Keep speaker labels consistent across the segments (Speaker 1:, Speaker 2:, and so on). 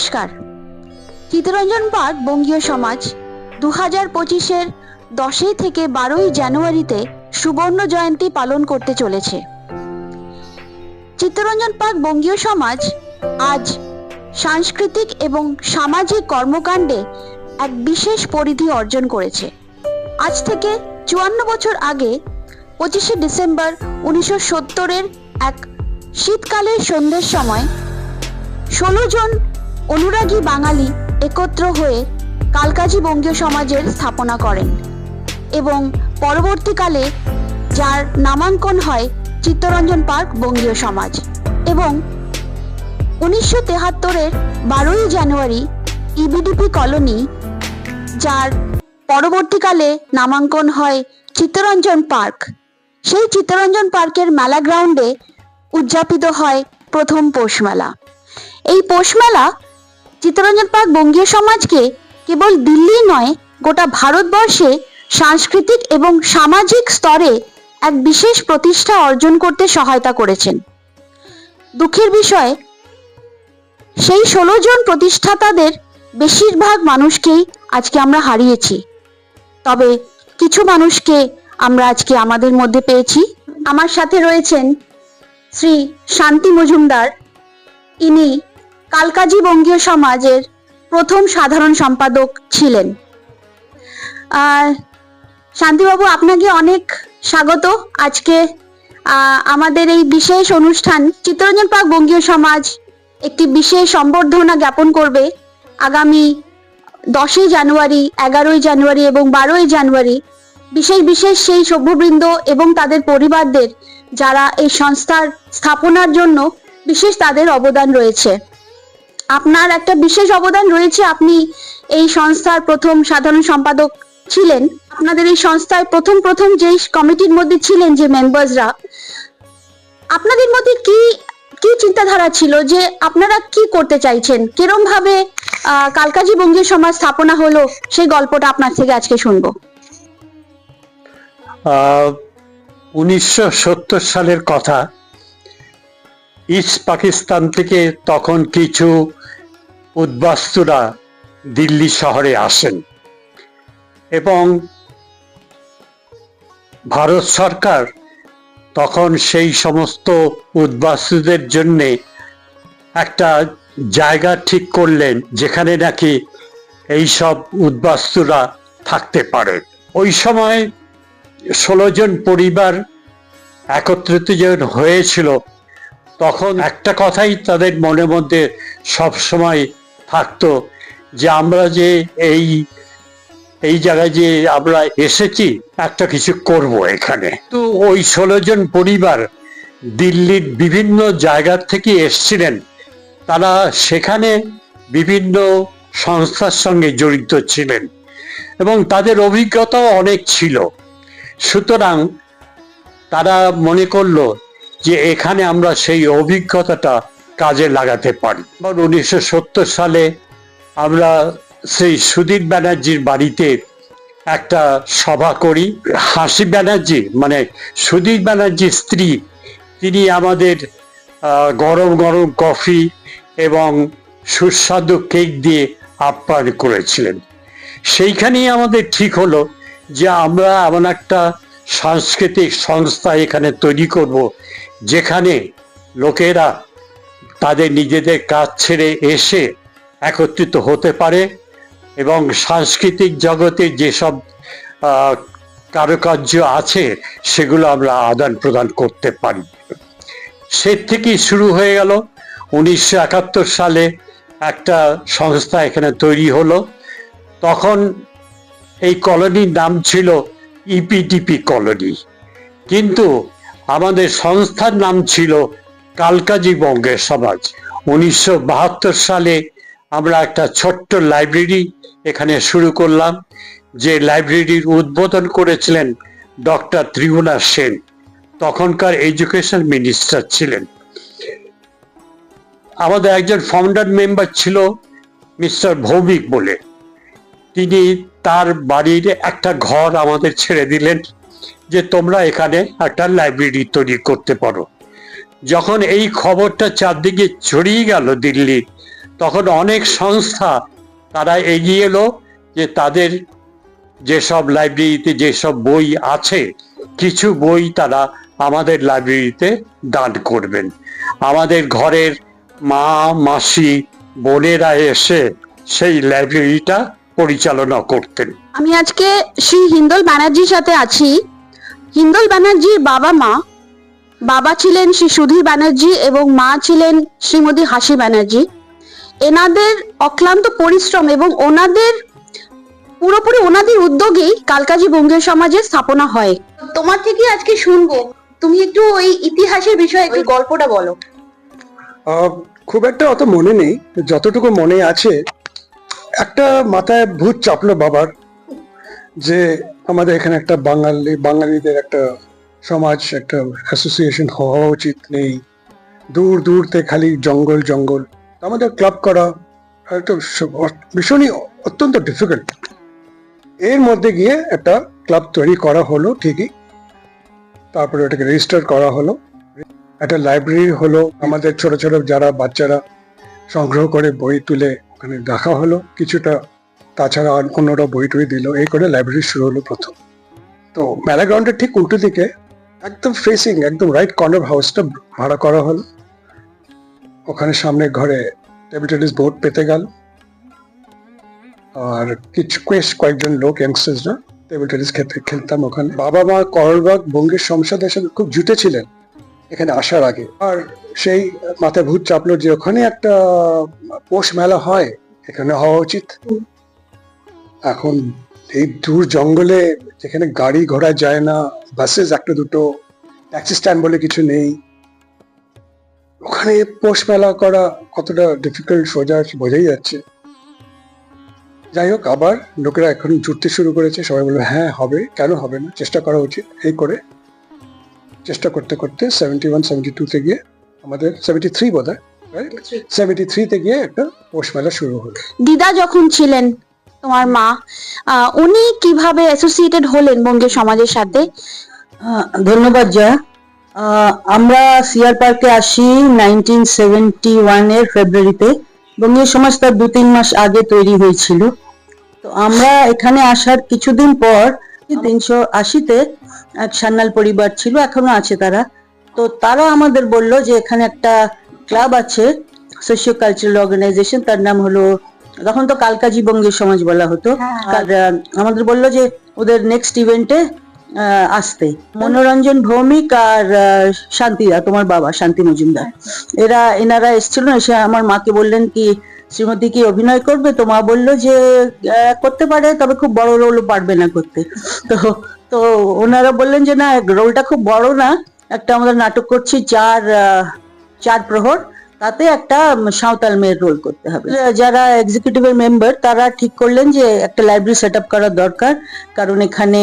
Speaker 1: নমস্কার। চিত্তরঞ্জন পার্ক বঙ্গীয় সমাজ 2025-এর 10 থেকে 12 জানুয়ারিতে সুবর্ণ জয়ন্তী পালন করতে চলেছে। চিত্তরঞ্জন পার্ক বঙ্গীয় সমাজ আজ সাংস্কৃতিক এবং সামাজিক কর্মকাণ্ডে এক বিশেষ পরিধি অর্জন করেছে। আজ থেকে 54 বছর আগে 25শে ডিসেম্বর 1970-এর এক শীতকালের সন্ধ্যের সময় 16 জন অনুরাগী বাঙালি একত্র হয়ে কালকাজি বঙ্গীয় সমাজের স্থাপনা করেন এবং পরবর্তীকালে যার নামাঙ্কন হয় চিত্তরঞ্জন পার্ক বঙ্গীয় সমাজ। এবং 1973-এর 12 জানুয়ারি ইবিডিপি কলোনি, যার পরবর্তীকালে নামাঙ্কন হয় চিত্তরঞ্জন পার্ক, সেই চিত্তরঞ্জন পার্কের মেলা গ্রাউন্ডে উদযাপিত হয় প্রথম পৌষ মেলা। এই পৌষ মেলা চিত্তরঞ্জন পার্ক বঙ্গীয় সমাজকে কেবল দিল্লি নয়, গোটা ভারতবর্ষে সাংস্কৃতিক এবং সামাজিক স্তরে এক বিশেষ প্রতিষ্ঠা অর্জন করতে সহায়তা করেছেন। দুঃখের বিষয়, সেই 16 জন প্রতিষ্ঠাতাদের বেশিরভাগ মানুষকেই আজকে আমরা হারিয়েছি। তবে কিছু মানুষকে আমরা আজকে আমাদের মধ্যে পেয়েছি। আমার সাথে রয়েছেন শ্রী শান্তি মজুমদার। ইনি কালকাজি বঙ্গীয় সমাজের প্রথম সাধারণ সম্পাদক ছিলেন। শান্তিবাবু, আপনাকে অনেক স্বাগত আজকে আমাদের এই বিশেষ অনুষ্ঠান। চিত্তরঞ্জন পার্ক বঙ্গীয় সমাজ একটি বিশেষ সম্বর্ধনা জ্ঞাপন করবে আগামী 10 জানুয়ারি, 11 জানুয়ারি এবং 12 জানুয়ারি। বিশেষ সেই সভ্যবৃন্দ এবং তাদের পরিবারদের, যারা এই সংস্থার স্থাপনার জন্য বিশেষ তাদের অবদান রয়েছে। আপনার একটা বিশেষ অবদান রয়েছে, আপনি এই সংস্থার প্রথম সাধারণ সম্পাদক ছিলেন। আপনাদের এই সংস্থায় প্রথম যে কমিটির মধ্যে ছিলেন, যে মেম্বারসরা, আপনাদের মধ্যে কি কি চিন্তাধারা ছিল, যে আপনারা কি করতে চাইছেন, কিরম ভাবে কালকাজি বঙ্গীয় সমাজ স্থাপনা হলো, সেই গল্পটা আপনার থেকে আজকে শুনবো।
Speaker 2: 1970 সালের কথা। ইস্ট পাকিস্তান থেকে তখন কিছু উদ্বাস্তুরা দিল্লি শহরে আসেন এবং ভারত সরকার তখন সেই সমস্ত উদ্বাস্তুদের জন্যে একটা জায়গা ঠিক করলেন, যেখানে নাকি এই সব উদ্বাস্তুরা থাকতে পারে। ওই সময় 16 জন পরিবার একত্রিত যখন হয়েছিল, তখন একটা কথাই তাদের মনের মধ্যে সব সময় থাকতো, যে আমরা যে এই জায়গায় যে আমরা এসেছি, একটা কিছু করব এখানে। তো ওই 16 জন পরিবার দিল্লির বিভিন্ন জায়গা থেকে এসছিলেন। তারা সেখানে বিভিন্ন সংস্থার সঙ্গে জড়িত ছিলেন এবং তাদের অভিজ্ঞতাও অনেক ছিল। সুতরাং তারা মনে করলো যে এখানে আমরা সেই অভিজ্ঞতাটা কাজে লাগাতে পারি। 1970 সালে আমরা সেই সুধীর ব্যানার্জির বাড়িতে একটা সভা করি। হাসি ব্যানার্জি, মানে সুধীর ব্যানার্জির স্ত্রী, তিনি আমাদের গরম গরম কফি এবং সুস্বাদু কেক দিয়ে আপ্যায়ন করেছিলেন। সেইখানেই আমাদের ঠিক হলো যে আমরা এমন একটা সাংস্কৃতিক সংস্থা এখানে তৈরি করব, যেখানে লোকেরা তাদের নিজেদের কাজ ছেড়ে এসে একত্রিত হতে পারে এবং সাংস্কৃতিক জগতে যেসব কারুকার্য আছে সেগুলো আমরা আদান প্রদান করতে পারি। সে থেকেই শুরু হয়ে গেল। 1971 সালে একটা সংস্থা এখানে তৈরি হলো। তখন এই কলোনির নাম ছিল ইপিডিপি কলোনি, কিন্তু আমাদের সংস্থার নাম ছিল কালকাজি বঙ্গীয় সমাজ। 1972 সালে আমরা একটা ছোট্ট লাইব্রেরি এখানে শুরু করলাম, যে লাইব্রেরির উদ্বোধন করেছিলেন ডক্টর ত্রিগুণা সেন, তখনকার এডুকেশন মিনিস্টার ছিলেন। আমাদের একজন ফাউন্ডার মেম্বার ছিল মিস্টার ভৌমিক বলে। তিনি তার বাড়ির একটা ঘর আমাদের ছেড়ে দিলেন, যে তোমরা এখানে একটা লাইব্রেরি তৈরি করতে পারো। যখন এই খবরটা চারদিকে ছড়িয়ে গেল দিল্লি, তখন অনেক সংস্থা তারা এগিয়ে এলো যে তাদের যেসব লাইব্রেরিতে যেসব বই আছে কিছু বই তারা আমাদের লাইব্রেরিতে দান করবেন। আমাদের ঘরের মা মাসি বোনেরা এসে সেই লাইব্রেরিটা পরিচালনা করতেন।
Speaker 1: আমি আজকে শ্রী হিন্দল ব্যানার্জির সাথে আছি। হিন্দল ব্যানার্জির বাবা ছিলেন শ্রী সুধীর ব্যানার্জি এবং মা ছিলেন শ্রীমতী হাসি ব্যানার্জি। এনাদের অক্লান্ত পরিশ্রম এবং পুরোপুরি ওনাদের উদ্যোগেই কালকাজি বঙ্গীয় সমাজের স্থাপনা হয়। তোমার থেকে আজকে শুনবো, তুমি একটু ওই ইতিহাসের বিষয়ে একটু গল্পটা বলো।
Speaker 3: খুব একটা অত মনে নেই, যতটুকু মনে আছে একটা মাথায় ভূত চাপলো বাবার, যে আমাদের এখানে একটা বাঙালিদের একটা সমাজ, একটা অ্যাসোসিয়েশন হওয়া উচিত। নেই, দূর দূরতে খালি জঙ্গল জঙ্গল। আমাদের ক্লাব করা একটা ভীষণই অত্যন্ত ডিফিকাল্ট। এর মধ্যে গিয়ে একটা ক্লাব তৈরি করা হলো ঠিকই, তারপরে ওটাকে রেজিস্টার করা হলো, একটা লাইব্রেরি হলো, আমাদের ছোট ছোট যারা বাচ্চারা সংগ্রহ করে বই তুলে ওখানে রাখা হলো কিছুটা, তাছাড়া অন্যরা বই টই দিল, এই করে লাইব্রেরি শুরু হলো প্রথম। তো মেলা গ্রাউন্ডের ঠিক উল্টো দিকে একদম ফেসিং একদম রাইট কর্নার হাউসটা ভাড়া করা হলো। ওখানে সামনে ঘরে টেবিল টেনিস বোর্ড পেতে গেল, আর কয়েকজন লোক ইয়াংস্টার্সরা টেবিল টেনিস খেলতাম ওখানে। বাবা মা করলবাগ বঙ্গের সংসদের সাথে খুব জুটেছিলেন এখানে আসার আগে, আর সেই মাথায় ভূত চাপলো যে ওখানে একটা পৌষ মেলা হয়, এখানে হওয়া উচিত। এখন এই দূর জঙ্গলে যেখানে গাড়ি ঘোড়া যায় না, বাসেস একটা দুটো, ট্যাক্সি স্ট্যান্ড বলে কিছু নেই, ওখানে পৌষ মেলা করা কতটা ডিফিকাল্ট সোজা বোঝাই যাচ্ছে। যাই হোক, আবার লোকেরা এখন জুটতে শুরু করেছে, সবাই বলবে হ্যাঁ হবে, কেন হবে না, চেষ্টা করা উচিত। এই করে চেষ্টা করতে করতে 71-72 গিয়ে আমাদের 73 বোধ হয়, 73 গিয়ে একটা পৌষ মেলা শুরু হলো।
Speaker 1: দিদা যখন ছিলেন তোমার মা, উনি কিভাবে অ্যাসোসিয়েটেড হলেন বঙ্গীয় সমাজের সাথে?
Speaker 4: ধন্যবাদ জয়া। আমরা সিআর পার্কে আসি 1971 এর ফেব্রুয়ারিতে। বঙ্গীয় সমাজ তার 2-3 মাস আগে তৈরি হয়েছিল। তো আমরা এখানে আসার কিছুদিন পর 380-তে এক সান্যাল পরিবার ছিল, এখনো আছে তারা। তো তারা আমাদের বলল যে এখানে একটা ক্লাব আছে, সোশিও কালচারাল অর্গানাইজেশন, তার নাম হলো, তখন তো কালকাজি বঙ্গীয় সমাজ বলা হতো। আমাদের বললো যে ওদের নেক্সট ইভেন্টে আসতে। মনোরঞ্জন ভৌমিক আর শান্তিদা, তোমার বাবা শান্তি মজুমদার, এনারা এসেছিল। এসে আমার মাকে বললেন কি শ্রীমতী কি অভিনয় করবে? তো মা বললো যে করতে পারে, তবে খুব বড় রোলও পারবে না করতে। তো ওনারা বললেন যে না, রোলটা খুব বড় না, একটা আমাদের নাটক করছি চার প্রহর, তাতে একটা সাঁওতাল মেয়ের রোল করতে হবে। যারা এক্সিকিউটিভের মেম্বার তারা ঠিক করলেন যে একটা লাইব্রেরি সেট আপ করা দরকার, কারণ এখানে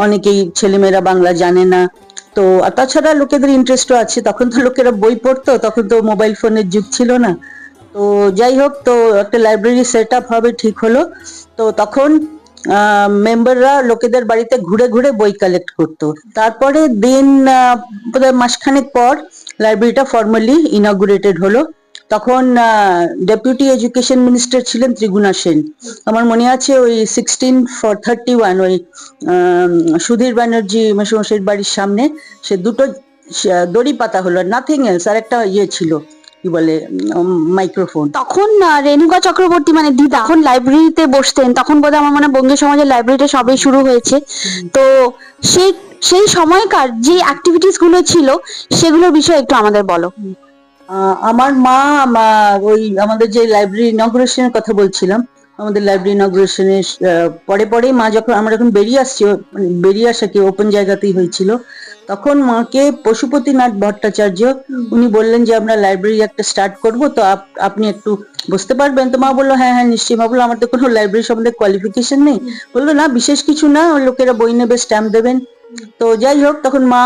Speaker 4: অনেকেই ছেলেমেয়েরা বাংলা জানে না। তো তাছাড়া লোকেদের ইন্টারেস্টও আছে, তখন তো লোকেরা বই পড়তো, তখন তো মোবাইল ফোনের যুগ ছিল না। তো যাই হোক, তো একটা লাইব্রেরি সেট আপ হবে ঠিক হলো। তো তখন মেম্বাররা লোকেদের বাড়িতে ঘুরে ঘুরে বই কালেক্ট করতো। তারপরে বোধহয় মাসখানেক পর লাইব্রেরিটা ফর্মালি ইনঅগুরেটেড হলো। তখন ডেপুটি এডুকেশন মিনিস্টার ছিলেন ত্রিগুণা সেন। আমার মনে আছে ওই 16/31 ওই সুধীর ব্যানার্জি মেসোমশাইয়ের বাড়ির সামনে সে দুটো দড়ি পাতা হলো, নাথিং এলস, আর একটা ইয়ে ছিল কি বলে মাইক্রোফোন।
Speaker 1: তখন রেণুকা চক্রবর্তী মানে দিদা যখন লাইব্রেরিতে বসতেন, তখন বোধহয় আমার মনে হয় বঙ্গীয় সমাজের লাইব্রেরিটা সবে শুরু হয়েছে। তো সেই সময়কার যে অ্যাক্টিভিটিস গুলো ছিল সেগুলোর বিষয়ে একটু আমাদের বলো।
Speaker 4: আমার মা ওই আমাদের যে লাইব্রেরি ইনঅগুরেশনের কথা বলছিলাম, আমাদের লাইব্রেরি ইনঅগুরেশনের পরে মা আমরা যখন বেরিয়ে আসা কি ওপেন জায়গাতেই হয়েছিল, তখন মাকে পশুপতিনাথ ভট্টাচার্য উনি বললেন যে আমরা লাইব্রেরি একটা স্টার্ট করব, তো আপনি একটু বুঝতে পারবেন? তো মা বললো হ্যাঁ হ্যাঁ নিশ্চয়ই। মা বললো আমার তো কোনো লাইব্রেরি সম্বন্ধে কোয়ালিফিকেশন নেই। বললো না, বিশেষ কিছু না, লোকেরা বই নেবে, স্ট্যাম্প দেবেন। তো যাই হোক, তখন মা,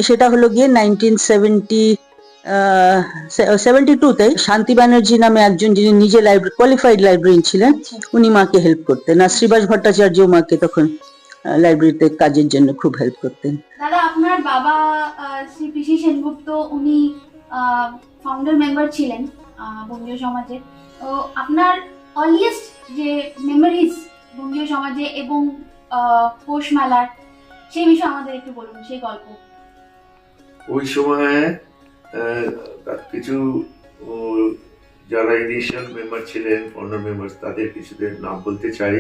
Speaker 4: সেটা হলো গিয়ে 1972-তে শান্তি ব্যানার্জি নামে একজন, যিনি নিজে কোয়ালিফাইড লাইব্রেরিয়ান ছিলেন, উনি মাকে হেল্প করতেন। আর শ্রীবাস ভট্টাচার্য মাকে তখন লাইব্রেরিতে কাজের জন্য খুব হেল্প করতেন।
Speaker 5: দাদা, আপনার বাবা শ্রী পিসি সেনগুপ্ত, উনি ফাউন্ডার মেম্বার ছিলেন। বঙ্গীয় সমাজে। তো আপনার আর্লিয়েস্ট যে মেমোরিজ বঙ্গীয় সমাজে এবং পৌষ মেলার, সেই বিষয়ে আমাদের একটু বলুন, সেই গল্প।
Speaker 6: ওই সময় কিছু যারা ইনিশিয়াল মেম্বার ছিলেন, ফর্মার মেম্বার, তাদের কিছুদের নাম বলতে চাই।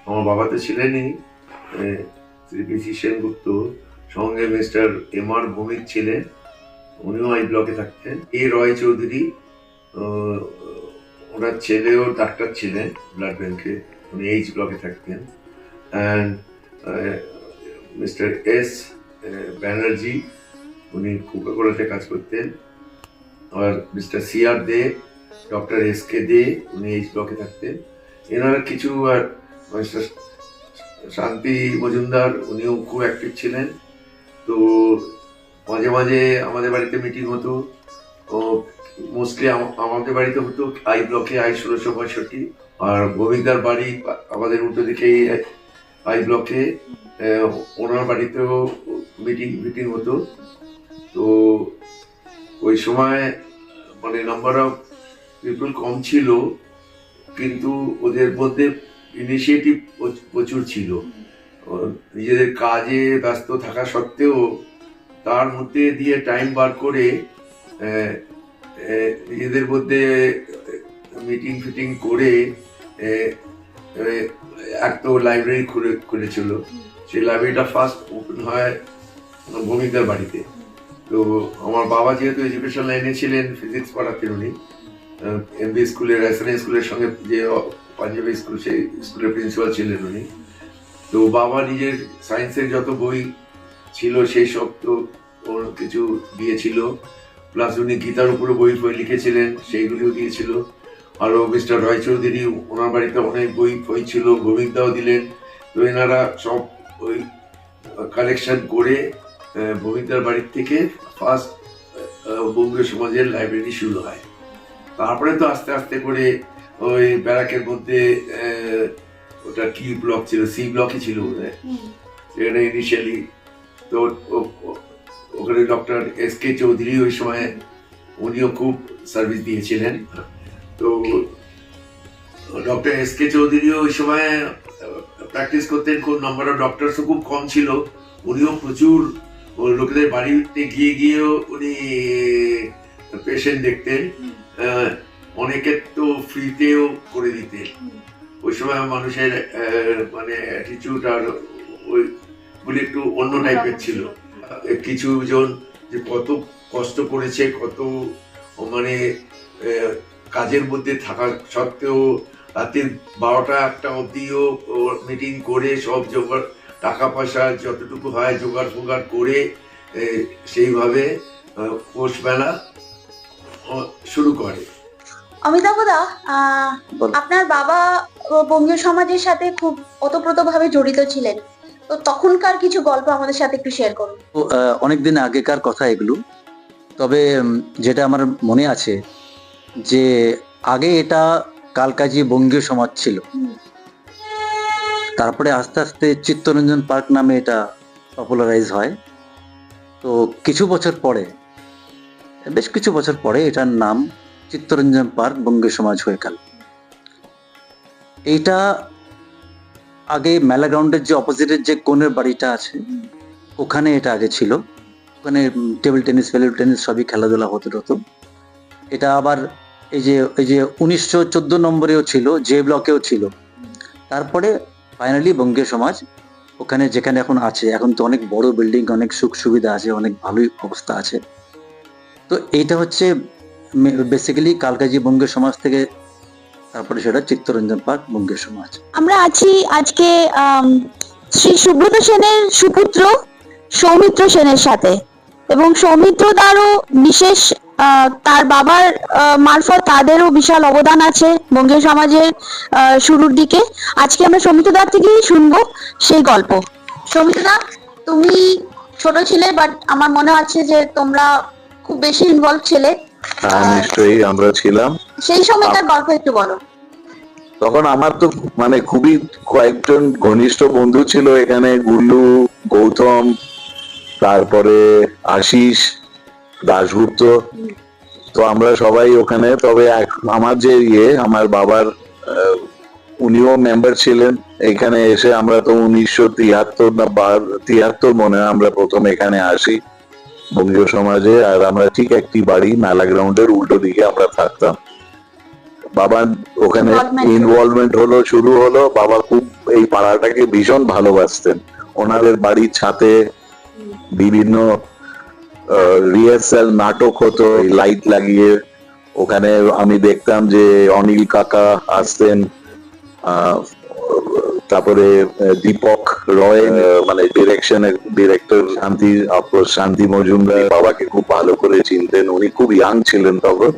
Speaker 6: আমার বাবা তো ছিলেনই, শ্রী পি.সি. সেনগুপ্ত, সঙ্গে মিস্টার এম.আর. ভৌমিক ছিলেন, উনিও আই ব্লকে থাকতেন। এ রয় চৌধুরী, ওনার ছেলেও ডাক্তার ছিলেন ব্লাড ব্যাংকে, উনি এইচ ব্লকে থাকতেন। অ্যান্ড মিস্টার এস ব্যানার্জি, উনি কোকাকোলাতে কাজ করতেন। আর মিস্টার সি.আর. দে, ডক্টর এস.কে. দে, উনি এইচ ব্লকে থাকতেন। এনারা কিছু, আর মিস্টার শান্তি মজুমদার, উনিও খুব অ্যাক্টিভ ছিলেন। তো মাঝে মাঝে আমাদের বাড়িতে মিটিং হতো। মোস্টলি আমাদের বাড়িতে হতো আই ব্লকে, আই 1665, আর ভৌমিকদার বাড়ি আমাদের উল্টো দিকেই আই ব্লকে, ওনার বাড়িতেও মিটিং হতো। তো ওই সময় মানে নাম্বার অফ পিপল কম ছিল, কিন্তু ওদের মধ্যে ইনিশিয়েটিভ প্রচুর ছিল। নিজেদের কাজে ব্যস্ত থাকা সত্ত্বেও তার মধ্যে দিয়ে টাইম বার করে নিজেদের মধ্যে মিটিং ফিটিং করে একটা লাইব্রেরি খুলেছিল। সেই লাইব্রেরিটা ফার্স্ট ওপেন হয় ভৌমিকদার বাড়িতে। তো আমার বাবা যেহেতু এডুকেশন লাইনে ছিলেন, ফিজিক্স পড়াতেন উনি, এমবি স্কুলের, এসএনএ স্কুলের সঙ্গে যে পাঞ্জাবি স্কুল, সেই স্কুলের প্রিন্সিপাল ছিলেন উনি। তো বাবা নিজের সায়েন্সের যত বই ছিল সেই সব তো কিছু দিয়েছিল, প্লাস উনি গীতার উপরে বই লিখেছিলেন, সেইগুলিও দিয়েছিল। আরও মিস্টার রয় চৌধুরী, ওনার বাড়িতে অনেক বই ছিল, ভৌমিকদাও দিলেন। তো এনারা সব ওই কালেকশন করে ভৌমিকদার বাড়ির থেকে ফার্স্ট বঙ্গীয় সমাজের লাইব্রেরি শুরু হয়। তারপরে তো আস্তে আস্তে করে ওই ব্যারাকের মধ্যে, ওটা কি ব্লক ছিল, সি ব্লকই ছিল সেখানে ইনিশিয়ালি। তো ওখানে ডক্টর এস.কে. চৌধুরী ওই সময়, উনিও খুব সার্ভিস দিয়েছিলেন। তো ডক্টর এস.কে. চৌধুরীও ওই সময় প্র্যাকটিস করতেন, খুব নাম্বার অফ ডক্টরসও খুব কম ছিল। উনিও প্রচুর লোকেদের বাড়িতে গিয়েও উনি পেশেন্ট দেখতেন। অনেকের তো ফ্রিতেও করে দিতেন। ওই সময় মানুষের মানে অ্যাটিটিউড আর ওইগুলি একটু অন্য টাইপের ছিল। কিছু জন যে কত কষ্ট করেছে, কত মানে কাজের মধ্যে থাকা সত্ত্বেও রাতে 12টা 1টা অবধিও মিটিং করে সব জোগাড়, টাকা পয়সা যতটুকু হয় জোগাড় ফোগাড় করে সেইভাবে পৌষ মেলা শুরু করে।
Speaker 1: অমিতাভ দা, আপনার বাবা বঙ্গীয় সমাজের সাথে খুব ওতপ্রোতভাবে জড়িত ছিলেন, তো তখনকার কিছু গল্প আমাদের সাথে একটু শেয়ার করুন।
Speaker 7: অনেকদিন আগেকার কথা এগুলো, তবে যেটা আমার মনে আছে যে আগে এটা কালকাজি বঙ্গীয় সমাজ ছিল, তারপরে আস্তে আস্তে চিত্তরঞ্জন পার্ক নামে এটা পপুলারাইজ হয়। তো বেশ কিছু বছর পরে এটার নাম চিত্তরঞ্জন পার্ক বঙ্গীয় সমাজ হয়ে গেল। এইটা আগে মেলা গ্রাউন্ডের যে অপোজিটের যে কোণের বাড়িটা আছে, ওখানে এটা আগে ছিল। ওখানে টেবিল টেনিস, ভ্যালি টেনিস সবই খেলাধুলা হতো। এটা আবার এই যে 1914 নম্বরেও ছিল, জে ব্লকেও ছিল। তারপরে ফাইনালি বঙ্গীয় সমাজ ওখানে যেখানে এখন আছে, এখন তো অনেক বড় বিল্ডিং, অনেক সুখ সুবিধা আছে, অনেক ভালোই অবস্থা আছে। তো এইটা হচ্ছে বেসিক্যালি কালকাজি বঙ্গীয় সমাজ থেকে, তারপরে সেটা চিত্তরঞ্জন পার্ক বঙ্গীয় সমাজ।
Speaker 1: আমরা আছি আজকে শ্রী সুব্রত সেনের সুপুত্র সৌমিত্র সেনের সাথে, এবং সৌমিত্র দারও বিশেষ, তার বাবার মারফত তাদেরও বিশাল অবদান আছে বঙ্গীয় সমাজের শুরুর দিকে। আজকে আমরা সৌমিত্র দার থেকেই শুনবো সেই গল্প। সৌমিত্র দা, তুমি ছোট ছিলে, বাট আমার মনে আছে যে তোমরা খুব বেশি ইনভলভ ছিলে।
Speaker 8: নিশ্চয়ই আমরা ছিলাম।
Speaker 1: সেই সময়কার গল্প একটু বলো।
Speaker 8: তখন আমার তো মানে খুবই কয়েকজন ঘনিষ্ঠ বন্ধু ছিল এখানে, গুল্লু, গৌতম, তারপরে আশিস দাশগুপ্ত, তো আমরা সবাই ওখানে, তবে আমার যে আমার বাবার উনিও মেম্বার ছিলেন এখানে এসে। আমরা তো 1973 না 73 মনে হয় আমরা প্রথম এখানে আসি বঙ্গীয় সমাজে। আর আমরা ঠিক একটি বাড়ি মেলা গ্রাউন্ডের উল্টো দিকে আমরা থাকতাম। বাবা ওখানে ইনভলভমেন্ট শুরু হলো। বাবা খুব এই পাড়াটাকে ভীষণ ভালোবাসতেন। ওনাদের বাড়ির ছাদে বিভিন্ন রিহার্সাল নাটক হতো লাইট লাগিয়ে। ওখানে আমি দেখতাম যে অনিল কাকা আসতেন, তারপরে দীপক রয় মানে ডিরেক্টর শান্তি মজুমদার বাবাকে খুব ভালো করে চিনতেন। উনি খুব ইয়াং ছিলেন তখন।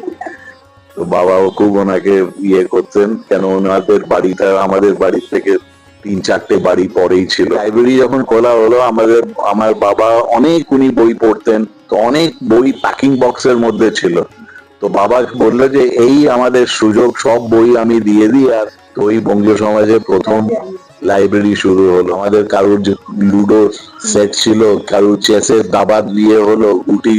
Speaker 8: তো বাবাও খুব ওনাকে করতেন, কেন ওনাদের বাড়িটা আমাদের বাড়ি থেকে 3-4টে বাড়ি পরেই ছিল। লাইব্রেরি যখন খোলা হলো আমার বাবা উনি বই পড়তেন, তো অনেক বই প্যাকিং বক্সের মধ্যে ছিল। তো বাবা বললো যে এই আমাদের সুযোগ, সব বই আমি দিয়ে দিই। আর তো ওই বঙ্গীয় সমাজে প্রথম লাইব্রেরি শুরু হলো। আমাদের কারুর লুডো সেট ছিল, কারুর চেসের দাবার দিয়ে হলো, গুটি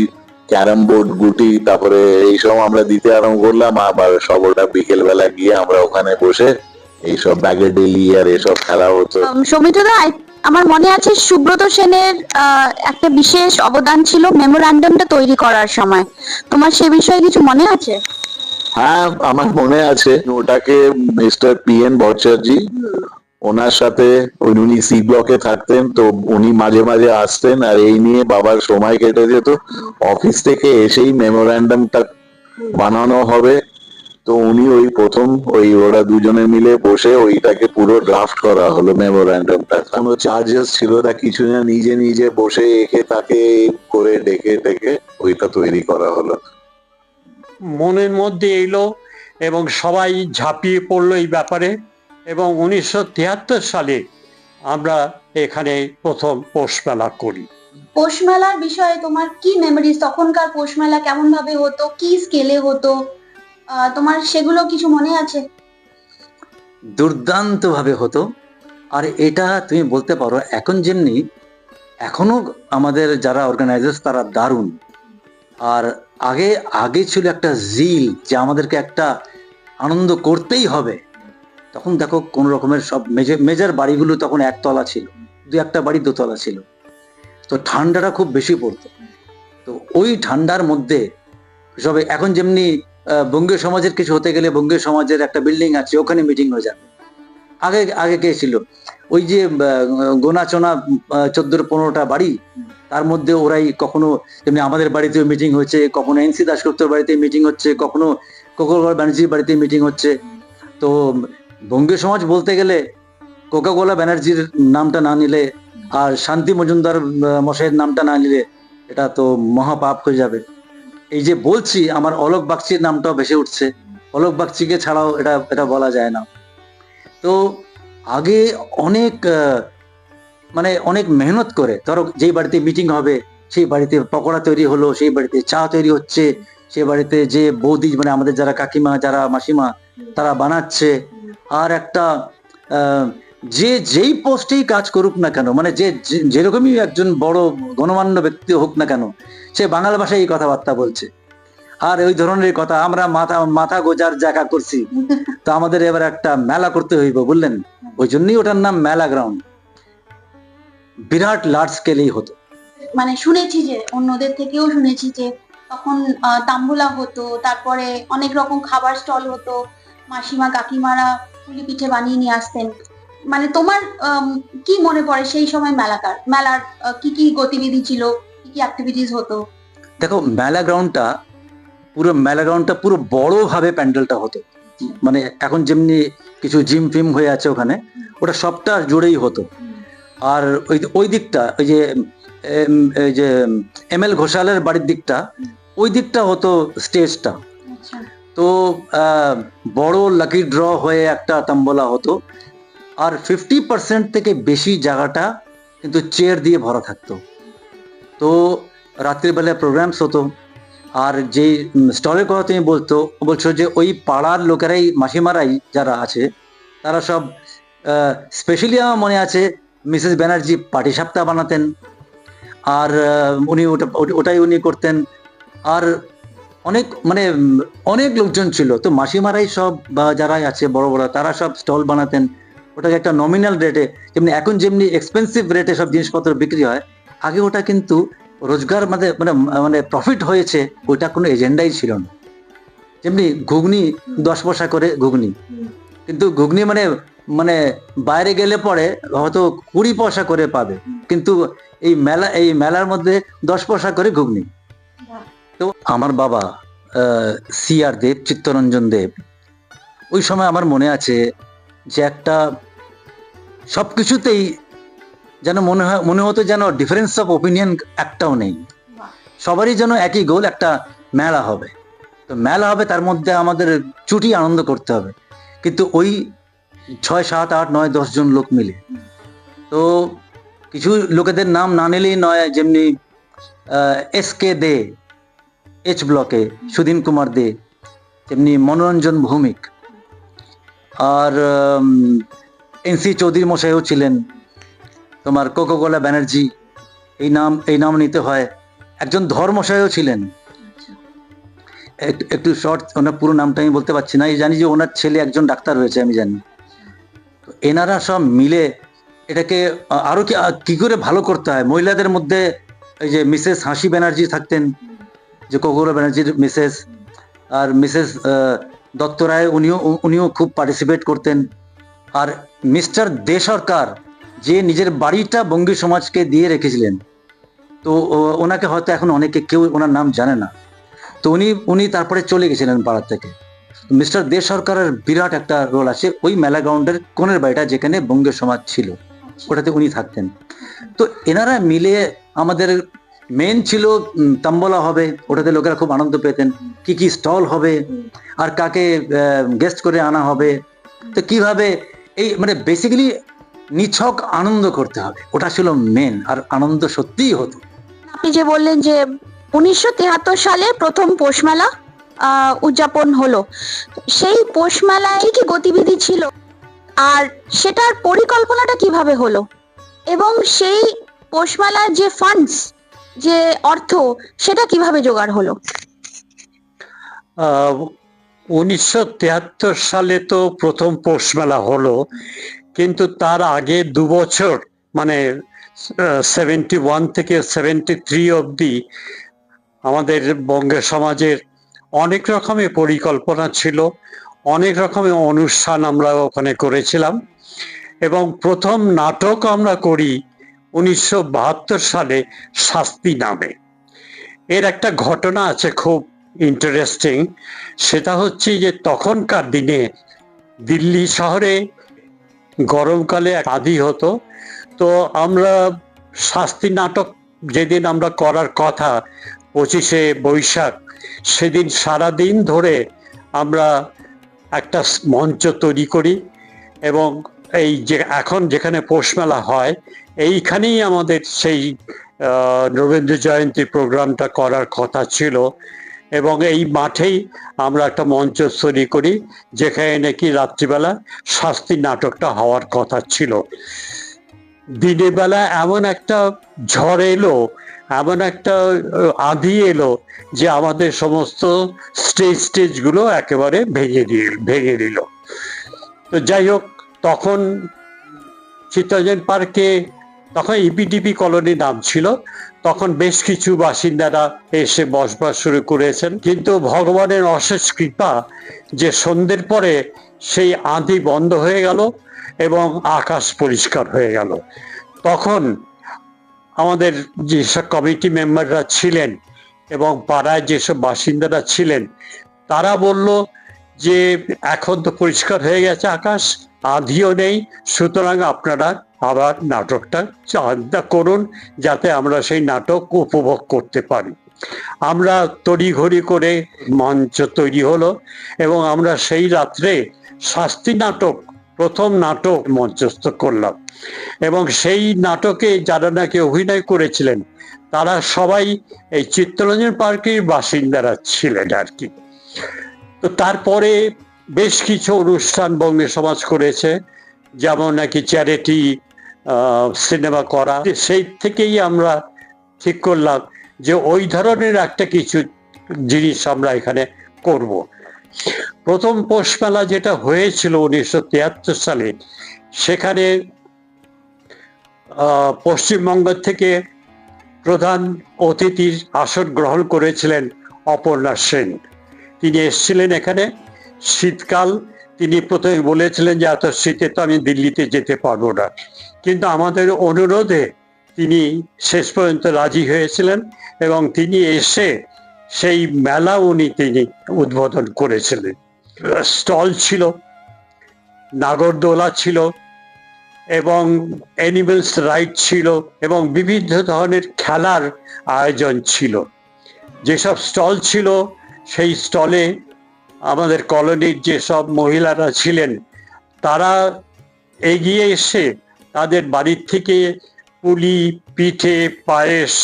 Speaker 8: ক্যারাম বোর্ড গুটি, তারপরে এইসব আমরা দিতে আরম্ভ করলাম। আবার সব ওটা বিকেল বেলা গিয়ে আমরা ওখানে বসে এইসব ব্যাগেডেলি আর এসব খেলা হতো।
Speaker 1: সৌমিত্রদা, আমার মনে আছে সুব্রত সেনের একটা বিশেষ অবদান ছিল মেমোরান্ডামটা তৈরি করার সময়। তোমার সে বিষয়ে কিছু মনে আছে?
Speaker 8: হ্যাঁ, আমার মনে আছে। ওটাকে মিস্টার PN ভট্টাচার্য, ওনার সাথে উনি সি ব্লকে থাকতেন, তো উনি মাঝে মাঝে আসতেন আর এই নিয়ে বাবার সময় কেটে যেত। অফিস থেকে এসেই মেমোরান্ডামটা বানানো হবে, তো উনি ওই প্রথম ওরা দুজনে মিলে বসে ওইটাকে পুরো ড্রাফট করা হলো মেমোরান্ডামটা। কোনো চার্জেস ছিল না, কিছু না, নিজে নিজে বসে এঁকে তাকে করে ডেকে ওইটা তৈরি করা হলো।
Speaker 2: মনের মধ্যে এলো এবং সবাই ঝাঁপিয়ে পড়লো এই ব্যাপারে। এবং 1973 সালে আমরা এখানে প্রথম পৌষ মেলা করি।
Speaker 1: পৌষ মেলার বিষয়ে তোমার কি মেমোরিজ? তখনকার পৌষ মেলা কেমন ভাবে হতো, কি স্কেলে হতো, তোমার সেগুলো কিছু মনে আছে?
Speaker 7: দুর্দান্ত ভাবে হতো। আর এটা তুমি বলতে পারো এখন যেমনি এখনো আমাদের যারা অর্গানাইজার্স তারা দারুণ। আর আগে ছিল একটা জিল যে আমাদেরকে একটা আনন্দ করতেই হবে। তখন দেখো কোন রকমের সব মেজর বাড়িগুলো তখন একতলা ছিল, 2-1টা বাড়ি দোতলা ছিল। তো ঠান্ডাটা খুব বেশি পড়তো। তো ওই ঠান্ডার মধ্যে সবে এখন যেমনি বঙ্গীয় সমাজের কিছু হতে গেলে বঙ্গীয় সমাজের একটা বিল্ডিং আছে, ওখানে মিটিং হয়ে যাবে। আগে কে ছিল ওই যে গোনাচোনা 14-15টা বাড়ি, তার মধ্যে ওরাই কখনো যেমনি আমাদের বাড়িতেও মিটিং হচ্ছে, কখনো NC দাশগুপ্তর বাড়িতে মিটিং হচ্ছে, কখনো কোকাকোলা ব্যানার্জির বাড়িতে মিটিং হচ্ছে। তো বঙ্গীয় সমাজ বলতে গেলে কোকাকোলা ব্যানার্জির নামটা না নিলে আর শান্তি মজুমদার মশাইয়ের নামটা না নিলে এটা তো মহাপাপ হয়ে যাবে। এই যে বলছি, আমার অলোক বাগচির নামটাও ভেসে উঠছে। অলোক বাগচিকে ছাড়াও এটা বলা যায় না। তো আগে অনেক মেহনত করে, ধরো যেই বাড়িতে মিটিং হবে সেই বাড়িতে পকোড়া তৈরি হলো, সেই বাড়িতে চা তৈরি হচ্ছে, সেই বাড়িতে যে বৌদি মানে আমাদের যারা কাকিমা যারা মাসিমা তারা বানাচ্ছে। আর একটা যেই পোস্টেই কাজ করুক না কেন, মানে যেরকমই একজন বড় গণমান্য ব্যক্তি হোক না কেন, সে বাংলা ভাষায় কথাবার্তা বলছে। আর ওই ধরনের কথা আমরা মাথা গোজার জায়গা করছি, তো আমাদের এবার একটা মেলা করতে হইব, বললেন। ওই জন্যই ওটার নাম মেলা গ্রাউন্ড। বিরাট লার্জ স্কেলেই হতো।
Speaker 1: মানে শুনেছি যে অন্যদের থেকেও শুনেছি যে তখন তাম্বুলা হতো, তারপরে অনেক রকম খাবার স্টল হতো, মাসিমা কাকিমারা পুলি পিঠে বানিয়ে নিয়ে আসতেন। মানে তোমার কি মনে পড়ে সেই সময় মেলার কি কি গতিবিধি ছিল, কি কি অ্যাক্টিভিটিস হতো?
Speaker 7: দেখো, মেলা গ্রাউন্ডটা পুরো বড় ভাবে প্যান্ডেলটা হতো। মানে এখন যেমনি কিছু জিম ফিম হয়ে আছে ওখানে, ওটা সবটা জুড়েই হতো। আর ওই দিকটা ওই যে ML ঘোষালের বাড়ির দিকটা, ওই দিকটা হতো স্টেজটা। তো বড় লাকি ড্র হয়ে একটা তাম্বলা হতো। আর 50% থেকে বেশি জায়গাটা কিন্তু চেয়ার দিয়ে ভরা থাকতো। তো রাত্রিবেলা প্রোগ্রামস হতো। আর যে স্টলের কথা তুমি বলছো যে ওই পাড়ার লোকেরাই, মাসিমারাই যারা আছে তারা সব স্পেশালি আমার মনে আছে মিসেস ব্যানার্জি পাটিসাপটা বানাতেন। আর উনি ওটাই করতেন। আর অনেক মানে অনেক লোকজন ছিল, তো মাসিমারাই সব বা যারাই আছে বড় বড় তারা সব স্টল বানাতেন। ওটাকে একটা নমিনাল রেটে, যেমনি এখন যেমনি এক্সপেন্সিভ রেটে সব জিনিসপত্র বিক্রি হয়, আগে ওটা কিন্তু রোজগার মানে মানে মানে প্রফিট হয়েছে, ওইটা কোনো এজেন্ডাই ছিল না। যেমনি ঘুগনি 10 পয়সা করে ঘুগনি, কিন্তু ঘুগনি মানে মানে বাইরে গেলে পরে হয়তো 20 পয়সা করে পাবে, কিন্তু এই মেলার মধ্যে 10 পয়সা করে ঘুগনি। তো আমার বাবা সিআর দেব, চিত্তরঞ্জন দেব, ওই সময় আমার মনে আছে যে একটা সবকিছুতেই যেন মনে হতো যেন ডিফারেন্স অফ ওপিনিয়ন একটাও নেই, সবারই যেন একই গোল, একটা মেলা হবে। তো মেলা হবে, তার মধ্যে আমাদের চুটি আনন্দ করতে হবে, কিন্তু ওই 6, 7, 8, 9, 10 জন লোক মিলে। তো কিছু লোকেদের নাম না নিলেই নয়, যেমনি SK দে H ব্লকে, সুধীন কুমার দে, তেমনি মনোরঞ্জন ভৌমিক, আর NC চৌধুরী মশাইও ছিলেন, তোমার কোকোকোলা ব্যানার্জি, এই নাম নিতে হয়। একজন ধর্মশাইও ছিলেন, একটু শর্ট, ওনার পুরো নামটা আমি বলতে পারছি না, এই জানি যে ওনার ছেলে একজন ডাক্তার হয়েছে, আমি জানি। তো এনারা সব মিলে এটাকে আরো কি করে ভালো করতে হয়। মহিলাদের মধ্যে এই যে মিসেস হাসি ব্যানার্জি থাকতেন, যে কোকোকোলা ব্যানার্জির মিসেস, আর মিসেস দত্ত রায়, উনিও খুব পার্টিসিপেট করতেন। আর মিস্টার দে সরকার, যে নিজের বাড়িটা বঙ্গী সমাজকে দিয়ে রেখেছিলেন, তো ওনাকে হয়তো এখন অনেকে কেউ ওনার নাম জানে না। তো উনি তারপরে চলে গেছিলেন পাড়া থেকে। মিস্টার দে সরকারের বিরাট একটা রোল আছে ওই মেলা গ্রাউন্ডের কোণের বাড়িটা যেখানে বঙ্গীয় সমাজ ছিল, ওটাতে উনি থাকতেন। তো এনারা মিলে আমাদের মেন ছিল তাম্বলা হবে, ওটাতে লোকেরা খুব আনন্দ পেতেন, কি স্টল হবে, আর কাকে গেস্ট করে আনা হবে, তো কিভাবে এই মানে বেসিক্যালি নিছক আনন্দ করতে হবে, ওটা ছিল মেন, আর আনন্দ সত্যিই হতো।
Speaker 1: আপনি যে বললেন যে 1973 সালে প্রথম পৌষ মেলা উদযাপন হলো, সেই পৌষ মেলায় কি গতিবিধি ছিল, আর সেটার পরিকল্পনাটা কিভাবে হলো, এবং সেই পৌষ মেলার যে ফান্ডস, যে অর্থ, সেটা কিভাবে জোগাড় হলো?
Speaker 2: 1973 সালে তো প্রথম পৌষ মেলা হলো, কিন্তু তার আগে 2 বছর মানে 71 থেকে 73 অবধি আমাদের বঙ্গ সমাজের অনেক রকমের পরিকল্পনা ছিল, অনেক রকমের অনুষ্ঠান আমরা ওখানে করেছিলাম। এবং প্রথম নাটক আমরা করি 1972 সালে শাস্তি নামে। এর একটা ঘটনা আছে খুব ইন্টারেস্টিং, সেটা হচ্ছে যে তখনকার দিনে দিল্লি শহরে গরমকালে আদি হতো। তো আমরা শাস্তি নাটক যেদিন আমরা করার কথা 25শে বৈশাখ, সেদিন সারাদিন ধরে আমরা একটা মঞ্চ তৈরি করি, এবং এই যে এখন যেখানে পৌষ মেলা হয় এইখানেই আমাদের সেই রবীন্দ্র জয়ন্তী প্রোগ্রামটা করার কথা ছিল, এবং এই মাঠেই আমরা একটা মঞ্চ তৈরি করি যেখানে নাকি রাত্রিবেলা শাস্তি নাটকটা হওয়ার কথা ছিল। দিনের বেলা এমন একটা ঝড় এলো, এমন একটা আঁধি এলো যে আমাদের সমস্ত স্টেজগুলো একেবারে ভেঙে দিল। তো যাই হোক, তখন চিত্তরঞ্জন পার্কে, তখন ইপিডিপি কলোনি নাম ছিল, তখন বেশ কিছু বাসিন্দারা এসে বসবাস শুরু করেছেন, কিন্তু ভগবানের অশেষ কৃপা যে সন্ধ্যের পরে সেই আঁধি বন্ধ হয়ে গেল এবং আকাশ পরিষ্কার হয়ে গেল। তখন আমাদের যেসব কমিটি মেম্বাররা ছিলেন এবং পাড়ায় যেসব বাসিন্দারা ছিলেন, তারা বলল যে এখন তো পরিষ্কার হয়ে গেছে আকাশ, আঁধিও নেই, সুতরাং আপনারা আবার নাটকটা চাঁদা করুন যাতে আমরা সেই নাটক উপভোগ করতে পারি। আমরা তড়িঘড়ি করে মঞ্চ তৈরি হলো এবং আমরা সেই রাত্রে শাস্তি নাটক, প্রথম নাটক মঞ্চস্থ করলাম, এবং সেই নাটকে যারা নাকি অভিনয় করেছিলেন তারা সবাই এই চিত্তরঞ্জন পার্কের বাসিন্দারা ছিলেন আর কি। তো তারপরে বেশ কিছু অনুষ্ঠান বঙ্গীয় সমাজ করেছে, যেমন নাকি চ্যারিটি সিনেমা করা। সেই থেকেই আমরা ঠিক করলাম যে ওই ধরনের একটা কিছু জিনিস আমরা এখানে করব। প্রথম পৌষ মেলা যেটা হয়েছিল 1973 সালে, সেখানে পশ্চিমবঙ্গ থেকে প্রধান অতিথির আসন গ্রহণ করেছিলেন অপর্ণা সেন। তিনি এসেছিলেন এখানে, শীতকাল। তিনি প্রথমে বলেছিলেন যে এত শীতে তো আমি দিল্লিতে যেতে পারবো না, কিন্তু আমাদের অনুরোধে তিনি শেষ পর্যন্ত রাজি হয়েছিলেন এবং তিনি এসে সেই মেলা তিনি উদ্বোধন করেছিলেন। স্টল ছিল, নাগরদোলা ছিল এবং অ্যানিমেলস রাইড ছিল এবং বিভিন্ন ধরনের খেলার আয়োজন ছিল। যেসব স্টল ছিল সেই স্টলে আমাদের কলোনির যেসব মহিলারা ছিলেন তারা এগিয়ে এসে তাদের বাড়ির থেকে পুলি, পিঠে, পায়েস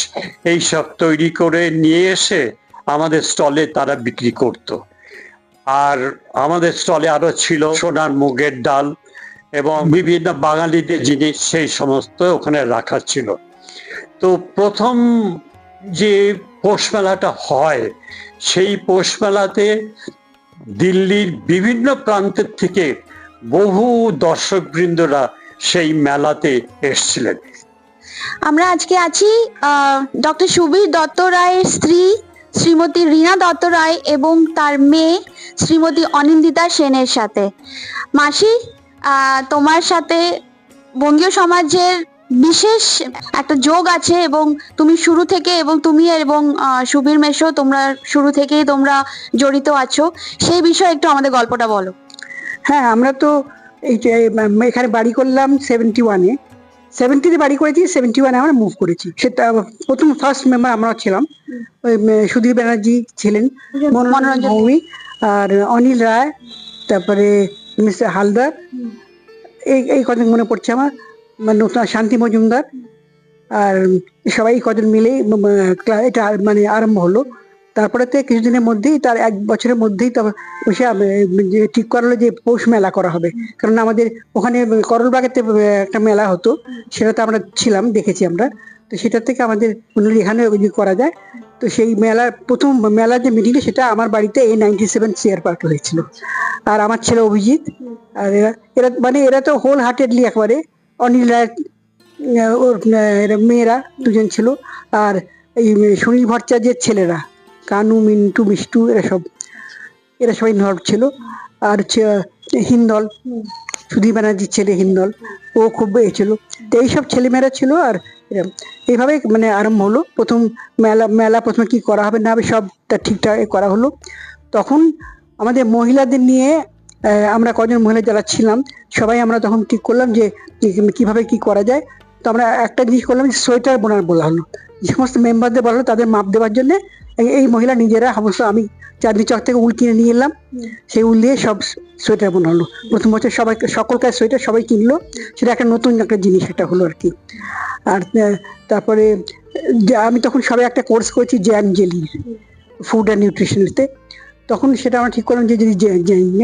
Speaker 2: এইসব তৈরি করে নিয়ে এসে আমাদের স্টলে তারা বিক্রি করত। আর আমাদের স্টলে আরো ছিল সোনার মুগের ডাল এবং বিভিন্ন বাঙালিদের জিনিস, সেই সমস্ত ওখানে রাখা ছিল। তো প্রথম যে পৌষ মেলাটা হয়, সেই পৌষ মেলাতে দিল্লির বিভিন্ন প্রান্তের থেকে বহু দর্শকবৃন্দরা সেই মেলাতে এসেছিলেন।
Speaker 1: আমরা আজকে আছি ডক্টর সুবীর দত্ত রায়ের স্ত্রী শ্রীমতী রীনা দত্ত রায় এবং তার মেয়ে শ্রীমতী অনিন্দিতা সেনের সাথে। মাসি, তোমার সাথে বঙ্গীয় সমাজের বিশেষ একটা যোগ আছে এবং তুমি শুরু থেকে, এবং তুমি এবং সুবীর মেশো তোমরা শুরু থেকেই তোমরা জড়িত আছো, সেই বিষয়ে একটু আমাদের গল্পটা বলো।
Speaker 9: হ্যাঁ, আমরা তো এই যে এখানে বাড়ি করলাম 71-এ, 70-তে বাড়ি করেছি, 71-এ আমরা মুভ করেছি। সেটা প্রথম ফার্স্ট মেম্বার আমরা ছিলাম। ওই সুধীর ব্যানার্জি ছিলেন, মনোরঞ্জন ভৌমিক, আর অনিল রায়, তারপরে মিস্টার হালদার, এই কজন মনে পড়ছে আমার, নতুন শান্তি মজুমদার, আর সবাই কজন মিলেই এটা মানে আরম্ভ হলো। তারপরে তো কিছুদিনের মধ্যেই, তার 1 বছরের মধ্যেই বসে ঠিক করা হলো যে পৌষ মেলা করা হবে। কারণ আমাদের ওখানে করলবাগেতে একটা মেলা হতো, সেটাতে আমরা ছিলাম, দেখেছি আমরা। তো সেটার থেকে আমাদের এখানে করা যায়। তো সেই মেলার প্রথম মেলার যে মিটিংটা, সেটা আমার বাড়িতে এই 97 চেয়ার পার্ক হয়েছিল। আর আমার ছেলে অভিজিৎ, আর এরা তো হোল হার্টেডলি একবারে, অনিল রায়, ওর মেয়েরা 2জন ছিল, আর এই সুনীল ভট্টাচার্যের ছেলেরা কানু, মিন্টু, মিষ্টু, এরা সবাই ইনভলভ ছিল। আর হচ্ছে হিন্দল, সুধীর ব্যানার্জির ছেলে হিন্দল, ও খুব ছিল। তো এইসব ছেলেমেয়েরা ছিল। আর এইভাবে মানে আরম্ভ হলো। প্রথম মেলা প্রথমে কি করা হবে না হবে সবটা ঠিকঠাক করা হলো। তখন আমাদের মহিলাদের নিয়ে, আমরা কজন মহিলা যারা ছিলাম সবাই আমরা তখন ঠিক করলাম যে কিভাবে কি করা যায়। তো আমরা একটা জিনিস করলাম, সোয়েটার বোনার বলা হলো। যে সমস্ত মেম্বারদের বলা হলো তাদের মাপ দেওয়ার জন্য এই মহিলা নিজেরা সমস্ত, আমি চাঁদনি চক থেকে উল কিনে নিয়ে এলাম, সেই উল দিয়ে সব সোয়েটার বোনা হলো। প্রথম বছর সকলকার সোয়েটার সবাই কিনলো, সেটা একটা নতুন একটা জিনিস একটা হলো আর কি। আর তারপরে আমি তখন সবাই একটা কোর্স করেছি জ্যাম জেলি, ফুড অ্যান্ড নিউট্রিশনতে। তখন সেটা আমরা ঠিক করলাম যে যদি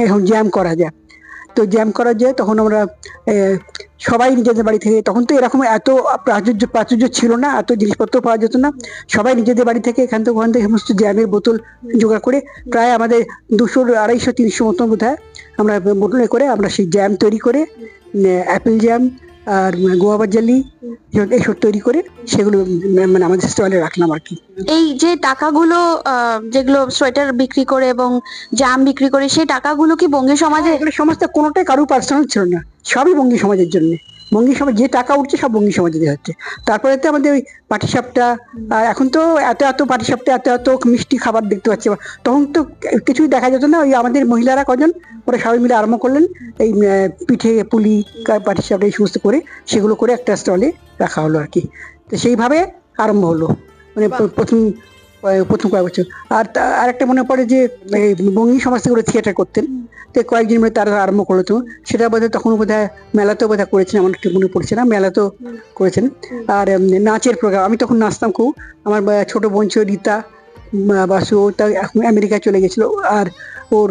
Speaker 9: এখন জ্যাম করা যায়, তো জ্যাম করা যায়। তখন আমরা সবাই নিজেদের বাড়ি থেকে, তখন তো এরকম এত প্রাচুর্য ছিল না, এত জিনিসপত্র পাওয়া যেত না। সবাই নিজেদের বাড়ি থেকে এখান থেকে ওখান থেকে সমস্ত জ্যামের বোতল জোগাড় করে, প্রায় আমাদের 200, 250, 300 মতন বোধহয় আমরা বোতলে করে আমরা সেই জ্যাম তৈরি করে, অ্যাপেল জ্যাম আর গোয়াবা জেলি এইসব তৈরি করে সেগুলো মানে আমাদের স্টলে রাখলাম আর কি।
Speaker 1: এই যে টাকাগুলো, যেগুলো সোয়েটার বিক্রি করে এবং জাম বিক্রি করে, সেই টাকাগুলো কি বঙ্গীয় সমাজে?
Speaker 9: এগুলো সমস্ত কোনোটাই কারো পার্সোনাল ছিল না, সবই বঙ্গীয় সমাজের জন্য। বঙ্গীয় সমাজ যে টাকা উঠছে সব বঙ্গীয় সমাজে দেওয়া হচ্ছে। তারপরে তো আমাদের ওই পাটিসাপটা, আর এখন তো এত পাটিসাপটা, এত মিষ্টি খাবার দেখতে পাচ্ছি। তখন তো কিছুই দেখা যেত না। ওই আমাদের মহিলারা কজন ওরা সবাই মিলে আরম্ভ করলেন, এই পিঠে, পুলি, পাটিসাপটা এই সমস্ত করে সেগুলো করে একটা স্টলে রাখা হলো আর কি। তো সেইভাবে আরম্ভ হলো মানে প্রথম কয়েক বছর। আর একটা মনে পড়ে যে বঙ্গী সমাজ থেকে ওরা থিয়েটার করতেন, তো কয়েকদিন মিলে তারা আরম্ভ করলো। তো সেটা বোধহয় তখন বোধহয় মেলাতেও বোধহয় করেছেন, আমার ঠিক মনে পড়ছে না, মেলাতেও করেছেন। আর নাচের প্রোগ্রাম, আমি তখন নাচতাম খুব। আমার ছোট বোন ছিল রীতা বাসু, ও তা এখন আমেরিকায় চলে গেছিলো। আর ওর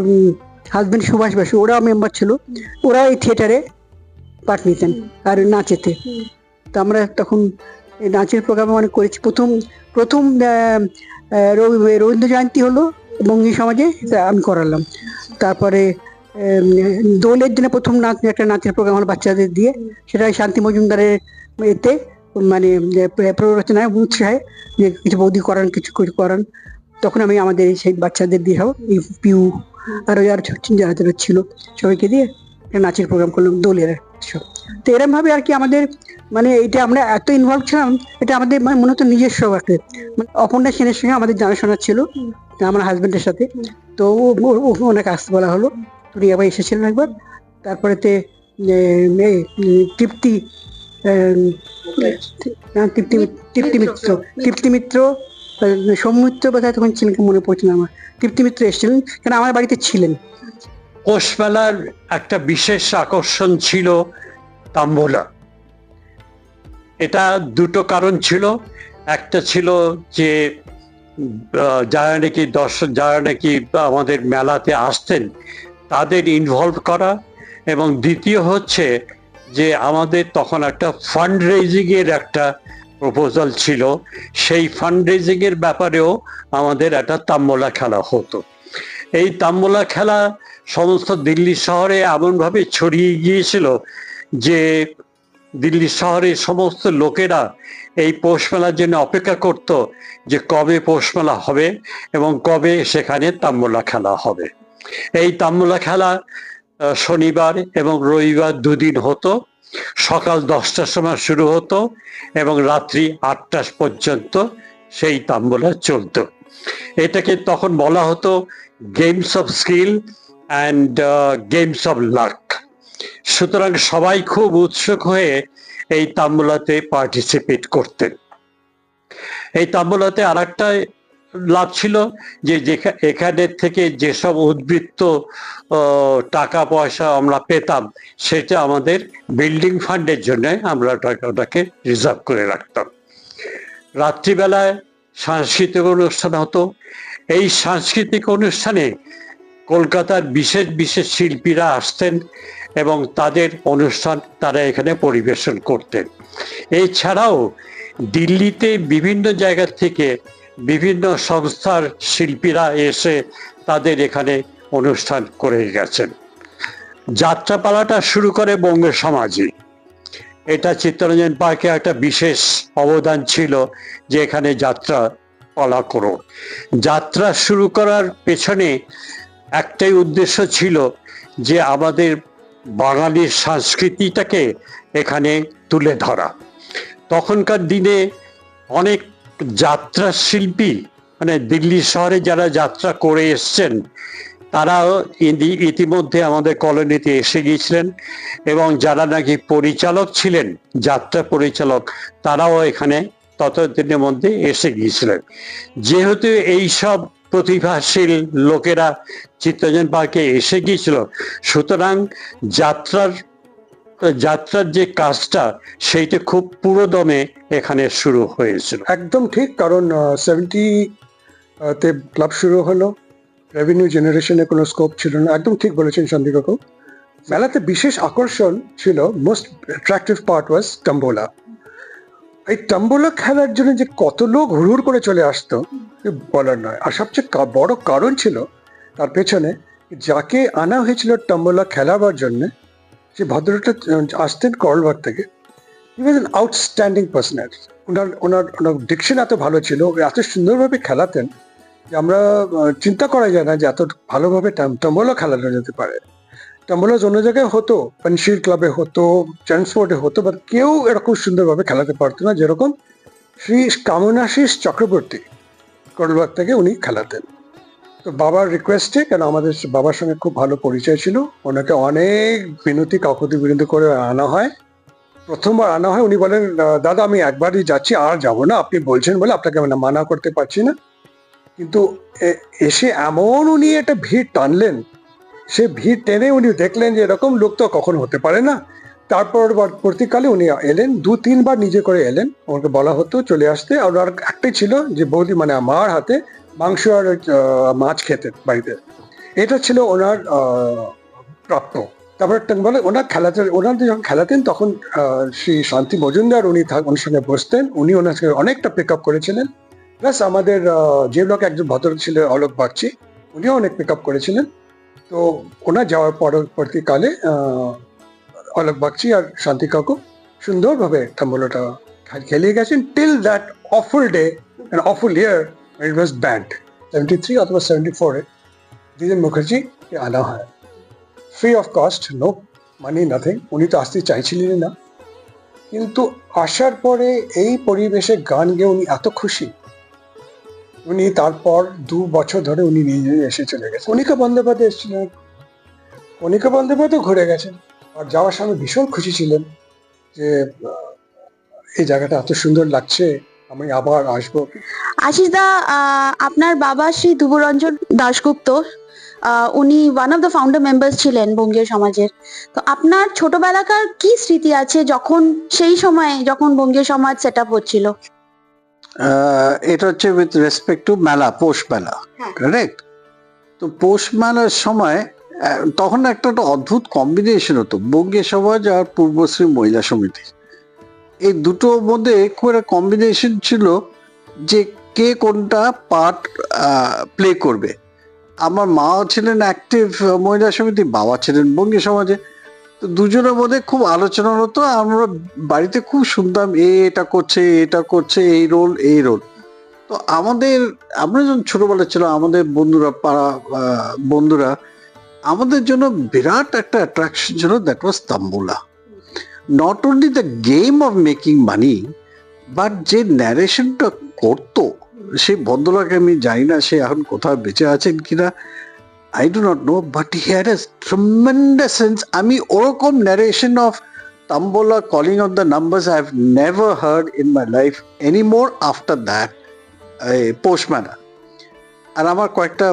Speaker 9: হাজবেন্ড সুভাষ বাসু, ওরাও মেম্বার ছিল। ওরাও এই থিয়েটারে পার্ট নিতেন আর নাচেতে। তো আমরা তখন এই নাচের প্রোগ্রাম অনেক করেছি। প্রথম রবীন্দ্র জয়ন্তী হলো বঙ্গীয় সমাজে, তা আমি করালাম। তারপরে দোলের দিনে প্রথম একটা নাচের প্রোগ্রাম হলো বাচ্চাদের দিয়ে, সেটা শান্তি মজুমদারের এতে মানে প্ররোচনায় উৎসাহে যে কিছু বৌদি করান, কিছু করান, তখন আমি আমাদের সেই বাচ্চাদের দিয়ে হোক পিউ আরো যারা ছিল সবাইকে দিয়ে একটা নাচের প্রোগ্রাম করলাম দোলের সব। তো এরকম ভাবে আর কি আমাদের মানে এটা আমরা এত ইনভলভ ছিলাম, এটা আমাদের মানে মনে হতো নিজস্ব একটা মানে অপর্ণা সেনের সঙ্গে আমাদের জানাশোনা ছিল আমার হাজবেন্ডের সাথে। তো ওনাকে আসতে বলা হলো, উনি আবার এসেছিলেন একবার। তারপরে তৃপ্তি তৃপ্তি মিত্র সৌমিত্র বোধহয় তখন ছিলেন, মনে পড়ছে না আমার। তৃপ্তি মিত্র এসেছিলেন, কেন আমার বাড়িতে ছিলেন।
Speaker 2: পৌষ মেলার একটা বিশেষ আকর্ষণ ছিল তাম্বুলা। এটা দুটো কারণ ছিল। একটা ছিল যে যারা নাকি আমাদের মেলাতে আসতেন তাদের ইনভলভ করা, এবং দ্বিতীয় হচ্ছে যে আমাদের তখন একটা ফান্ড রেজিং এর একটা প্রপোজাল ছিল। সেই ফান্ড রেজিং এর ব্যাপারেও আমাদের একটা তাম্বুলা খেলা হতো। এই তাম্বুলা খেলা সমস্ত দিল্লি শহরে এমনভাবে ছড়িয়ে গিয়েছিল যে দিল্লি শহরের সমস্ত লোকেরা এই পৌষ মেলার জন্য অপেক্ষা করত যে কবে পৌষ মেলা হবে এবং কবে সেখানে তাম্বুলা খেলা হবে। এই তাম্বুলা খেলা শনিবার এবং রবিবার দুদিন হতো। সকাল 10টার সময় শুরু হতো এবং রাত্রি 8টা পর্যন্ত সেই তাম্বুলা চলতো। এটাকে তখন বলা হতো games of skill and games of luck. সুতরাং সবাই খুব উৎসুক হয়ে এই তাম্বুলাতে পার্টিসিপেট করতেন। এই তাম্বুলাতে আর একটা লাভ ছিল যে এখানের থেকে যেসব উদ্বৃত্ত টাকা পয়সা আমরা পেতাম সেটা আমাদের বিল্ডিং ফান্ডের জন্য আমরা ওটাকে রিজার্ভ করে রাখতাম। রাত্রিবেলায় সাংস্কৃতিক অনুষ্ঠান হতো। এই সাংস্কৃতিক অনুষ্ঠানে কলকাতার বিশেষ বিশেষ শিল্পীরা আসতেন এবং তাদের অনুষ্ঠান তারা এখানে পরিবেশন করতেন। এছাড়াও দিল্লিতে বিভিন্ন জায়গা থেকে বিভিন্ন সংস্থার শিল্পীরা এসে তাদের এখানে অনুষ্ঠান করে গেছেন। যাত্রাপালাটা শুরু করে বঙ্গ সমাজই। এটা চিত্তরঞ্জন পার্কে একটা বিশেষ অবদান ছিল যে এখানে যাত্রা পালা করো। যাত্রা শুরু করার পেছনে একটাই উদ্দেশ্য ছিল যে আমাদের বাঙালির সংস্কৃতিটাকে এখানে তুলে ধরা। তখনকার দিনে অনেক যাত্রা শিল্পী মানে দিল্লি শহরে যারা যাত্রা করে এসছেন তারাও ইতিমধ্যে আমাদের কলোনিতে এসে গিয়েছিলেন, এবং যারা নাকি পরিচালক ছিলেন, যাত্রা পরিচালক, তারাও এখানে ততদিনের মধ্যে এসে গিয়েছিলেন। যেহেতু এই সব প্রতিভাশীল লোকেরা চিত্তরঞ্জন পার্কে এসে গিয়েছিল, সুতরাং যাত্রার যে কাজটা সেইটা খুব পুরোদমে এখানে শুরু হয়েছিল।
Speaker 3: একদম ঠিক, কারণ 70 তে ক্লাব শুরু হলো, রেভিনিউ জেনারেশনে কোনো স্কোপ ছিল না। একদম ঠিক বলেছেন সন্দীপ কাকু। মেলাতে বিশেষ আকর্ষণ ছিল, মোস্ট অ্যাট্রাকটিভ পার্ট ওয়াজ টম্বোলা। এই টম্বোলা খেলার জন্য যে কত লোক হুড় করে চলে আসতো বলার নয়। আর সবচেয়ে বড় কারণ ছিল তার পেছনে, যাকে আনা হয়েছিল টম্বোলা খেলাবার জন্যে, যে ভদ্রটা আসতেন করলবাগ থেকে। হি was an outstanding personality. Owner diction এত ভালো ছিল, এত সুন্দরভাবে খেলাতেন যে আমরা চিন্তা করা যায় না যে এত ভালোভাবে টম্বোলা খেলানো যেতে পারে। টম্বোলা অন্য জায়গায় হতো, পনশির ক্লাবে হতো, ট্রান্সপোর্টে হতো, বাট কেউ এরকম সুন্দরভাবে খেলাতে পারতো না যেরকম শ্রী কামনাশিস চক্রবর্তী করলবাগ থেকে উনি খেলাতেন। তো বাবার রিকোয়েস্টে, কেন আমাদের বাবার সঙ্গে খুব ভালো পরিচয় ছিল, ওনাকে অনেক কাকুতি বিনতি করে আনা হয়। প্রথমবার আনা হয়, উনি বলেন দাদা আমি একবারই যাচ্ছি, আর যাবো না, আপনি বলছেন বলে আপনাকে মানা করতে পারছি না। কিন্তু এসে এমন উনি একটা ভিড় টানলেন, সে ভিড় টেনে উনি দেখলেন যে এরকম লোক তো কখনো হতে পারে না। তারপর পরবর্তীকালে উনি এলেন, 2-3 বার নিজে করে এলেন, ওনাকে বলা হতো চলে আসতে। আর একটাই ছিল যে বৌদি মানে আমার হাতে মাংস আর মাছ খেতেন বাড়িতে, এটা ছিল ওনার প্রাপ্য। তারপর বলে ওনাদের যখন খেলাতেন তখন শ্রী শান্তি মজুমদার উনি ওনার সঙ্গে বসতেন, উনি ওনার সঙ্গে অনেকটা পিক আপ করেছিলেন। প্লাস আমাদের যে ব্লক একজন ভদ্রলোক ছিল অলোক বাগচি, উনিও অনেক পিক আপ করেছিলেন। তো ওনার যাওয়ার পরবর্তীকালে অলোক বাগচি আর শান্তি কাকু সুন্দরভাবে তাম্বুলাটা খেলিয়ে গেছেন till that awful day and awful year it was band 73 অথবা 74-এ দ্বিজেন মুখার্জিকে আনা হয় free of cost, no money nothing. উনি তো আসতে চাইছিলেন না, কিন্তু আসার পরে এই পরিবেশে গান গেয়ে উনি এত খুশি, উনি তারপর 2 বছর ধরে উনি নিজে এসে চলে গেছেন। কণিকা বন্দ্যোপাধ্যায় এসেছিলেন, কণিকা বন্দ্যোপাধ্যায় ঘুরে গেছেন, আর যাওয়ার সময় ভীষণ খুশি ছিলেন যে এই জায়গাটা এত সুন্দর লাগছে, আমি আবার আসবো।
Speaker 1: আশিস দা, আপনার বাবা শ্রী ধ্রুবরঞ্জন দাশগুপ্ত, উনি one of the founder members ছিলেন বঙ্গীয় সমাজের। তো আপনার ছোটবেলাকার কি স্মৃতি আছে যখন সেই সময়ে যখন বঙ্গীয় সমাজ সেট আপ হচ্ছিল?
Speaker 2: এটা হচ্ছে উইথ রেসপেক্ট টু মেলা, পৌষ মেলা, কারেক্ট? তো পৌষ মেলার সময় তখন একটা অদ্ভুত কম্বিনেশন হতো, বঙ্গীয় সমাজ আর পূর্বশ্রী মহিলা সমিতি। এই দুটোর মধ্যে খুব একটা কম্বিনেশন ছিল যে কে কোনটা পার্ট প্লে করবে। আমার মাও ছিলেন অ্যাক্টিভ মহিলা সমিতি, বাবা ছিলেন বঙ্গীয় সমাজে। তো দুজনের মধ্যে খুব আলোচনা হতো, আমরা বাড়িতে খুব শুনতাম এটা করছে, এটা করছে, এই রোল, এই রোল। তো আমরা যখন ছোটবেলা ছিল, আমাদের বন্ধুরা, পাড়া বন্ধুরা, আমাদের জন্য বিরাট একটা অ্যাট্রাকশন ছিল, that was tambola. Not only the game of making money, but যে ন্যারেশনটা করতো সেই ভদ্রলোকে, আমি জানি না সে এখন কোথাও বেঁচে আছেন কিনা, I do not know, but he had a tremendous sense. আমি ওরকম narration of Tambola calling out the numbers I have never heard in my life anymore after that. Paush Mela. আর আমার কয়েকটা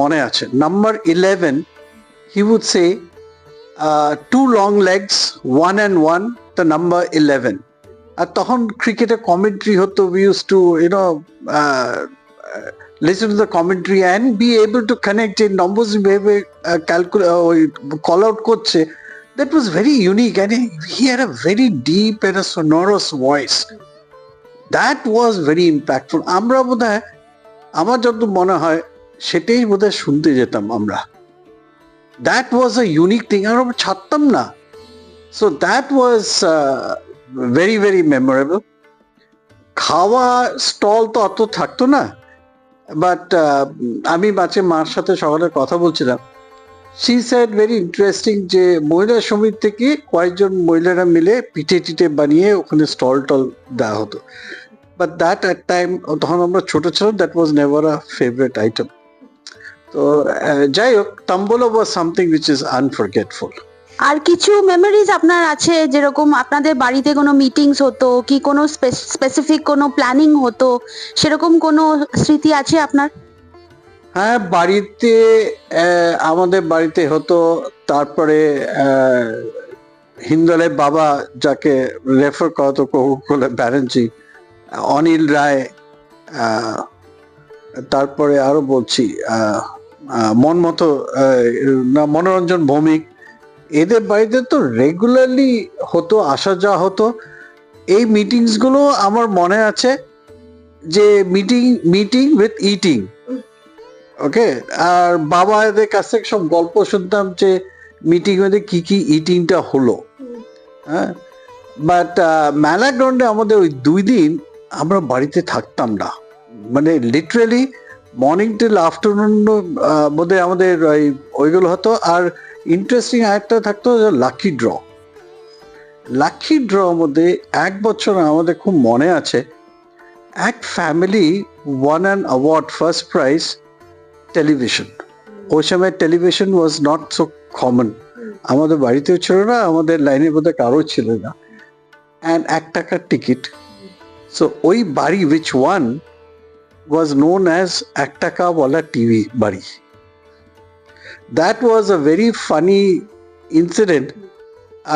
Speaker 2: মনে আছে। Number 11, he would say, 2 long legs, 1 and 1, the number 11. আর তখন ক্রিকেটের commentary হতো, we used to, listen to the commentary and be able to connect in numbers ভেবে call out করছে। That was very unique, and he had a very deep and a sonorous voice. That was very impactful. আমরা বোধহয়, আমার যত মনে হয়, সেটাই বোধহয় শুনতে যেতাম আমরা। That was a unique thing, আর আমরা ছাড়তাম না। So that was very, very memorable. খাওয়া স্টল তো অত থাকতো না, বাট আমি মার সাথে সকালে কথা বলছিলাম, শি সেড ভেরি ইন্টারেস্টিং যে মহিলা সমিতি থেকে কয়েকজন মহিলারা মিলে পিঠে টিঠে বানিয়ে ওখানে স্টল টল দেওয়া হতো। বাট দ্যাট অ্যাট টাইম, তখন আমরা ছোট ছিলাম, that was never a favourite item. তো যাই হোক, তাম্বোলা ওয়াজ সামথিং উইচ ইজ আনফরগেটফুল।
Speaker 1: আর কিছু মেমোরিজ আপনার আছে, যেরকম আপনাদের বাড়িতে কোনো মিটিংস হতো কি, কোনো স্পেসিফিক কোনো প্ল্যানিং হতো, সেরকম কোনো স্মৃতি আছে আপনার?
Speaker 2: হ্যাঁ, বাড়িতে, আমাদের বাড়িতে হতো। তারপরে হিন্দলে বাবা, যাকে রেফার করাতো কোকা-কোলা ব্যানার্জি, অনিল রায়, তারপরে আরো বলছি মনোরঞ্জন ভৌমিক, এদের বাড়িতে তো রেগুলারলি হতো, আসা যাওয়া হতো। এই মিটিংস গুলো আমার মনে আছে যে মিটিং উইথ ইটিং, ওকে। আর বাবাদের কাছ থেকে সব গল্প শুনতাম যে মিটিং মধ্যে কি কি ইটিংটা হলো। হ্যাঁ, বাট মেলা গ্রাউন্ডে আমাদের ওই 2 দিন আমরা বাড়িতে থাকতাম না, মানে লিটারেলি মর্নিং টিল আফটারনুন বোধহয় আমাদের ওইগুলো হতো। আর ইন্টারেস্টিং আরেকটা থাকতো, লাকি ড্র মধ্যে 1 বছর আমাদের খুব মনে আছে, এক family one an award, first prize, television. ওই সময় television was not so common, আমাদের বাড়িতেও ছিল না, আমাদের লাইনে বোধহয় কারো ছিল না। অ্যান্ড 1 টাকার টিকিট। সো ওই বাড়ি which one was known as 1 টাকাওয়ালা টিভি বাড়ি। That was a very funny incident.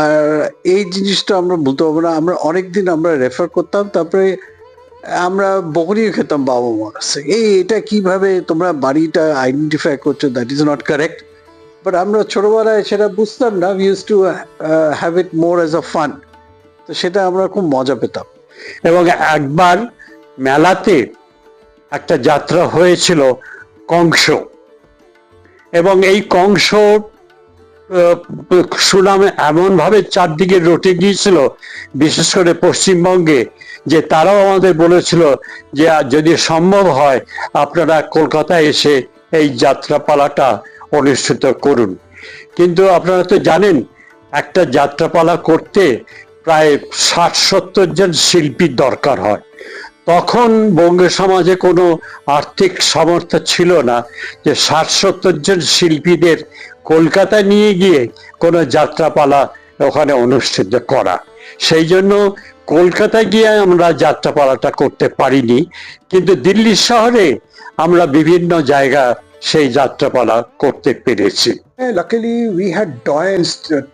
Speaker 2: আর এই জিনিসটা আমরা বলতে পারবো না, আমরা অনেকদিন আমরা রেফার করতাম, তারপরে আমরা বকুনিও খেতাম বাবা মার কাছে, এটা কিভাবে তোমরা বাড়িটা আইডেন্টিফাই করছো, that is not correct. But আমরা ছোটবেলায় সেটা বুঝতাম না, we used to have it more as a fun. তো সেটা আমরা খুব মজা পেতাম।
Speaker 10: এবং একবার মেলাতে
Speaker 2: একটা যাত্রা হয়েছিল কংস, এবং এই কংস সুনাম এমনভাবে চারদিকে রটে গিয়েছিল, বিশেষ করে পশ্চিমবঙ্গে, যে তারাও আমাদের বলেছিল যে যদি সম্ভব হয় আপনারা কলকাতায় এসে এই যাত্রাপালাটা অনুষ্ঠিত করুন। কিন্তু আপনারা তো জানেন একটা যাত্রাপালা করতে প্রায় 60-70 জন শিল্পীর দরকার হয়। তখন বঙ্গ সমাজে কোনো আর্থিক সামর্থ্য ছিল না যে 60-70 জন শিল্পীদের কলকাতায় নিয়ে গিয়ে কোনো যাত্রাপালা ওখানে অনুষ্ঠিত করা। সেই জন্য কলকাতায় গিয়ে আমরা যাত্রাপালাটা করতে পারিনি, কিন্তু দিল্লি শহরে আমরা বিভিন্ন জায়গা সেই যাত্রাপালা করতে পেরেছি।
Speaker 3: Luckily we had doyens,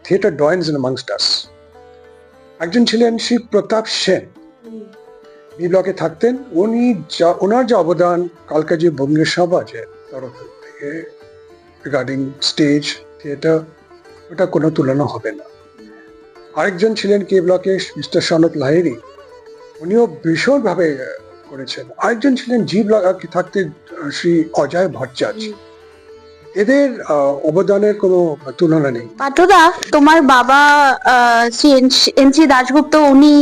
Speaker 3: theatre doyens in amongst us. একজন ছিলেন শ্রী প্রতাপ সেন, বি ব্লকে থাকতেন। ওনার যে অবদান কালকাজি বঙ্গীয় সমাজের তরফ থেকে রিগার্ডিং স্টেজ থিয়েটার, ওটা কোনো তুলনা হবে না। আরেকজন ছিলেন কে ব্লকে মিস্টার সনত লাহিড়ী, উনিও ভীষণভাবে করেছেন। আরেকজন ছিলেন জি ব্লকে থাকতে শ্রী অজয় ভট্টাচার্য। এদের অবদানের কোনো তুলনা নেই।
Speaker 1: পাঠদা, তোমার বাবা শ্রী এন.সি. দাশগুপ্ত, উনি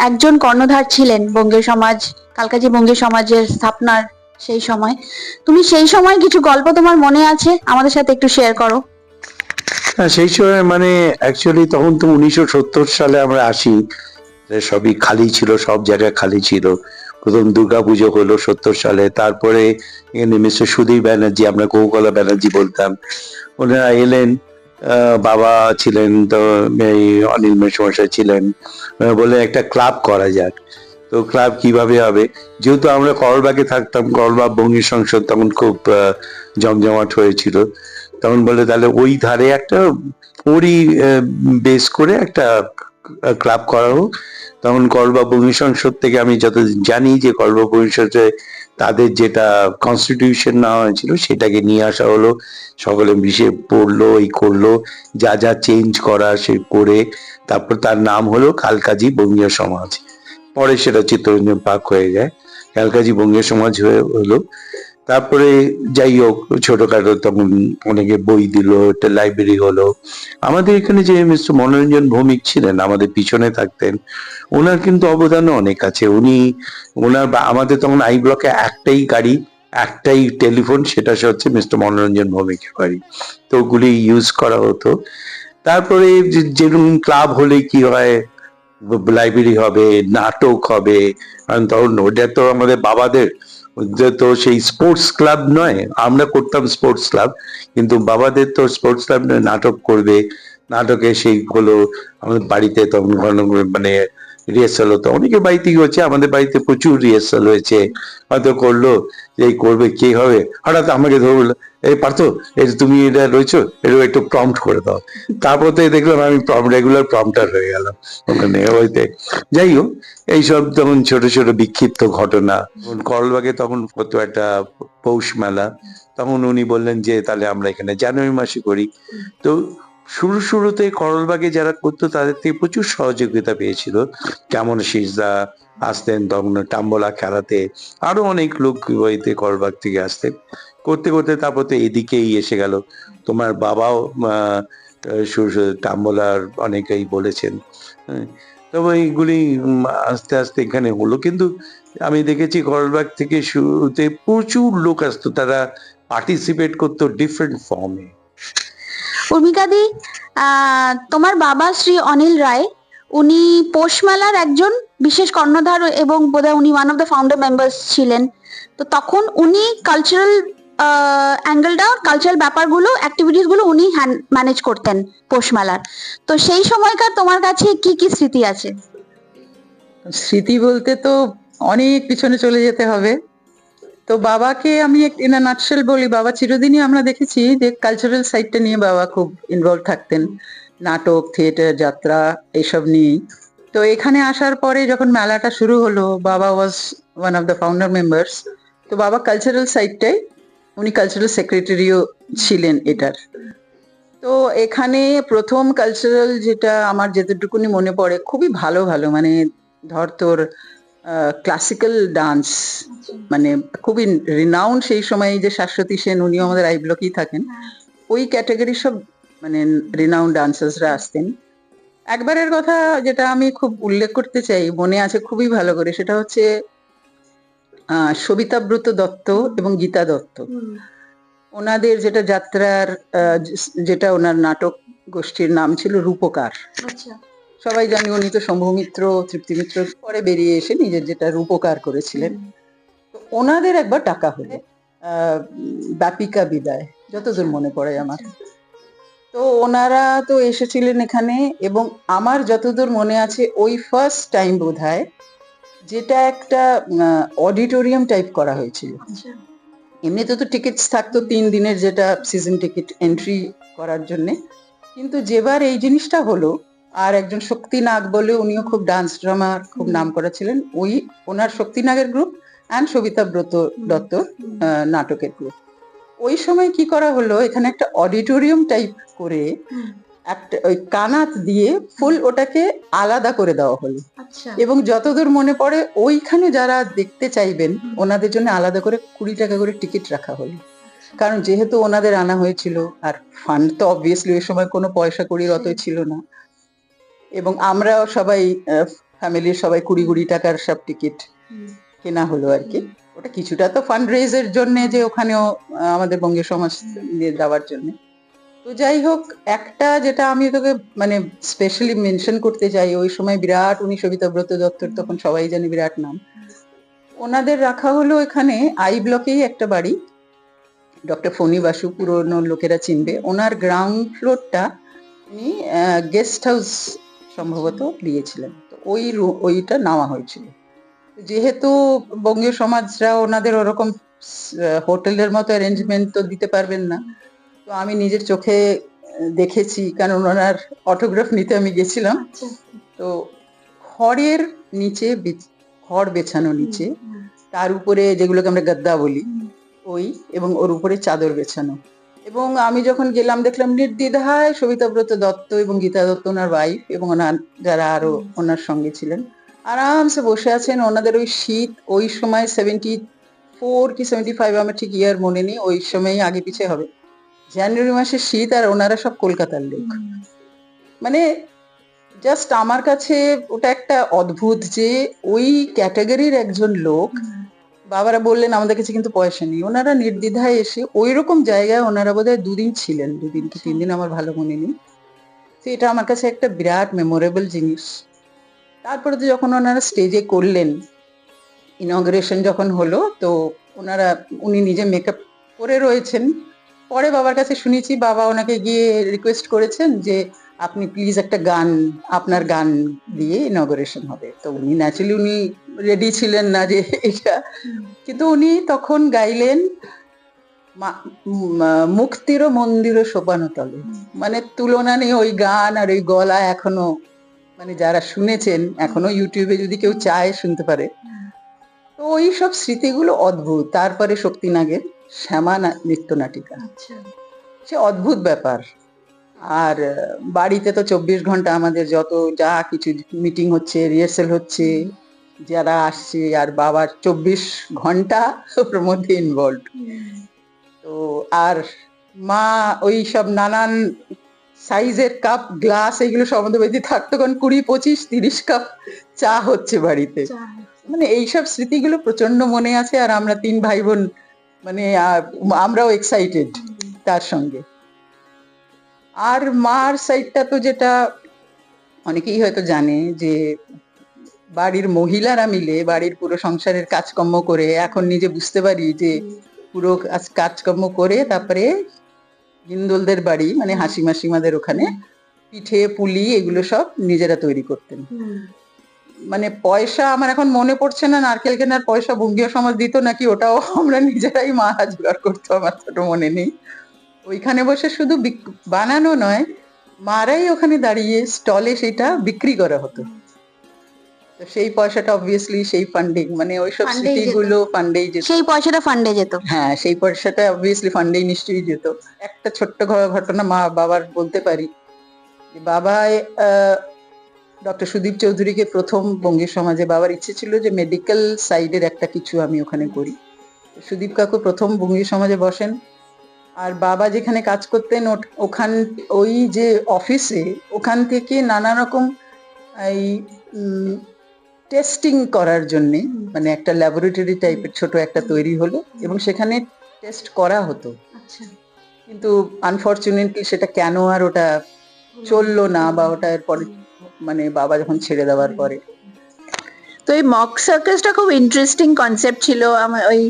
Speaker 1: একজন কর্ণধার ছিলেন বঙ্গীয় সমাজ, কালকাজি বঙ্গীয় সমাজের স্থাপনার সেই সময়। তুমি সেই সময় কিছু গল্প তোমার মনে আছে, আমাদের সাথে একটু শেয়ার করো।
Speaker 10: সেই সময় মানে অ্যাকচুয়ালি তখন তো 1970 সালে আমরা আসি, সবই খালি ছিল, সব জায়গায় খালি ছিল। প্রথম দুর্গাপুজো হলো 70 সালে, তারপরে এখানে মিস্টার সুধীর ব্যানার্জি, আমরা কৌকলা ব্যানার্জি বলতাম, ওনারা এলেন। বাবা ছিলেন, তো এই অনিল মেশমশাই ছিলেন, বলে একটা ক্লাব করা যাক। তো ক্লাব কিভাবে হবে, যেহেতু আমরা করলবাগে থাকতাম, করলবাগ বঙ্গীয় সংসদ তখন খুব জমজমাট হয়েছিল, তখন বলে তাহলে ওই ধারে একটা ওরই বেস করে একটা ক্লাব করা হোক। তখন করলবাগ বঙ্গীয় সংসদ থেকে আমি যত জানি যে করলবাগ বঙ্গীয় সংসদে তাদের যেটা কনস্টিটিউশন নেওয়া হয়েছিল সেটাকে নিয়ে আসা হলো, সকলে মিশে পড়লো, এই করলো, যা যা চেঞ্জ করা সে করে, তারপর তার নাম হলো কালকাজি বঙ্গীয় সমাজ। পরে সেটা চিত্তরঞ্জন পার্ক হয়ে যায়, কালকাজি বঙ্গীয় সমাজ হলো। তারপরে যাই হোক, ছোটখাটো তখন অনেকে বই দিল, একটা লাইব্রেরি হলো। আমাদের এখানে যে মিস্টার মনোরঞ্জন ভৌমিক ছিলেন, আমাদের পিছনে থাকতেন, ওনার কিন্তু অবদান অনেক আছে। ওনার আমাদের তখন আই ব্লকে একটাই গাড়ি, একটাই টেলিফোন, সেটা হচ্ছে মিস্টার মনোরঞ্জন ভৌমিকের বাড়ি, তো ওগুলি ইউজ করা হতো। তারপরে যেরকম ক্লাব হলে কি হয়, লাইব্রেরি হবে, নাটক হবে, কারণ তখন ওটা তো আমাদের বাবাদের, তো সেই স্পোর্টস ক্লাব নয়, আমরা করতাম স্পোর্টস ক্লাব, কিন্তু বাবাদের তো স্পোর্টস ক্লাব নয়, নাটক করবে, নাটকে সেই হলো। আমাদের বাড়িতে তখন মানে রিহার্সাল হতো, অনেকের বাড়িতেই হচ্ছে, আমাদের বাড়িতে প্রচুর রিহার্সাল হয়েছে। হয়তো করলো, এই করবে কে হবে, হঠাৎ আমাকে ধরলো, এই পারতো, এই তুমি এটা রয়েছো, এটা একটু প্রম্পট করে দাও। তারপর তো দেখলাম আমি রেগুলার প্রম্পটার হয়ে গেলাম ওখানে ওইতে। যাই হোক, এইসব তখন ছোট ছোট বিক্ষিপ্ত ঘটনা। করলবাগে তখন হতো একটা পৌষ মেলা, তখন উনি বললেন যে তাহলে আমরা এখানে জানুয়ারি মাসে করি। তো শুরুতে করলবাগে যারা করতো তাদের থেকে প্রচুর সহযোগিতা পেয়েছিল। কেমন শীষদা আসতেন তখন টাম্বলা খেলাতে, আরো অনেক লোক ওইতে করলবাগ থেকে আসতেন। করতে করতে তারপর তো এদিকেই এসে গেল, তোমার বাবাও টাম্বলার অনেকেই বলেছেন। তবে এইগুলি আস্তে আস্তে এখানে হলো, কিন্তু আমি দেখেছি করলবাগ থেকে শুরুতে প্রচুর লোক আসতো, তারা পার্টিসিপেট করতো ডিফারেন্ট ফর্মে।
Speaker 1: উর্মিকাদি, তোমার বাবা শ্রী অনিল রায়, উনি পৌষ মেলার একজন বিশেষ কর্ণধার এবং বোধহয় উনি one of the founder members ছিলেন। তো তখন উনি কালচারাল অ্যাঙ্গেলটা, কালচারাল ব্যাপারগুলো, অ্যাক্টিভিটিস গুলো উনি ম্যানেজ করতেন পৌষ মেলার। তো সেই সময়কার তোমার কাছে কি কি স্মৃতি আছে?
Speaker 4: স্মৃতি বলতে তো অনেক পিছনে চলে যেতে হবে। তো বাবাকে আমি ইন আ নাটশেল বলি, বাবা চিরদিনই আমরা দেখেছি যে কালচারাল সাইডটা নিয়ে বাবা খুব ইনভলভ থাকতেন, নাটক, থিয়েটার, যাত্রা এইসব নিয়েই। তো এখানে আসার পরে যখন মেলাটা শুরু হলো, বাবা was one of the founder members. তো বাবা কালচারাল সাইডটাই, উনি কালচারাল সেক্রেটারিও ছিলেন এটার। তো এখানে প্রথম কালচারাল যেটা আমার যেতটুকুনি মনে পড়ে, খুবই ভালো ভালো, মানে ধর তোর ক্লাসিক্যাল ডান্স, মানে খুবই রিনাউন্ড সেই সময় যে শাশ্বতী সেন, উনিও আমাদের আই ব্লকেই থাকেন, ওই ক্যাটাগরি সব মানে রিনাউন্ড ডান্সার্সরা আসতেন। একবারের কথা যেটা আমি খুব উল্লেখ করতে চাই, মনে আছে খুবই ভালো করে, সেটা হচ্ছে সবিতাব্রত দত্ত এবং গীতা দত্ত, ওনাদের যেটা যাত্রার যেটা ওনার নাটক গোষ্ঠীর নাম ছিল রূপকার। সবাই জানি উনি তো শম্ভুমিত্র, তৃপ্তি মিত্র পরে বেরিয়ে এসে নিজের যেটা রূপকার করেছিলেন। তো ওনাদের একবার ডাকা হলো ব্যাপিকা বিদায়, যতদূর মনে পড়ে আমার। তো ওনারা তো এসেছিলেন এখানে, এবং আমার যতদূর মনে আছে ওই ফার্স্ট টাইম বোধহয় যেটা একটা অডিটোরিয়াম টাইপ করা হয়েছিল। এমনিতে তো টিকিটস থাকতো 3 দিনের, যেটা সিজন টিকিট এন্ট্রি করার জন্য, কিন্তু যেবার এই জিনিসটা হলো, আর একজন শক্তি নাগ বলে, উনিও খুব ডান্স ড্রামার খুব নাম করা ছিলেন, ওনার শক্তি নাগের গ্রুপ অ্যান্ড সবিতাব্রত দত্ত নাটকের গ্রুপ, ওই সময় কি করা হলো, এখানে একটা অডিটোরিয়াম টাইপ করে একটা ওই কানাত দিয়ে ফুল ওটাকে আলাদা করে দেওয়া হলো। এবং যতদূর মনে পড়ে ওইখানে যারা দেখতে চাইবেন ওনাদের জন্য আলাদা করে 20 টাকা করে টিকিট রাখা হলো, কারণ যেহেতু ওনাদের আনা হয়েছিল, আর ফান্ড তো অবভিয়াসলি ওই সময় কোনো পয়সা কড়ির অতই ছিল না, এবং আমরাও সবাই ফ্যামিলির সবাই 20 টাকার সব টিকিট কেনা হলো আর কি। ওটা কিছুটা তো ফান্ড রেজের জন্য, যে ওখানেও আমাদের বঙ্গীয় সমাজ নিয়ে যাওয়ার জন্য। তো যাই হোক, একটা যেটা আমি তোকে মানে স্পেশালি মেনশন করতে চাই, ওই সময় বিরাট, উনি সবিতাব্রত দত্তর তখন সবাই জানি বিরাট নাম, ওনাদের রাখা হলো এখানে আই ব্লকেই একটা বাড়ি, ডক্টর ফণী বাসু, পুরনো লোকেরা চিনবে, ওনার গ্রাউন্ড ফ্লোরটা উনি গেস্ট হাউস সম্ভবত দিয়েছিলেন, তো ওইটা নেওয়া হয়েছিল। যেহেতু বঙ্গীয় সমাজরা ওনাদের ওরকম হোটেলের মতো অ্যারেঞ্জমেন্ট তো দিতে পারবেন না, তো আমি নিজের চোখে দেখেছি, কারণ ওনার অটোগ্রাফ নিতে আমি গেছিলাম। তো খড়ের নিচে, খড় বেছানো নিচে, তার উপরে যেগুলোকে আমরা গদ্দা বলি ওই, এবং ওর উপরে চাদর বেছানো, এবং আমি যখন গেলাম দেখলাম নির্দ্বিধায় সবিতাব্রত দত্ত এবং গীতা দত্ত ওনার ওয়াইফ এবং ওনার যারা আরো ওনার সঙ্গে ছিলেন আরামসে বসে আছেন। ওনাদের ওই শীত, ওই সময় 74 কি 75, আমার ঠিক ইয়ার মনে নেই, ওই সময় আগে পিছে হবে, জানুয়ারি মাসের শীত, আর ওনারা সব কলকাতার লোক। মানে জাস্ট আমার কাছে ওটা একটা অদ্ভুত, যে ওই ক্যাটাগরির একজন লোক, বাবারা বললেন আমাদের কাছে কিন্তু পয়সা নেই, ওনারা নির্দ্বিধায় এসে ওই রকম জায়গায়, ওনারা বোধহয় 2 দিন ছিলেন, 2 দিন কি 3 দিন, আমার ভালো মনে নেই। তো এটা আমার কাছে একটা বিরাট মেমোরেবল জিনিস। তারপরে তো যখন ওনারা স্টেজে করলেন, ইনগ্রেশন যখন হলো, তো উনি নিজে মেকআপ করে রয়েছেন, পরে বাবার কাছে শুনেছি বাবা ওনাকে গিয়ে রিকোয়েস্ট করেছেন যে আপনি প্লিজ একটা গান, আপনার গান দিয়ে ইনগ্রেশন হবে। তো উনি ন্যাচুরালি উনি রেডি ছিলেন না যে এটা, কিন্তু উনি তখন গাইলেন মুক্তির মন্দির সোপানো তলে, মানে তুলনা নেই ওই গান আর ওই গলা, এখনো মানে যারা শুনেছেন, এখনো ইউটিউবে যদি কেউ চায় শুনতে পারে। তো ওই সব স্মৃতিগুলো অদ্ভুত। তারপরে শক্তিনাগের শ্যামা নৃত্যনাটিকা, সে অদ্ভুত ব্যাপার। আর বাড়িতে তো 24 ঘন্টা আমাদের যত যা কিছু মিটিং হচ্ছে, রিহার্সেল হচ্ছে, যারা আসছে, আর বাবার 24 ঘন্টা ওর মধ্যে ইনভলভ। তো আর মা ওই সব নানান সাইজের কাপ, গ্লাস, এগুলো সম্বন্ধে থাকতো, কারণ 20, 25, 30 কাপ চা হচ্ছে বাড়িতে। মানে এইসব স্মৃতিগুলো প্রচন্ড মনে আছে। আর আমরা 3 ভাই বোন, মানে আমরাও এক্সাইটেড তার সঙ্গে। আর মার সাইডটা তো যেটা অনেকেই হয়তো জানে, যে বাড়ির মহিলারা মিলে বাড়ির পুরো সংসারের কাজকর্ম করে, এখন নিজে বুঝতে পারি যে পুরো কাজকর্ম করে তারপরে হিন্দোলদের বাড়ি, মানে হাসি মাসিমাদের ওখানে পিঠে পুলি এগুলো সব নিজেরা তৈরি করতেন। মানে পয়সা আমার এখন মনে পড়ছে না, নারকেল কেনার পয়সা বঙ্গীয় সমাজ দিত নাকি, ওটাও আমরা নিজেরাই মারা জোগাড় করতো, আমার ছোট মনে নেই। ওইখানে বসে শুধু বানানো নয়, মারাই ওখানে দাঁড়িয়ে স্টলে সেটা বিক্রি করা হতো। তো সেই পয়সাটা অবভিয়াসলি সেই ফান্ডিং, মানে ওইসব স্মৃতিগুলো ফান্ডেই যেত,
Speaker 1: সেই পয়সাটা ফান্ডে যেত।
Speaker 4: হ্যাঁ, সেই পয়সাটা অবভিয়াসলি ফান্ডেই নিশ্চয়ই যেত। একটা ছোট্ট ঘটনা মা বাবার বলতে পারি, যে বাবা ডক্টর সুদীপ চৌধুরীকে প্রথম বঙ্গীয় সমাজে, বাবার ইচ্ছে ছিল যে মেডিকেল সাইডের একটা কিছু আমি ওখানে করি। সুদীপ কাকু প্রথম বঙ্গীয় সমাজে বসেন, আর বাবা যেখানে কাজ করতেন ওখান ওই যে অফিসে ওখান থেকে নানা রকম এই টেস্টিং করার জন্যে, মানে একটা ল্যাবরেটরি টাইপের ছোট একটা তৈরি হলো এবং সেখানে টেস্ট করা হতো।
Speaker 5: আচ্ছা।
Speaker 4: কিন্তু আনফর্চুনেটলি সেটা কেন আর ওটা চললো না, বা ওটা এরপরে মানে বাবা যখন ছেড়ে দেওয়ার পরে।
Speaker 1: তো এই মক সার্কাসটা খুব ইন্টারেস্টিং কনসেপ্ট ছিল। আমার ওই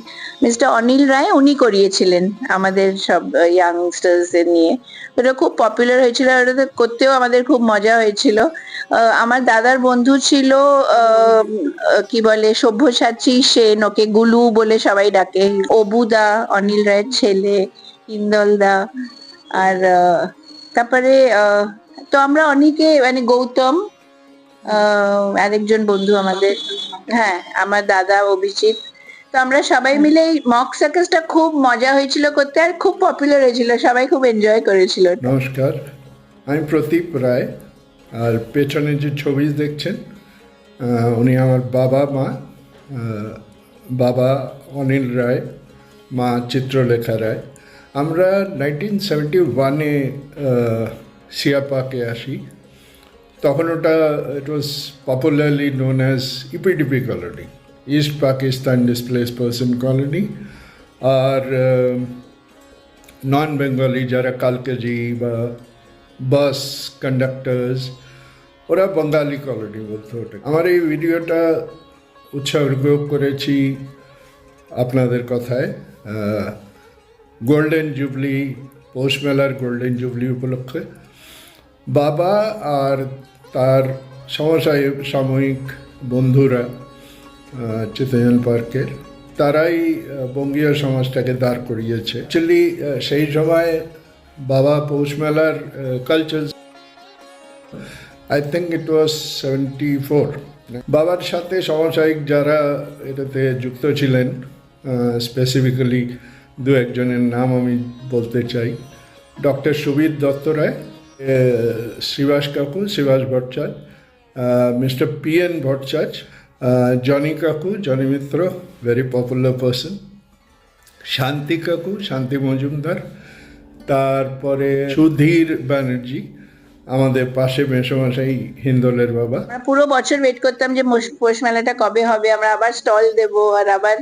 Speaker 1: মিস্টার অনিল রায় উনি করিয়েছিলেন আমাদের সব ইয়াংস্টার্সদের নিয়ে। ওটা খুব পপুলার হয়েছিল, ওটাতে করতেও আমাদের খুব মজা হয়েছিল। আমার দাদার বন্ধু ছিল কি বলে সব্যসাচী সেন, ওকে গুলু বলে সবাই ডাকে। অবুদা, অনিল রায়ের ছেলে, ইন্দলদা, আর তারপরে তো আমরা অনেকে মানে গৌতম, আরেকজন বন্ধু আমাদের, হ্যাঁ আমার দাদা অভিজিৎ, তো আমরা সবাই মিলে এই মক সার্কাসটা খুব মজা হয়েছিল করতে, আর খুব পপুলার হয়েছিল, সবাই খুব এনজয় করেছিল।
Speaker 11: নমস্কার, আমি প্রদীপ রায়, আর পেছনে যে ছবি দেখছেন উনি আমার বাবা মা। বাবা অনিল রায়, মা চিত্রলেখা রায়। আমরা 1971-এ সিআর পার্কে আসি। তখন ওটা it was popularly known as EPDP colony, East Pakistan displace person colony. আর নন বেঙ্গলি যারা কালকেজি বা বাস কন্ডাক্টার্স, ওরা বাঙালি কলোনি বলতো ওটা। আমার এই ভিডিওটা উৎসর্গ করেছি আপনাদের কথায় গোল্ডেন জুবলি, পৌষ মেলার গোল্ডেন জুবলি উপলক্ষে। বাবা আর তার সমসাময়িক বন্ধুরা চিত্তরঞ্জন পার্কের, তারাই বঙ্গীয় সমাজটাকে দাঁড় করিয়েছে। অ্যাকচুয়ালি সেই সময় বাবা পৌষ মেলার কালচার, আই থিঙ্ক ইট ওয়াজ 74। বাবার সাথে সমসাময়িক যারা এটাতে যুক্ত ছিলেন, স্পেসিফিক্যালি দু একজনের নাম আমি বলতে চাই। ডক্টর সুবীর দত্ত রায়, শ্রীবাস কাকু, Shribas Bhattacharya, mister PN Bhattacharya, Johnny কাকু, Johnny Mitra, very popular person, Shanti কাকু, শান্তি মজুমদার, তারপরে সুধীর ব্যানার্জি, আমাদের পাশে মেসোমশাই হিন্দোলের বাবা।
Speaker 1: আমরা পুরো বছর ওয়েট করতাম যে পৌষ মেলাটা কবে হবে, আমরা আবার স্টল দেব আর আবার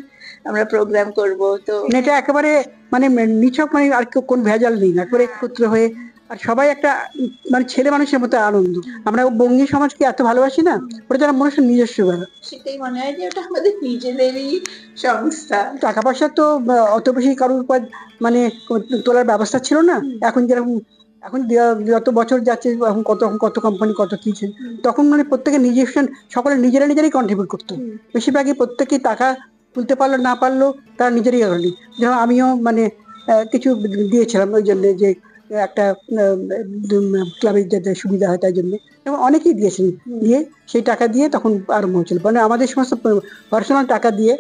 Speaker 1: আমরা প্রোগ্রাম করব। তো
Speaker 9: এটা একেবারে মানে নিছক, মানে আর কোন ভেজাল নেই, একবারে একত্র হয়ে আর সবাই একটা মানে ছেলে মানুষের মতো আনন্দ। আমরা বঙ্গী সমাজকে এত ভালোবাসি না, ওটা যেন মানুষের নিজস্ব ব্যাপার।
Speaker 1: সেটাই মনে হয় যে ওটা আমাদের নিজেদেরই সংস্থা।
Speaker 9: টাকা পয়সা তো অত বেশি কারোর উপর মানে তোলার ব্যবস্থা ছিল না। এখন যেরকম এখন যত বছর যাচ্ছে, এখন কত কোম্পানি কত কি, তখন মানে প্রত্যেকে নিজস্ব, সকলে নিজেরাই কন্ট্রিবিউট করতো। বেশিরভাগই প্রত্যেকেই টাকা তুলতে পারলো না পারলো তারা নিজেরই গেলি। যেমন আমিও মানে কিছু দিয়েছিলাম ওই জন্য, যে একটা ক্লাবের যাতে সুবিধা হয় তাই জন্য, এবং অনেকেই দিয়েছেন। দিয়ে সেই টাকা দিয়ে তখন আরম্ভ হয়েছিল, মানে আমাদের সমস্ত পার্সোনাল টাকা দিয়ে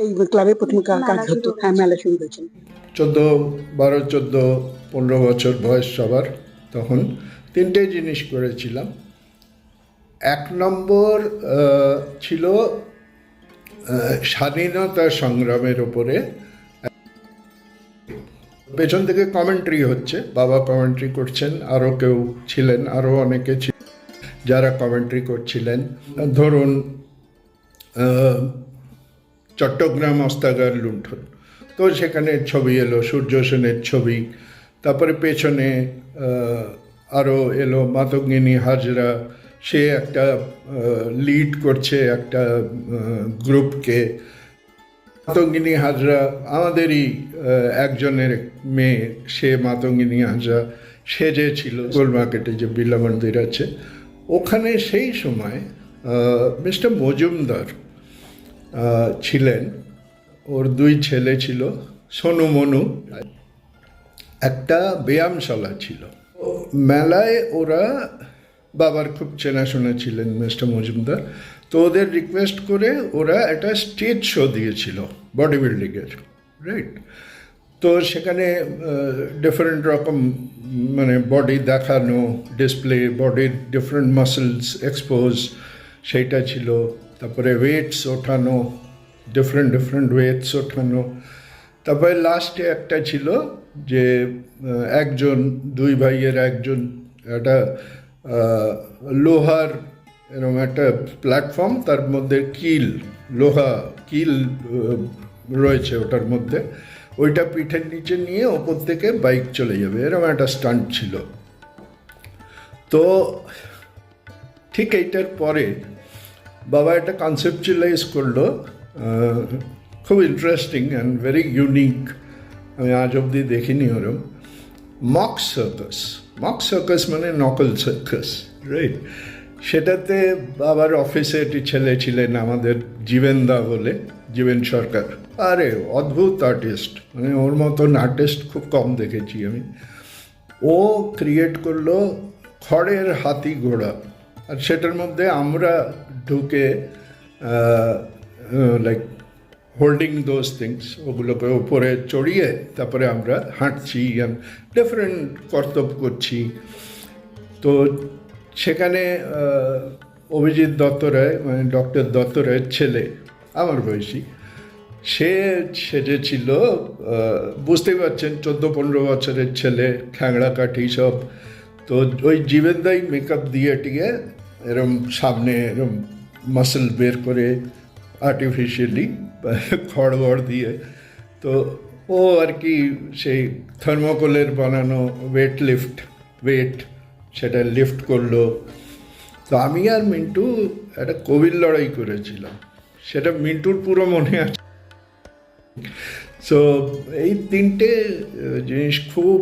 Speaker 9: এই ক্লাবে প্রথম কাজ হতো। হ্যাঁ, মেলা শুরু হয়েছিল।
Speaker 11: 14 বছর বয়স সবার। তখন তিনটে জিনিস করেছিলাম। এক নম্বর ছিল স্বাধীনতা সংগ্রামের ওপরে। পেছন থেকে কমেন্ট্রি হচ্ছে, বাবা কমেন্ট্রি করছেন, আরও কেউ ছিলেন, আরও অনেকে ছিলেন যারা কমেন্ট্রি করছিলেন। ধরুন চট্টগ্রাম অস্ত্রাগার লুণ্ঠন, তো সেখানে ছবি এলো, সূর্য সেনের ছবি। তারপরে পেছনে আরও এলো মাতঙ্গিনী হাজরা, সে একটা লিড করছে একটা গ্রুপকে। মাতঙ্গিনী হাজরা আমাদেরই একজনের মেয়ে, সে মাতঙ্গিনী হাজরা সেজেছিল গোল মার্কেটে যে বিড়লা মন্দির আছে ওখানে। সেই সময় মিস্টার মজুমদার ছিলেন, ওর দুই ছেলে ছিল, সোনু মনু। একটা ব্যায়ামশালা ছিল মেলায়, ওরা বাবার খুব চেনাশোনা ছিলেন মিস্টার মজুমদার। তো ওদের রিকোয়েস্ট করে ওরা একটা স্টেজ শো দিয়েছিল বডি বিল্ডিংয়ের, রাইট। তো সেখানে ডিফারেন্ট রকম মানে বডি দেখানো, ডিসপ্লে বডির ডিফারেন্ট মাসেলস এক্সপোজ, সেইটা ছিল। তারপরে ওয়েটস ওঠানো, ডিফারেন্ট ডিফারেন্ট ওয়েটস ওঠানো। তারপরে লাস্টে একটা ছিল যে একজন, দুই ভাইয়ের একজন একটা লোহার এরকম একটা প্ল্যাটফর্ম, তার মধ্যে লোহা কিল রয়েছে ওটার মধ্যে, ওইটা পিঠের নিচে নিয়ে ওপর থেকে বাইক চলে যাবে, এরকম একটা স্টান্ট ছিল। তো ঠিক এইটার পরে বাবা একটা কনসেপচুয়ালাইজ করলো, খুব ইন্টারেস্টিং অ্যান্ড ভেরি ইউনিক, আমি আজ অবধি দেখিনি ওরম, মক সার্কাস মানে নকল সার্কাস, রাইট? সেটাতে বাবার অফিসে একটি ছেলে ছিলেন আমাদের জীবেনদা বলে, জীবেন সরকার, আরে অদ্ভুত আর্টিস্ট, মানে ওর মতন আর্টিস্ট খুব কম দেখেছি আমি। ও ক্রিয়েট করলো খড়ের হাতি ঘোড়া, আর সেটার মধ্যে আমরা ঢুকে লাইক হোল্ডিং দোজ থিংস, ওগুলোকে ওপরে চড়িয়ে তারপরে আমরা হাঁটছি, ডিফারেন্ট কর্তব্য করছি। তো সেখানে অভিজিৎ দত্ত রায়, মানে ডক্টর দত্ত রায়ের ছেলে, আমার বয়সী, সে সেজেছিল, বুঝতেই পারছেন 14-15 বছরের ছেলে, খ্যাংড়া কাঠি সব। তো ওই জীবেনদাই মেকআপ দিয়ে টিয়ে এরম সামনে এরম মাসেল বের করে আর্টিফিশিয়ালি খড় দিয়ে, তো ও আর কি সেই থার্মোকলের বানানো ওয়েট সেটা লিফট করলো। তো আমি আর মিন্টু একটা কোভিড লড়াই করেছিলাম, সেটা মিন্টুর পুরো মনে আছে। সো এই তিনটে জিনিস খুব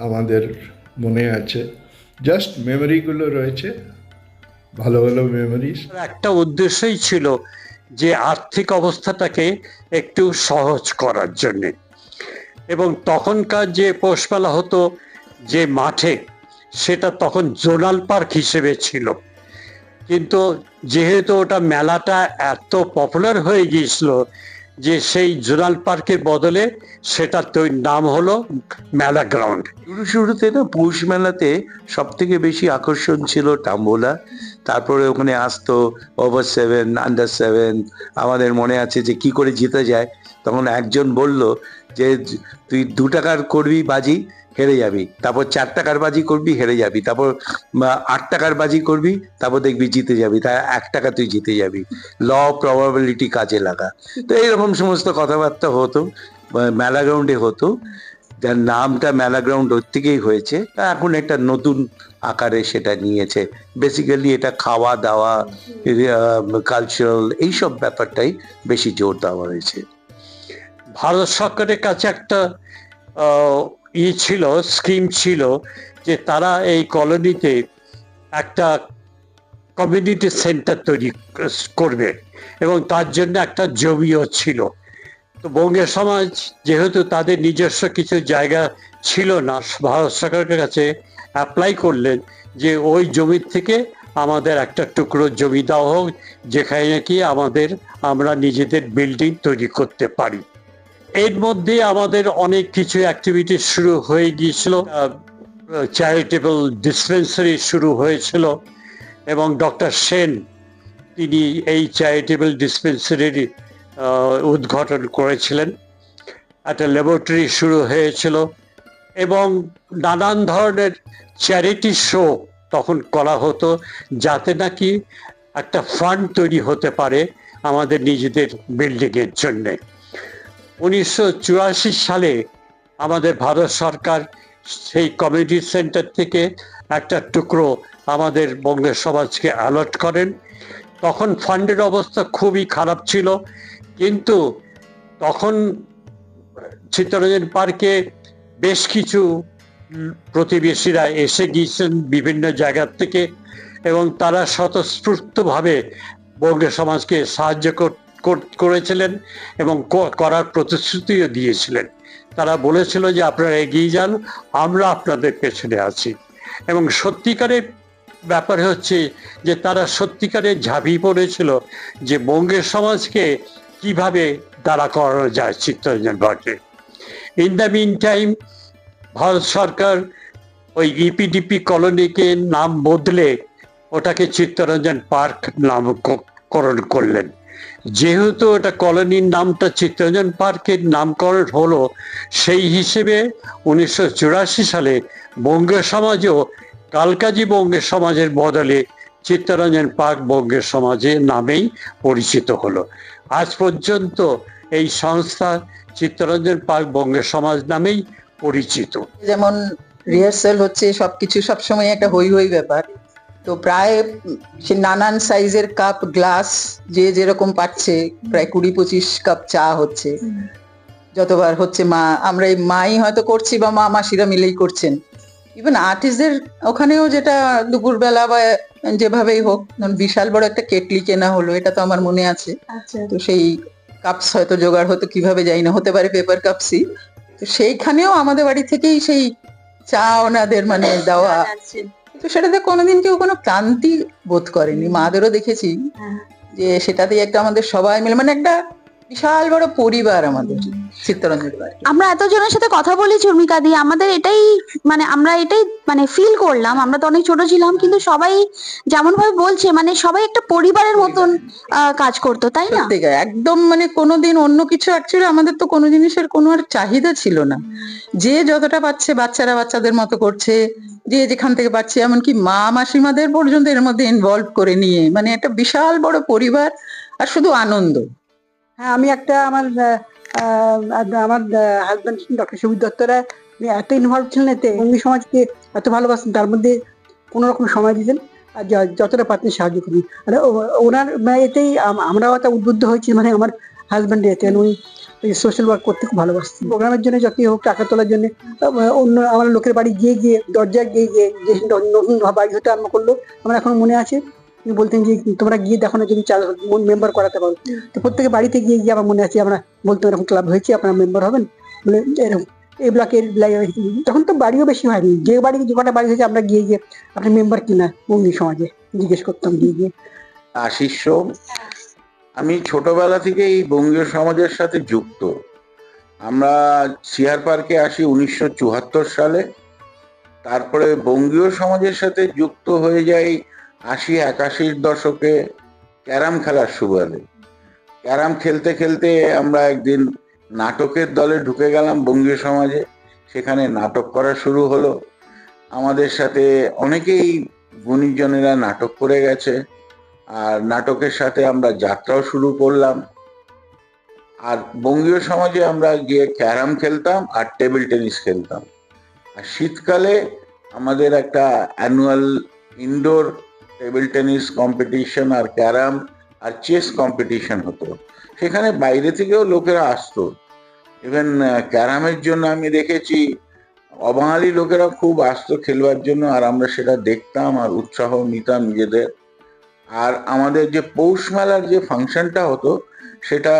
Speaker 11: আমাদের মনে আছে, জাস্ট মেমোরিগুলো রয়েছে, ভালো ভালো মেমোরিজ।
Speaker 2: একটা উদ্দেশ্যই ছিল যে আর্থিক অবস্থাটাকে একটু সহজ করার জন্যে, এবং তখনকার যে পৌষমেলা হতো যে মাঠে, সেটা তখন জোনাল পার্ক হিসেবে ছিল, কিন্তু যেহেতু ওটা মেলাটা এত পপুলার হয়ে গিয়েছিল যে সেই জোনাল পার্কের বদলে সেটার নাম হলো মেলা গ্রাউন্ড।
Speaker 10: শুরুতে না পৌষ মেলাতে সব থেকে বেশি আকর্ষণ ছিল টাম্বোলা, তারপরে ওখানে আসতো ওভার 7, আন্ডার 7। আমাদের মনে আছে যে কি করে জিতে যায়, তখন একজন বলল যে তুই 2 টাকার করবি বাজি, হেরে যাবি, তারপর 4 টাকার বাজি করবি, হেরে যাবি, তারপর 8 টাকার বাজি করবি, তারপর দেখবি জিতে যাবি, তাই 1 টাকা তুই জিতে যাবি, ল প্রবাবিলিটি কাজে লাগা। তো এইরকম সমস্ত কথাবার্তা হতো, মেলা গ্রাউন্ডে হতো, যার নামটা মেলা গ্রাউন্ড ওর থেকেই হয়েছে। এখন একটা নতুন আকারে সেটা নিয়েছে, বেসিক্যালি এটা খাওয়া দাওয়া, কালচারাল এইসব ব্যাপারটাই বেশি জোর দেওয়া হয়েছে।
Speaker 2: ভারত সরকারের কাছে একটা স্কিম ছিল যে তারা এই কলোনিতে একটা কমিউনিটি সেন্টার তৈরি করবে, এবং তার জন্য একটা জমিও ছিল। তো বঙ্গের সমাজ যেহেতু তাদের নিজস্ব কিছু জায়গা ছিল না, ভারত সরকারের কাছে অ্যাপ্লাই করলেন যে ওই জমির থেকে আমাদের একটা টুকরো জমি দেওয়া হোক, যেখানে নাকি আমরা নিজেদের বিল্ডিং তৈরি করতে পারি। এর মধ্যে আমাদের অনেক কিছু অ্যাক্টিভিটি শুরু হয়ে গিয়েছিল, চ্যারিটেবল ডিসপেন্সারি শুরু হয়েছিল, এবং ডক্টর সেন তিনি এই চ্যারিটেবল ডিসপেন্সারির উদ্ঘাটন করেছিলেন। একটা ল্যাবরেটরি শুরু হয়েছিল, এবং নানান ধরনের চ্যারিটি শো তখন করা হতো, যাতে নাকি একটা ফান্ড তৈরি হতে পারে আমাদের নিজেদের বিল্ডিংয়ের জন্যে। 1984 সালে আমাদের ভারত সরকার সেই কমিউনিটি সেন্টার থেকে একটা টুকরো আমাদের বঙ্গের সমাজকে অ্যালট করেন। তখন ফান্ডের অবস্থা খুবই খারাপ ছিল, কিন্তু তখন চিত্তরঞ্জন পার্কে বেশ কিছু প্রতিবেশীরা এসে গিয়েছেন বিভিন্ন জায়গার থেকে, এবং তারা স্বতঃস্ফূর্তভাবে বঙ্গের সমাজকে সাহায্য করেছিলেন এবং করার প্রতিশ্রুতিও দিয়েছিলেন। তারা বলেছিল যে আপনারা এগিয়ে যান, আমরা আপনাদের পেছনে আছি। এবং সত্যিকারের ব্যাপার হচ্ছে যে তারা সত্যিকারে ঝাঁপিয়ে পড়েছিল যে বঙ্গের সমাজকে কিভাবে দাঁড়া করানো যায় চিত্তরঞ্জন পার্কে। In the meantime Bharat সরকার ওই ইপিডিপি কলোনিকে নাম বদলে ওটাকে চিত্তরঞ্জন পার্ক নামকরণ করলেন। যেহেতু ওটা কলোনির নামটা চিত্তরঞ্জন পার্কের নামকরণ হলো, সেই হিসেবে 1984 সালে বঙ্গীয় সমাজও কালকাজি বঙ্গীয় সমাজের বদলে চিত্তরঞ্জন পার্ক বঙ্গীয় সমাজের নামেই পরিচিত হলো। আজ পর্যন্ত এই সংস্থা চিত্তরঞ্জন পার্ক বঙ্গীয় সমাজ নামেই পরিচিত।
Speaker 4: যেমন রিহার্সাল হচ্ছে, সবকিছু সবসময় একটা হই হই ব্যাপার। তো প্রায় সে নানান সাইজের কাপ গ্লাস যে যেরকম পাচ্ছে, প্রায় 20-25 কাপ চা হচ্ছে। যতবার হচ্ছে আমরা এই মাই হয়তো করছি বা মাসিরা মিলেই করছেন। ইভেন আর্টিস্টদের ওখানেও যেটা দুপুরবেলা বা যেভাবেই হোক, বিশাল বড় একটা কেটলি কেনা হলো, এটা তো আমার মনে আছে। তো সেই কাপস হয়তো জোগাড় হতো কিভাবে যাই না, হতে পারে পেপার কাপসই। তো সেইখানেও আমাদের বাড়ি থেকেই সেই চা ওনাদের মানে দেওয়া, তো সেটাতে কোনোদিন কেউ কোনো ক্লান্তি বোধ করেনি। মাদেরও দেখেছি যে সেটাতেই একটা আমাদের সবাই মিলে মানে একটা বিশাল বড় পরিবার আমাদের চিত্তরঞ্জন পার্কে।
Speaker 1: আমরা এতজনের সাথে কথা বলি চর্মিকা দি, আমাদের এটাই আমরা এটাই ফিল করলাম। আমরা তো অনেক ছোট ছিলাম, কিন্তু সবাই যেমন ভাবে বলছে মানে সবাই একটা পরিবারের মতন কাজ করতো, তাই না?
Speaker 4: সত্যিকার একদম মানে কোনোদিন অন্য কিছু অ্যাকচুয়ালি আমাদের তো কোনো জিনিসের কোনো আর চাহিদা ছিল না। যে যতটা পাচ্ছে বাচ্চারা বাচ্চাদের মতো করছে, যে যেখান থেকে পাচ্ছে, এমনকি মাসিমাদের পর্যন্ত এর মধ্যে ইনভলভ করে নিয়ে মানে একটা বিশাল বড় পরিবার আর শুধু আনন্দ।
Speaker 9: হ্যাঁ, আমি একটা আমার হাজব্যান্ড ডক্টর সুবীর দত্তরা এত ইনভলভ ছিলেন এতে, বঙ্গী সমাজকে এত ভালোবাসতেন, তার মধ্যে কোনো রকম সময় দিতেন আর যতটা পারতেন সাহায্য করুন। আর ওনার এতেই আমরাও একটা উদ্বুদ্ধ হয়েছি, মানে আমার হাজব্যান্ডের এতে উনি সোশ্যাল ওয়ার্ক করতে খুব ভালোবাসতেন। প্রোগ্রামের জন্য যতই হোক, টাকা তোলার জন্য অন্য আমার লোকের বাড়ি গিয়ে গিয়ে দরজায় গিয়ে গিয়ে যে নতুন বাড়ি হতে আরম্ভ করলো, আমার এখন মনে আছে তিনি বলতেন যে তোমরা গিয়ে দেখো না যদি মেম্বার করাতে পারো। তো প্রত্যেকে বাড়িতে গিয়ে গিয়ে আমার মনে আছে আমরা বলতাম এরকম ক্লাব হয়েছে, আপনারা মেম্বার হবেন বলে। এরকম এই ব্লকের তখন তো বাড়িও বেশি হয়নি, যে বাড়ি যে কটা বাড়ি হয়েছে আমরা গিয়ে গিয়ে আপনি মেম্বার কিনা বঙ্গী সমাজে জিজ্ঞেস করতাম গিয়ে গিয়ে।
Speaker 10: আশিস সোম, আমি ছোটবেলা থেকে এই বঙ্গীয় সমাজের সাথে যুক্ত। আমরা সিআর পার্কে আসি 1974 সালে, তারপরে বঙ্গীয় সমাজের সাথে যুক্ত হয়ে যাই 80-81 দশকে ক্যারাম খেলার সুবাদে। ক্যারাম খেলতে খেলতে আমরা একদিন নাটকের দলে ঢুকে গেলাম বঙ্গীয় সমাজে, সেখানে নাটক করা শুরু হলো। আমাদের সাথে অনেকেই গুণীজনেরা নাটক করে গেছে, আর নাটকের সাথে আমরা যাত্রাও শুরু করলাম। আর বঙ্গীয় সমাজে আমরা গিয়ে ক্যারাম খেলতাম আর টেবিল টেনিস খেলতাম। আর শীতকালে আমাদের একটা annual indoor table tennis competition আর ক্যারাম আর চেস কম্পিটিশন হতো। সেখানে বাইরে থেকেও লোকেরা আসতো। ইভেন ক্যারামের জন্য আমি দেখেছি অবাঙালি লোকেরা খুব আসতো খেলবার জন্য, আর আমরা সেটা দেখতাম আর উৎসাহ নিতাম নিজেদের। আর আমাদের যে পৌষ মেলার যে ফাংশনটা হতো, সেটা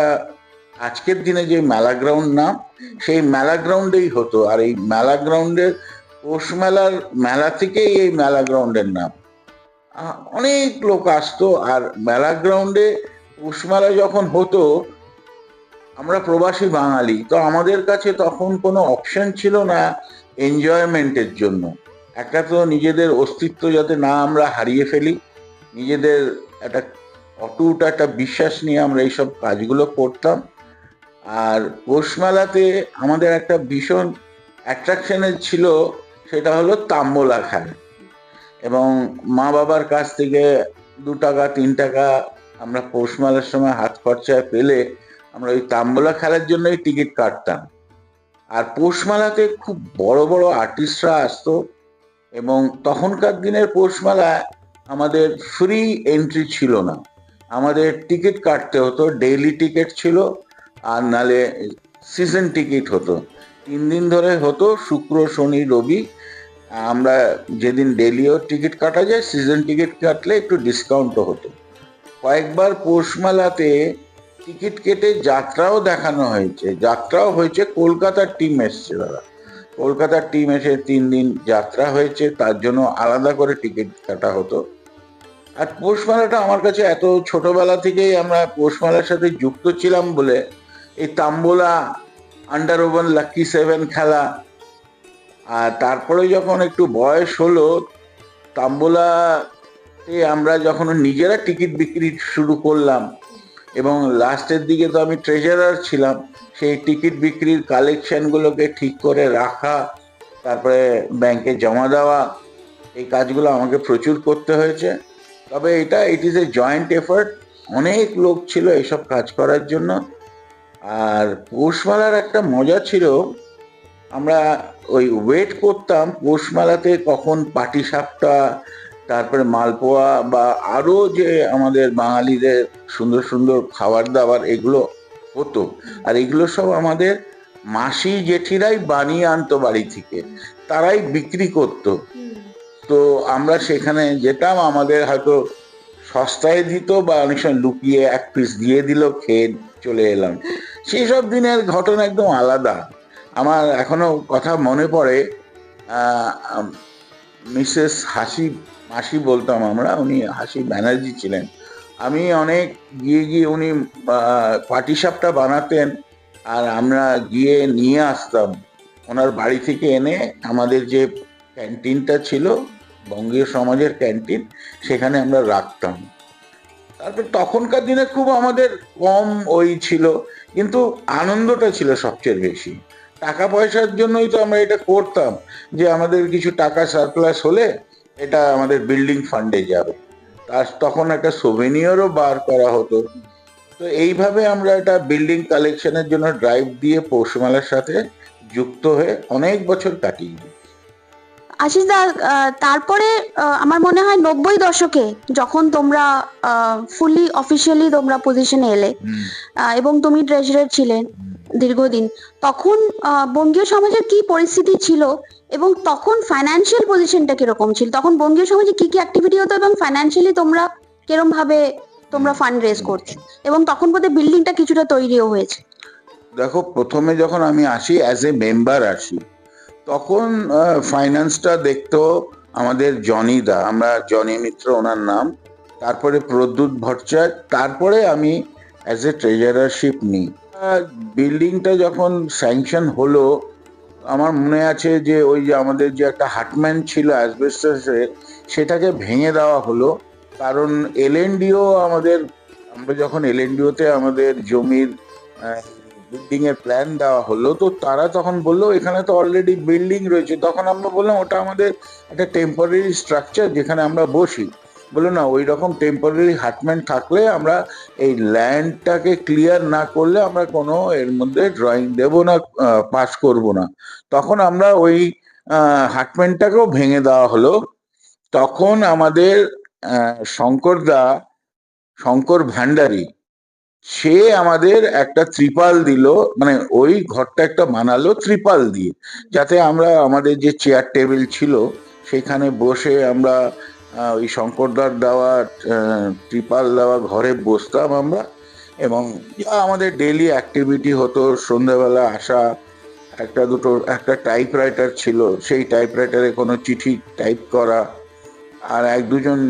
Speaker 10: আজকের দিনে যে মেলা গ্রাউন্ড নাম, সেই মেলা গ্রাউন্ডেই হতো। আর এই মেলা গ্রাউন্ডের পৌষ মেলার মেলা থেকেই এই মেলা গ্রাউন্ডের নাম। অনেক লোক আসতো। আর মেলা গ্রাউন্ডে পৌষ মেলা যখন হতো, আমরা প্রবাসী বাঙালি, তো আমাদের কাছে তখন কোনো অপশন ছিল না এনজয়মেন্টের জন্য। একটা তো নিজেদের অস্তিত্ব যাতে না আমরা হারিয়ে ফেলি, নিজেদের একটা অটুট একটা বিশ্বাস নিয়ে আমরা এইসব কাজগুলো করতাম। আর পৌষ মেলাতে আমাদের একটা ভীষণ অ্যাট্রাকশনের ছিল, সেটা হলো তাম্বলা খেলা। এবং মা বাবার কাছ থেকে 2 টাকা 3 টাকা আমরা পৌষ মেলার সময় হাত খরচায় পেলে আমরা ওই তাম্বলা খেলার জন্যই টিকিট কাটতাম। আর পৌষ মেলাতে খুব বড় বড় আর্টিস্টরা আসতো, এবং তখনকার দিনের পৌষ মেলায় আমাদের ফ্রি এন্ট্রি ছিল না, আমাদের টিকিট কাটতে হতো। ডেইলি টিকিট ছিল, আর নালে সিজন টিকিট হতো। 3 দিন ধরে হতো, শুক্র শনি রবি। আমরা যেদিন ডেইলিও টিকিট কাটা যায়, সিজন টিকিট কাটলে একটু ডিসকাউন্টও হতো। কয়েকবার পৌষ মেলাতে টিকিট কেটে যাত্রাও দেখানো হয়েছে, যাত্রাও হয়েছে। কলকাতার টিম এসছে, দাদা কলকাতার টিম এসে 3 দিন যাত্রা হয়েছে, তার জন্য আলাদা করে টিকিট কাটা হতো। আর পৌষ মেলাটা আমার কাছে এত ছোটবেলা থেকেই আমরা পৌষ মেলার সাথে যুক্ত ছিলাম বলে এই তাম্বলা
Speaker 8: আন্ডার ওভান লাকি 7 খেলা। আর তারপরে যখন একটু বয়স হলো, তাম্বোলাতে আমরা যখন নিজেরা টিকিট বিক্রি শুরু করলাম, এবং লাস্টের দিকে তো আমি ট্রেজারার ছিলাম, সেই টিকিট বিক্রির কালেকশনগুলোকে ঠিক করে রাখা, তারপরে ব্যাংকে জমা দেওয়া, এই কাজগুলো আমাকে প্রচুর করতে হয়েছে। তবে it is a joint effort, অনেক লোক ছিল এইসব কাজ করার জন্য। আর পৌষমেলার একটা মজা ছিল, আমরা ওই ওয়েট করতাম পৌষমেলাতে কখন পাটিসাপটা, তারপরে মালপোয়া বা আরো যে আমাদের বাঙালিদের সুন্দর সুন্দর খাবার দাবার এগুলো হতো। আর এগুলো সব আমাদের মাসি জেঠিরাই বানিয়ে আনতো বাড়ি থেকে, তারাই বিক্রি করতো। তো আমরা সেখানে যেতাম, আমাদের হয়তো সস্তায় দিত বা অনেক সময় লুকিয়ে এক পিস দিয়ে দিল, খেয়ে চলে এলাম। সেই সব দিনের ঘটনা একদম আলাদা। আমার এখনো কথা মনে পড়ে, মিসেস মাসি বলতাম আমরা, উনি হাসি ব্যানার্জি ছিলেন। আমি অনেক গিয়ে উনি পাটিসাপটা বানাতেন, আর আমরা গিয়ে নিয়ে আসতাম ওনার বাড়ি থেকে এনে। আমাদের যে ক্যান্টিনটা ছিল, বঙ্গীয় সমাজের ক্যান্টিন, সেখানে আমরা রাখতাম। তারপর তখনকার দিনে খুব আমাদের কম ওই ছিল, কিন্তু আনন্দটা ছিল সবচেয়ে বেশি। টাকা পয়সার জন্যই তো আমরা এটা করতাম, যে আমাদের কিছু টাকা সারপ্লাস হলে এটা আমাদের বিল্ডিং ফান্ডে যাবে, তখন একটা সোভেনিয়ারও বার করা হতো। তো এইভাবে আমরা এটা বিল্ডিং কালেকশনের জন্য ড্রাইভ দিয়ে পৌষমেলার সাথে যুক্ত হয়ে অনেক বছর কাটিয়ে দিই।
Speaker 1: আশিস দা, তারপরে আমার মনে হয় 90 দশকে যখন তোমরা ফুলি অফিসিয়ালি তোমরা পজিশনে এলে, এবং তুমি ট্রেজারার ছিলেন দীর্ঘদিন, তখন বঙ্গীয় সমাজের কি পরিস্থিতি ছিল এবং তখন ফাইন্যান্সিয়াল পজিশনটা কিরকম ছিল? তখন বঙ্গীয় সমাজে কি কি অ্যাক্টিভিটি হতো এবং ফাইন্যান্সিয়ালি তোমরা কিরম ভাবে তোমরা ফান্ড রেজ করতে, এবং তখন বোধহয় বিল্ডিংটা কিছুটা তৈরিও হয়েছে?
Speaker 8: দেখো, প্রথমে যখন আমি আসি অ্যাজ এ মেম্বার আসি, তখন ফাইন্যান্সটা দেখতো আমাদের জনি দা, আমরা জনি মিত্র ওনার নাম, তারপরে প্রদ্যুৎ ভট্টাচার্য, তারপরে আমি অ্যাজ এ ট্রেজারারশিপ নিই। বিল্ডিংটা যখন স্যাংশন হলো, আমার মনে আছে যে ওই যে আমাদের যে একটা হাটম্যান ছিল অ্যাসবেস্টসের, সেটাকে ভেঙে দেওয়া হলো। কারণ এলএনডিও আমরা যখন এলএনডিওতে আমাদের জমির বিল্ডিং এর প্ল্যান দেওয়া হলো, তো তারা তখন বললো এখানে তো অলরেডি বিল্ডিং রয়েছে। তখন আমরা বললাম ওটা আমাদের একটা টেম্পোরারি স্ট্রাকচার যেখানে আমরা বসি। বললো না, ওই রকম টেম্পোরারি হাটম্যান থাকলে আমরা এই ল্যান্ডটাকে ক্লিয়ার না করলে আমরা কোনো এর মধ্যে ড্রয়িং দেব না, পাস করব না। তখন আমরা ওই হাটম্যানটাকেও ভেঙে দেওয়া হলো। তখন আমাদের শঙ্কর ভান্ডারী, সে আমাদের একটা ত্রিপাল দিল, মানে ওই ঘরটা একটা বানালো ত্রিপাল দিয়ে, যাতে আমরা আমাদের যে চেয়ার টেবিল ছিল সেখানে বসে আমরা ওই শঙ্করদার দেওয়া ত্রিপাল দেওয়া ঘরে বসতাম আমরা। এবং যা আমাদের ডেইলি অ্যাক্টিভিটি হতো, সন্ধ্যাবেলা আসা, একটা টাইপরাইটার ছিল, সেই টাইপরাইটারে কোনো চিঠি টাইপ করা, আর এক দুজন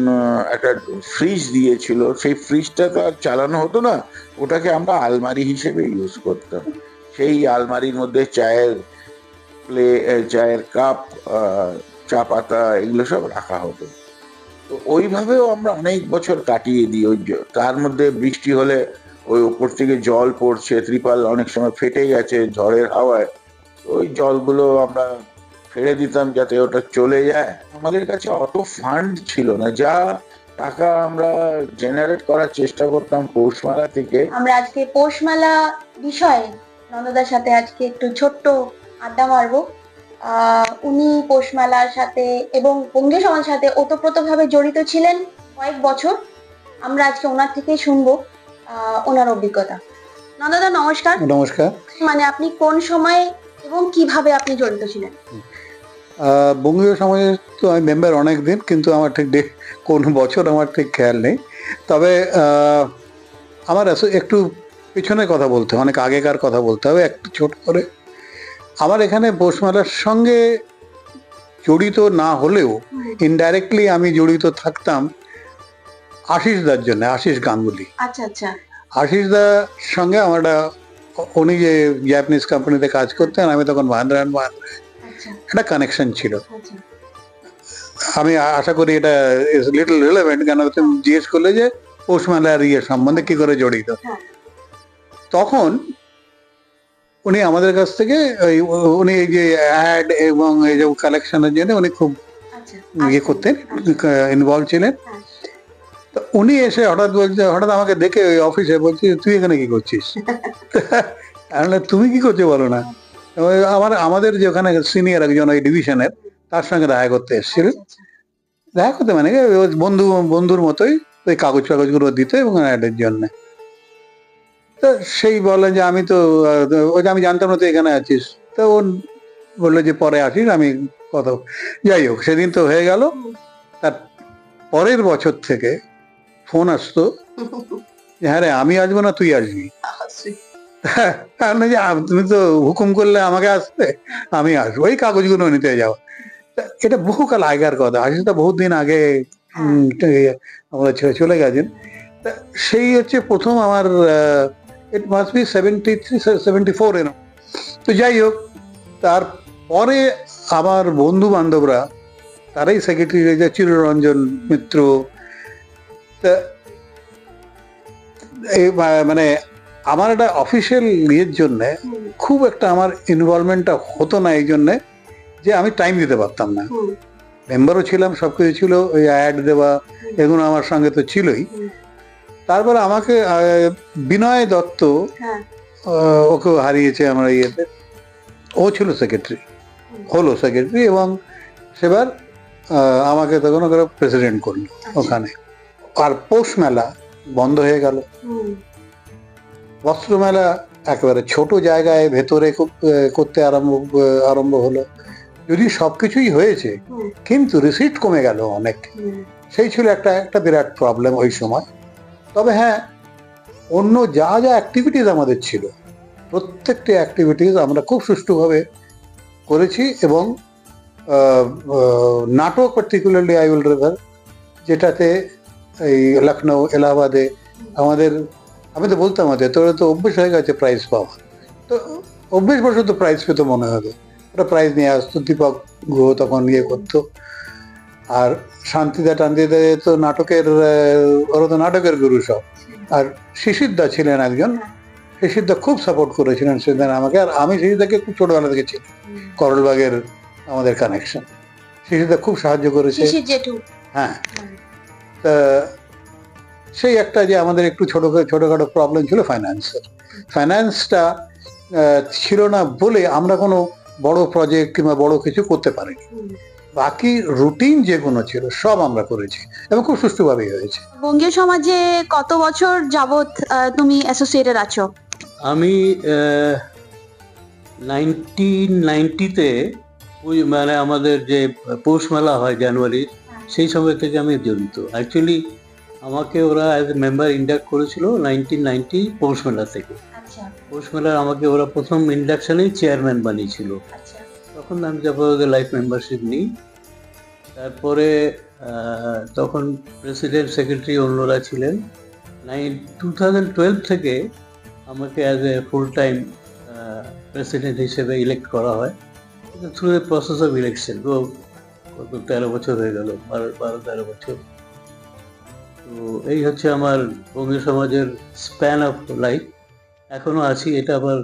Speaker 8: একটা ফ্রিজ দিয়েছিল, সেই ফ্রিজটা তো আর চালানো হতো না, ওটাকে আমরা আলমারি হিসেবে ইউজ করতাম। সেই আলমারির মধ্যে চায়ের কাপ, চা পাতা, এগুলো সব রাখা হতো। তো ওইভাবেও আমরা অনেক বছর কাটিয়ে দিই। তার মধ্যে বৃষ্টি হলে ওই উপর থেকে জল পড়ছে, ত্রিপাল অনেক সময় ফেটে গেছে ঝড়ের হাওয়ায়, ওই জলগুলো আমরা ফেলে দিতাম যাতে ওটা চলে যায়। আমাদের কাছে অত ফান্ড ছিল না, যা টাকা আমরা জেনারেট করার চেষ্টা করতাম পৌষমেলা থেকে।
Speaker 1: আমরা আজকে পৌষমেলা বিষয়ে নন্দদার সাথে আজকে একটু ছোট্ট আড্ডা মারবো। উনি পৌষমেলার সাথে এবং বঙ্গীয় সমাজের সাথে ওতপ্রোতভাবে জড়িত ছিলেন কয়েক বছর। আমরা আজকে ওনার থেকেই শুনবো ওনার অভিজ্ঞতা। নন্দদা নমস্কার।
Speaker 10: নমস্কার।
Speaker 1: মানে আপনি কোন সময় এবং কিভাবে আপনি জড়িত ছিলেন?
Speaker 10: বঙ্গীয় সমাজের তো আমি মেম্বার অনেক দিন, কিন্তু আমার ঠিক কোন বছর আমার ঠিক খেয়াল নেই। তবে আমার একটু পিছনে কথা বলতে, অনেক আগেকার কথা বলতে হবে একটু ছোট করে। আমার এখানে পৌষমেলার সঙ্গে জড়িত না হলেও ইনডাইরেক্টলি আমি জড়িত থাকতাম আশিস দার জন্য, আশিস গাঙ্গুলি।
Speaker 1: আচ্ছা আচ্ছা।
Speaker 10: আশিস দার সঙ্গে আমার একটা উনি যে জাপানিজ কোম্পানিতে কাজ করতেন, আমি তখন মাহিন্দ্রা অ্যান্ড মাহিন্দ্রা,
Speaker 5: আচ্ছা
Speaker 10: একটা কানেকশন ছিল।
Speaker 5: আচ্ছা
Speaker 10: আমি আশা করি এটা ইজ লিটল রিলেভেন্ট, কেন তুমি জিজ্ঞেস করলে যে পৌষ মেলার সম্বন্ধে কি করে জড়িত।
Speaker 5: হ্যাঁ।
Speaker 10: তখন উনি আমাদের কাছ থেকে উনি এই যে অ্যাড এবং এই যে কালেকশনের জন্য উনি খুব
Speaker 5: আচ্ছা
Speaker 10: ইয়ে করতেন, ইনভলভ ছিলেন।
Speaker 5: হ্যাঁ।
Speaker 10: তো উনি এসে হঠাৎ বলছে, হঠাৎ আমাকে দেখে ওই অফিসে বলছে, তুই এখানে কি করছিস? আমি বললাম, তুমি কি করছো বলো না। আমাদের যে ওখানে সিনিয়র একজন ওই ডিভিশনের, তার সঙ্গে দেখা করতে এসেছিল।
Speaker 5: আচ্ছা
Speaker 10: দেখা করতে মানে কি, ওই বন্ধুর মতোই ওই কাগজ গুলো দিত এবং অ্যাডের জন্য। তো সেই বলে যে আমি তো ওই যে আমি জানতাম না তুই এখানে আছিস। তো ও বললো যে পরে আসিস, আমি কথা, যাই হোক সেদিন তো হয়ে গেল। তার পরের বছর থেকে ফোন আসতো যে হ্যাঁ রে, আমি আসবো না তুই আসবি। যে তুমি তো হুকুম করলে আমাকে আসতে, আমি আসবো এই কাগজগুলো নিতে যাওয়া। এটা বহুকাল আগের কথা, আসলে বহুত দিন আগে আমরা চলে গেছেন। সেই হচ্ছে প্রথম আমার, ইট মাস্ট বি 73-74 এরকম। তো যাই হোক, তারপরে আমার বন্ধু বান্ধবরা তারাই সেক্রেটারি রয়েছে, চিররঞ্জন মিত্র। তা মানে আমার একটা অফিসিয়াল ইয়ের জন্যে খুব একটা আমার ইনভলভমেন্টটা হতো না, এই জন্যে যে আমি টাইম দিতে পারতাম না। মেম্বারও ছিলাম, সবকিছু ছিল, ওই অ্যাড দেওয়া এগুলো আমার সঙ্গে তো ছিলই। তারপরে আমাকে বিনয় দত্ত, ওকেও হারিয়েছে আমরা ইয়েতে, ও ছিল সেক্রেটারি, হলো সেক্রেটারি, এবং সেবার আমাকে তখন ওরা প্রেসিডেন্ট করলো ওখানে। আর পৌষ মেলা বন্ধ হয়ে গেল। বস্ত্র মেলা একেবারে ছোট জায়গায় ভেতরে করতে আরম্ভ হলো। যদি সবকিছুই হয়েছে, কিন্তু রিসিট কমে গেল অনেক। সেই ছিল একটা বিরাট প্রবলেম ওই সময়। তবে হ্যাঁ, অন্য যা যা অ্যাক্টিভিটিস আমাদের ছিল, প্রত্যেকটি অ্যাক্টিভিটিস আমরা খুব সুষ্ঠুভাবে করেছি। এবং নাটক পার্টিকুলারলি আই উইল রেফার, যেটাতে এই লখনৌ, এলাহাবাদে আমাদের, আমি তো বলতাম তোরা তো অভ্যেস হয়ে গেছে প্রাইজ পাওয়া, তো অভ্যেস বছর তো প্রাইজ পেতো মনে হবে, ওরা প্রাইজ নিয়ে আসতো। দীপক গুহ তখন ইয়ে করতো। আর শান্তিদা টান্তিদা তো নাটকের, ওরা তো নাটকের গুরু সব। আর শিশিরদা ছিলেন একজন, শিশিরদা খুব সাপোর্ট করেছিলেন সেদিন আমাকে। আর আমি শিশিরদাকে খুব ছোটবেলা থেকে চিনি, করলবাগের আমাদের কানেকশন। শিশিরদা খুব সাহায্য করেছে। হ্যাঁ, তা সেই একটা যে আমাদের একটু ছোটখাটো প্রবলেম ছিল ফাইন্যান্সের, ফাইন্যান্সটা ছিল না বলে আমরা কোনো বড় প্রজেক্ট কিংবা বড় কিছু করতে পারিনি। বাকি রুটিন যেগুলো ছিল সব আমরা করেছি এবং খুব সুষ্ঠুভাবেই হয়েছে।
Speaker 1: বঙ্গীয় সমাজে কত বছর যাবত তুমি অ্যাসোসিয়েটেড আছো?
Speaker 2: আমি 1990-তে মানে আমাদের যে পৌষ মেলা হয় জানুয়ারি, সেই সময় থেকে আমি জড়িত। অ্যাকচুয়ালি আমাকে ওরা অ্যাজ এ মেম্বার ইন্ডাক্ট করেছিল 1990 পৌষ মেলা থেকে। পৌষ মেলার আমাকে ওরা প্রথম ইন্ডাকশনেই চেয়ারম্যান বানিয়েছিল। তখন আমি তারপর ওদের লাইফ মেম্বারশিপ নিই। তারপরে তখন প্রেসিডেন্ট সেক্রেটারি অন্যরা ছিলেন। 2012 থেকে আমাকে as a full time president হিসেবে ইলেক্ট করা হয় through the process of election. তো 13 বছর হয়ে গেল, 12-13 বছর। তো এই হচ্ছে আমার বঙ্গীয় সমাজের স্প্যান অফ লাইফ। এখনো আছি, এটা আবার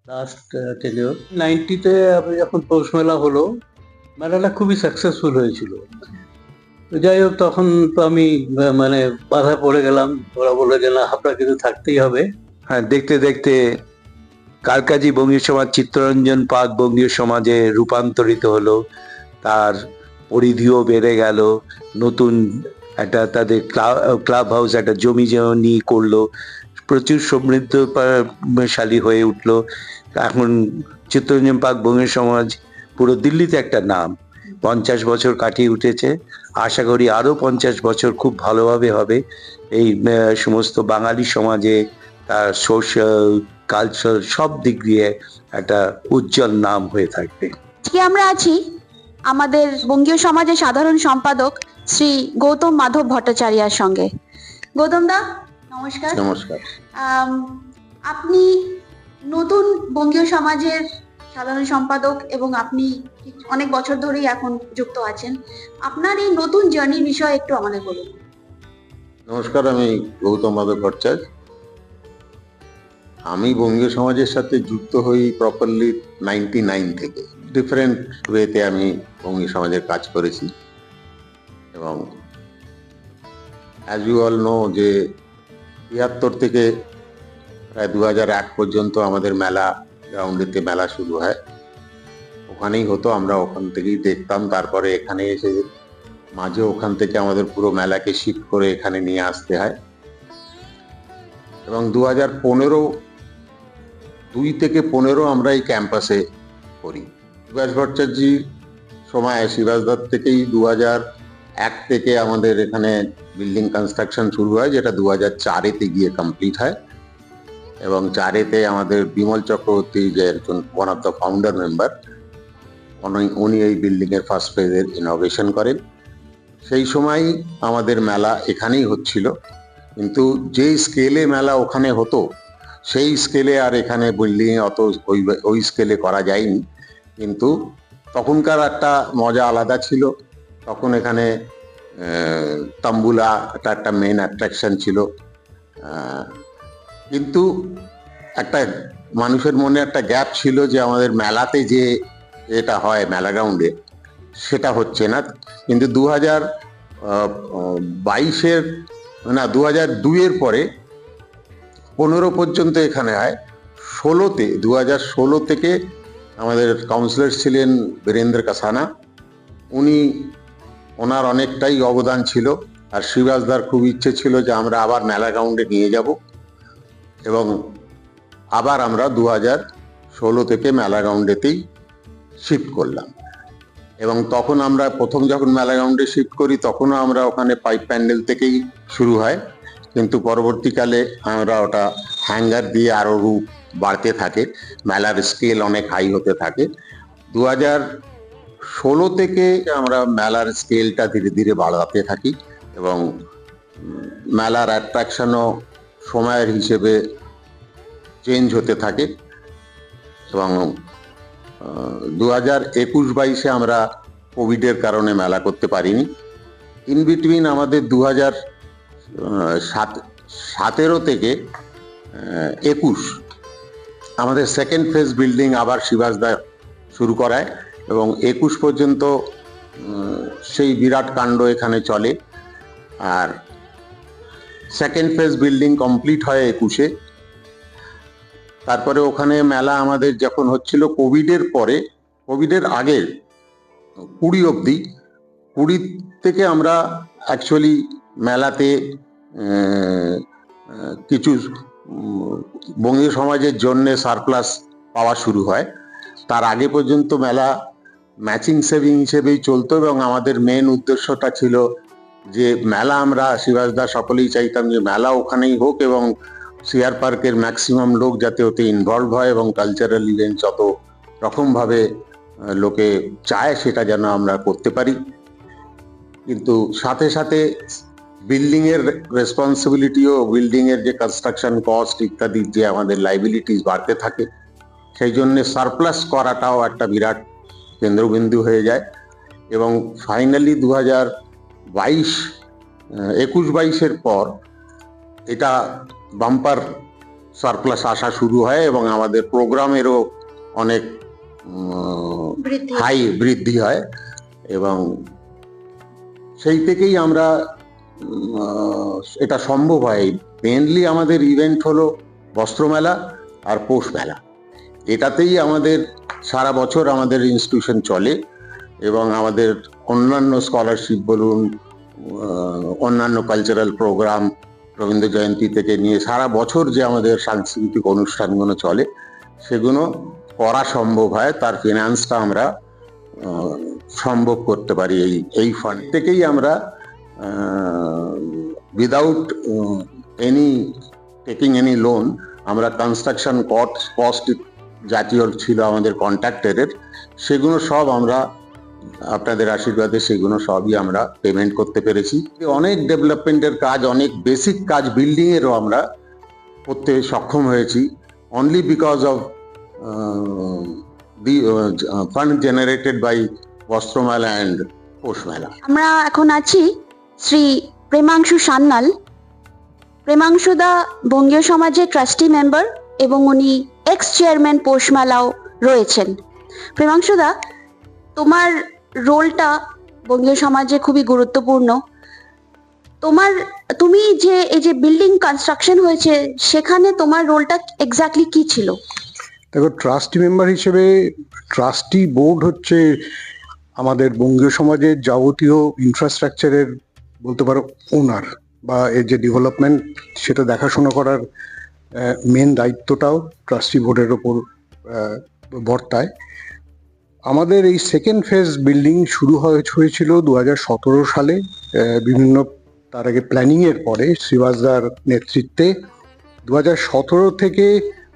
Speaker 2: লাস্ট টেনিওর। 90-তে যখন পৌষ মেলা হলো, মেলাটা খুবই সাকসেসফুল হয়েছিল। তো যাই হোক, তখন তো আমি মানে বাধা পড়ে গেলাম। ওরা বললো যে না, আপনার কিন্তু থাকতেই হবে।
Speaker 10: হ্যাঁ, দেখতে দেখতে কালকাজি বঙ্গীয় সমাজ চিত্তরঞ্জন পার্ক বঙ্গীয় সমাজে রূপান্তরিত হলো। তার পরিধিও বেড়ে গেল। নতুন একটা তাদের ক্লাব হাউস, একটা জমি নিয়ে করলো, প্রচুর সমৃদ্ধশালী হয়ে উঠলো। এখন চিত্তরঞ্জন পার্ক বঙ্গীয় সমাজ পুরো দিল্লিতে একটা নাম। 50 বছর কাটিয়ে উঠেছে। আশা করি আরো 50 বছর খুব ভালোভাবে হবে। এই সমস্ত বাঙালি সমাজে তার সোশ্যাল, কালচার সব দিক দিয়ে একটা উজ্জ্বল নাম হয়ে থাকবে।
Speaker 1: আজকে আমরা আছি আমাদের বঙ্গীয় সমাজের সাধারণ সম্পাদক শ্রী গৌতম মাধব ভট্টাচার্যের সঙ্গে। গৌতম দা, নমস্কার।
Speaker 10: নমস্কার।
Speaker 1: আপনি নতুন বঙ্গীয় সমাজের সাধারণ সম্পাদক এবং আপনি অনেক বছর ধরেই এখন যুক্ত আছেন, আপনার এই নতুন জার্নি বিষয়ে একটু আমাদের বলুন।
Speaker 10: নমস্কার, আমি গৌতম মাধব ভট্টাচার্য। আমি বঙ্গীয় সমাজের সাথে যুক্ত হই প্রপারলি 99 থেকে। ডিফারেন্ট ওয়েতে আমি বঙ্গীয় সমাজের কাজ করেছি এবং অ্যাজ ইউ অল নো যে 73 থেকে প্রায় 2001 পর্যন্ত আমাদের মেলা গ্রাউন্ডেতে মেলা শুরু হয়, ওখানেই হতো, আমরা ওখান থেকেই দেখতাম। তারপরে এখানে এসে মাঝে ওখান থেকে আমাদের পুরো মেলাকে শিফট করে এখানে নিয়ে আসতে হয় এবং 2 থেকে 15 আমরা এই ক্যাম্পাসে করি। শিবাস ভট্টাচার্যির সময় শিবাসদার থেকেই 2001 থেকে আমাদের এখানে বিল্ডিং কনস্ট্রাকশন শুরু হয়, যেটা 2004-এতে গিয়ে কমপ্লিট হয় এবং 4-এতে আমাদের বিমল চক্রবর্তী, যে একজন one of the founder member, উনি এই বিল্ডিং এর ফার্স্ট ফেজের ইনোভেশন করেন। সেই সময় আমাদের মেলা এখানেই হচ্ছিল, কিন্তু যে স্কেলে মেলা ওখানে হতো সেই স্কেলে আর এখানে বিল্ডিং অত ওই স্কেলে করা যায়নি। কিন্তু তখনকার একটা মজা আলাদা ছিল। তখন এখানে তাম্বুলা একটা মেন অ্যাট্রাকশন ছিল, কিন্তু একটা মানুষের মনে একটা গ্যাপ ছিল যে আমাদের মেলাতে যে এটা হয় মেলা গ্রাউন্ডে সেটা হচ্ছে না। কিন্তু 2002-এর পরে 15 পর্যন্ত এখানে হয়। 2016 থেকে আমাদের কাউন্সিলর ছিলেন বীরেন্দ্র কাসানা, ওনার অনেকটাই অবদান ছিল। আর শিবাসদার খুব ইচ্ছে ছিল যে আমরা আবার মেলা গ্রাউন্ডে নিয়ে যাব এবং আবার আমরা 2016 থেকে মেলা গ্রাউন্ডেতেই শিফট করলাম। এবং তখন আমরা প্রথম যখন মেলা গ্রাউন্ডে শিফট করি তখনও আমরা ওখানে পাইপ প্যান্ডেল থেকেই শুরু হয়, কিন্তু পরবর্তীকালে আমরা ওটা হ্যাঙ্গার দিয়ে আরো রূপ বাড়তে থাকে, মেলার স্কেল অনেক হাই হতে থাকে। 2016 থেকে আমরা মেলার স্কেলটা ধীরে ধীরে বাড়াতে থাকি এবং মেলার অ্যাট্রাকশনও সময়ের হিসেবে চেঞ্জ হতে থাকে এবং 2021-22-এ আমরা কোভিডের কারণে মেলা করতে পারিনি। ইন বিটুইন আমাদের 2017 থেকে 21 আমাদের সেকেন্ড ফেজ বিল্ডিং আবার শিবাসদা শুরু করায় এবং 21 পর্যন্ত সেই বিরাট কাণ্ড এখানে চলে। আর সেকেন্ড ফেজ বিল্ডিং কমপ্লিট হয় 21-এ। তারপরে ওখানে মেলা আমাদের যখন হচ্ছিল কোভিডের আগে 20 অবধি, 20 থেকে আমরা অ্যাকচুয়ালি মেলাতে কিছু বঙ্গীয় সমাজের জন্য সারপ্লাস পাওয়া শুরু হয়। তার আগে পর্যন্ত মেলা ম্যাচিং সেভিং হিসেবেই চলতো এবং আমাদের মেন উদ্দেশ্যটা ছিল যে মেলা আমরা শিবাসদা সকলেই চাইতাম যে মেলা ওখানেই হোক এবং সিআর পার্কের ম্যাক্সিমাম লোক যাতে ওতে ইনভলভ হয় এবং কালচারাল ইভেন্ট যত রকমভাবে লোকে চায় সেটা যেন আমরা করতে পারি। কিন্তু সাথে সাথে বিল্ডিং এর রেসপন্সিবিলিটিও, বিল্ডিং এর যে কনস্ট্রাকশন কস্ট ইত্যাদির যে আমাদের লাইবিলিটিস বাড়তে থাকে, সেই জন্য সারপ্লাস করাটাও একটা বিরাট কেন্দ্রবিন্দু হয়ে যায় এবং ফাইনালি 2021-22-এর পর এটা বাম্পার সারপ্লাস আসা শুরু হয় এবং আমাদের প্রোগ্রামেরও অনেক হাই বৃদ্ধি হয় এবং সেই থেকেই আমরা এটা সম্ভব হয়। মেনলি আমাদের ইভেন্ট হলো বস্ত্রমেলা আর পৌষ মেলা, এটাতেই আমাদের সারা বছর আমাদের ইনস্টিটিউশন চলে এবং আমাদের অন্যান্য স্কলারশিপ বলুন, অন্যান্য কালচারাল প্রোগ্রাম, রবীন্দ্র জয়ন্তী থেকে নিয়ে সারা বছর যে আমাদের সাংস্কৃতিক অনুষ্ঠানগুলো চলে সেগুলো করা সম্ভব হয়। তার ফিনান্সটা আমরা সম্ভব করতে পারি এই ফান্ড থেকেই। আমরা উইদাউট টেকিং এনি লোন আমরা কনস্ট্রাকশন কস্ট জাতীয় ছিল আমাদের কন্ট্রাক্টরের, সেগুলো সব আমরা আপনাদের আশীর্বাদে সেগুলো সবই আমরা পেমেন্ট করতে পেরেছি। অনেক ডেভেলপমেন্টের কাজ, অনেক বেসিক কাজ বিল্ডিং এরও আমরা করতে সক্ষম হয়েছি। only because of the fund generated by Vastro Mela and Posh Mela.
Speaker 1: আমরা এখন আছি শ্রী প্রেমাংশু সান্যাল। প্রেমাংশুদা বঙ্গীয় সমাজের ট্রাস্টি মেম্বার এবং উনি এক্স চেয়ারম্যান পোষ মেলাও রয়েছেন। প্রেমাংশুদা, তোমার রোলটা বঙ্গীয় সমাজে খুবই গুরুত্বপূর্ণ। তুমি যে এই যে বিল্ডিং কনস্ট্রাকশন হয়েছে সেখানে তোমার রোলটা এক্স্যাক্টলি কি ছিল?
Speaker 3: দেখো, ট্রাস্টি মেম্বার হিসেবে ট্রাস্টি বোর্ড হচ্ছে আমাদের বঙ্গীয় সমাজের যাবতীয় ইনফ্রাস্ট্রাকচারের বলতে পারো ওনার, বা এর যে ডেভেলপমেন্ট সেটা দেখাশোনা করার মেন দায়িত্বটাও ট্রাস্টি বোর্ডের ওপর বর্তায়। আমাদের এই সেকেন্ড ফেজ বিল্ডিং শুরু হয়েছিল 2017 সালে, বিভিন্ন তার আগে প্ল্যানিং এর পরে শ্রীবাসদার নেতৃত্বে। 2017 থেকে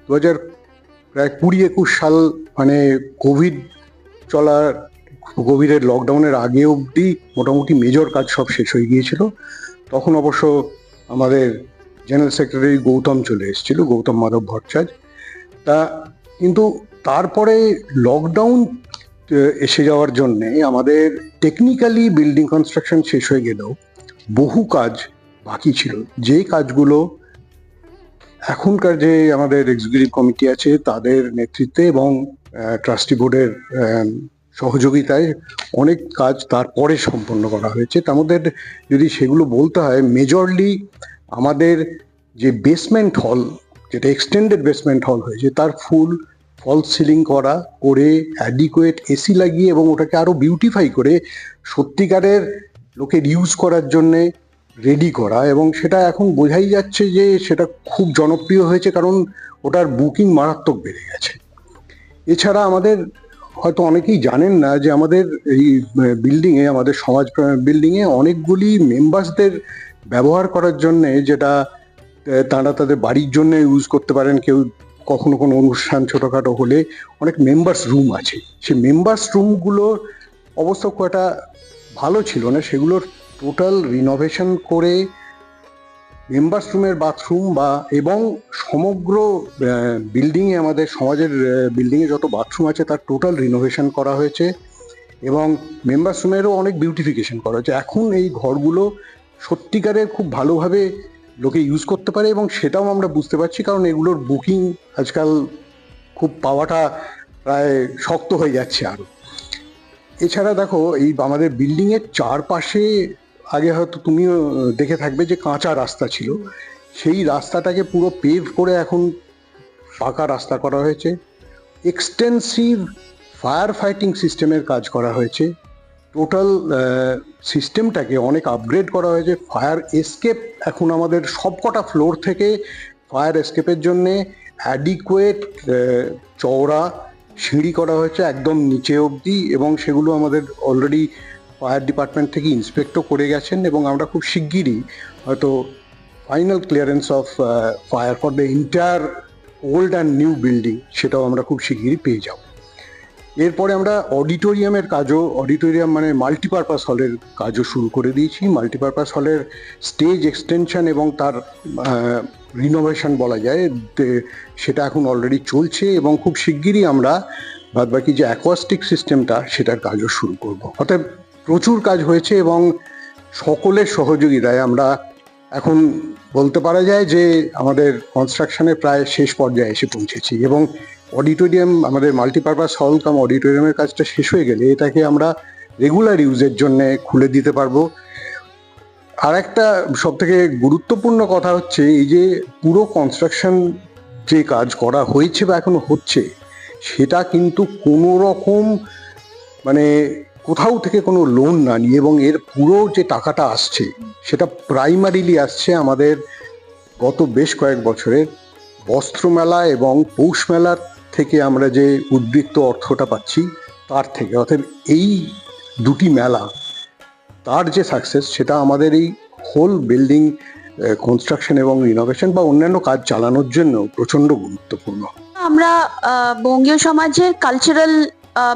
Speaker 3: 2000 প্রায় 20-21 সাল মানে কোভিডের লকডাউনের আগে অবধি মোটামুটি মেজর কাজ সব শেষ হয়ে গিয়েছিল। তখন অবশ্য আমাদের জেনারেল সেক্রেটারি গৌতম চলে এসেছিল, গৌতম মাধব ভট্টাচার্য। কিন্তু তারপরে লকডাউন এসে যাওয়ার জন্যে আমাদের টেকনিক্যালি বিল্ডিং কনস্ট্রাকশন শেষ হয়ে গেলেও বহু কাজ বাকি ছিল, যে কাজগুলো এখনকার যে আমাদের এক্সিকিউটিভ কমিটি আছে তাদের নেতৃত্বে এবং ট্রাস্টি বোর্ডের সহযোগিতায় অনেক কাজ তারপরে সম্পন্ন করা হয়েছে। তার মধ্যে যদি সেগুলো বলতে হয়, মেজরলি আমাদের যে বেসমেন্ট হল, যেটা এক্সটেন্ডেড বেসমেন্ট হল হয়েছে, তার ফুল ফলস সিলিং করে অ্যাডিকুয়েট এসি লাগিয়ে এবং ওটাকে আরো বিউটিফাই করে সত্যিকারের লোকের ইউজ করার জন্যে রেডি করা, এবং সেটা এখন বোঝাই যাচ্ছে যে সেটা খুব জনপ্রিয় হয়েছে, কারণ ওটার বুকিং মারাত্মক বেড়ে গেছে। এছাড়া আমাদের হয়তো অনেকেই জানেন না যে আমাদের এই বিল্ডিংয়ে, আমাদের সমাজ বিল্ডিংয়ে অনেকগুলি মেম্বার্সদের ব্যবহার করার জন্যে, যেটা তারা তাদের বাড়ির জন্য ইউজ করতে পারেন, কেউ কখনো কোনো অনুষ্ঠান ছোটোখাটো হলে অনেক মেম্বার্স রুম আছে। সেই মেম্বার্স রুমগুলোর অবস্থা খুব একটা ভালো ছিল না, সেগুলোর টোটাল রিনোভেশন করে মেম্বার্স রুমের বাথরুম এবং সমগ্র বিল্ডিংয়ে, আমাদের সমাজের বিল্ডিংয়ে যত বাথরুম আছে তার টোটাল রিনোভেশন করা হয়েছে এবং মেম্বার্স রুমেরও অনেক বিউটিফিকেশন করা হয়েছে। এখন এই ঘরগুলো সত্যিকারের খুব ভালোভাবে লোকে ইউজ করতে পারে, এবং সেটাও আমরা বুঝতে পারছি, কারণ এগুলোর বুকিং আজকাল খুব পাওয়াটা প্রায় শক্ত হয়ে যাচ্ছে আরও। এছাড়া দেখো, এই আমাদের বিল্ডিংয়ের চারপাশে আগে হয়তো তুমিও দেখে থাকবে যে কাঁচা রাস্তা ছিল, সেই রাস্তাটাকে পুরো পেভ করে এখন পাকা রাস্তা করা হয়েছে। এক্সটেন্সিভ ফায়ার ফাইটিং সিস্টেমের কাজ করা হয়েছে, টোটাল সিস্টেমটাকে অনেক আপগ্রেড করা হয়েছে। ফায়ার এসকেপ এখন আমাদের সবকটা ফ্লোর থেকে ফায়ার এসকেপের জন্যে অ্যাডিকুয়েট চওড়া সিঁড়ি করা হয়েছে একদম নিচে অবধি, এবং সেগুলো আমাদের অলরেডি ফায়ার ডিপার্টমেন্ট থেকে ইন্সপেক্টও করে গেছেন, এবং আমরা খুব শিগগিরই হয়তো final clearance of fire for the entire old and new building সেটাও আমরা খুব শিগগিরই পেয়ে যাব। এরপরে আমরা অডিটোরিয়াম মানে মাল্টিপারপাস হলের কাজও শুরু করে দিয়েছি। মাল্টিপারপাস হলের স্টেজ এক্সটেনশন এবং তার রিনোভেশন বলা যায়, সেটা এখন অলরেডি চলছে, এবং খুব শিগগিরই আমরা বাদবাকি যে অ্যাকোয়াস্টিক সিস্টেমটা সেটার কাজও শুরু করব। অর্থাৎ প্রচুর কাজ হয়েছে, এবং সকলের সহযোগিতায় আমরা এখন বলতে পারা যায় যে আমাদের কনস্ট্রাকশনের প্রায় শেষ পর্যায়ে এসে পৌঁছেছি, এবং অডিটোরিয়াম, আমাদের মাল্টিপারপাস হল কাম অডিটোরিয়ামের কাজটা শেষ হয়ে গেলে এটাকে আমরা রেগুলার ইউজের জন্য খুলে দিতে পারবো। আর একটা সব থেকে গুরুত্বপূর্ণ কথা হচ্ছে, এই যে পুরো কনস্ট্রাকশন যে কাজ করা হয়েছে বা এখনো হচ্ছে, সেটা কিন্তু কোনো রকম মানে কোথাও থেকে কোনো লোন না নিয়ে, এবং এর পুরো যে টাকাটা আসছে সেটা প্রাইমারিলি আসছে আমাদের গত বেশ কয়েক বছরের বস্ত্র মেলা এবং পৌষ মেলার থেকে আমরা যে উদ্বৃত্ত অর্থটা পাচ্ছি তার থেকে। অর্থাৎ এই দুটি মেলা, তার যে সাকসেস, সেটা আমাদের এই হোল বিল্ডিং কনস্ট্রাকশন এবং রিনোভেশন বা অন্যান্য কাজ চালানোর জন্য প্রচণ্ড গুরুত্বপূর্ণ।
Speaker 1: আমরা বঙ্গীয় সমাজের কালচারাল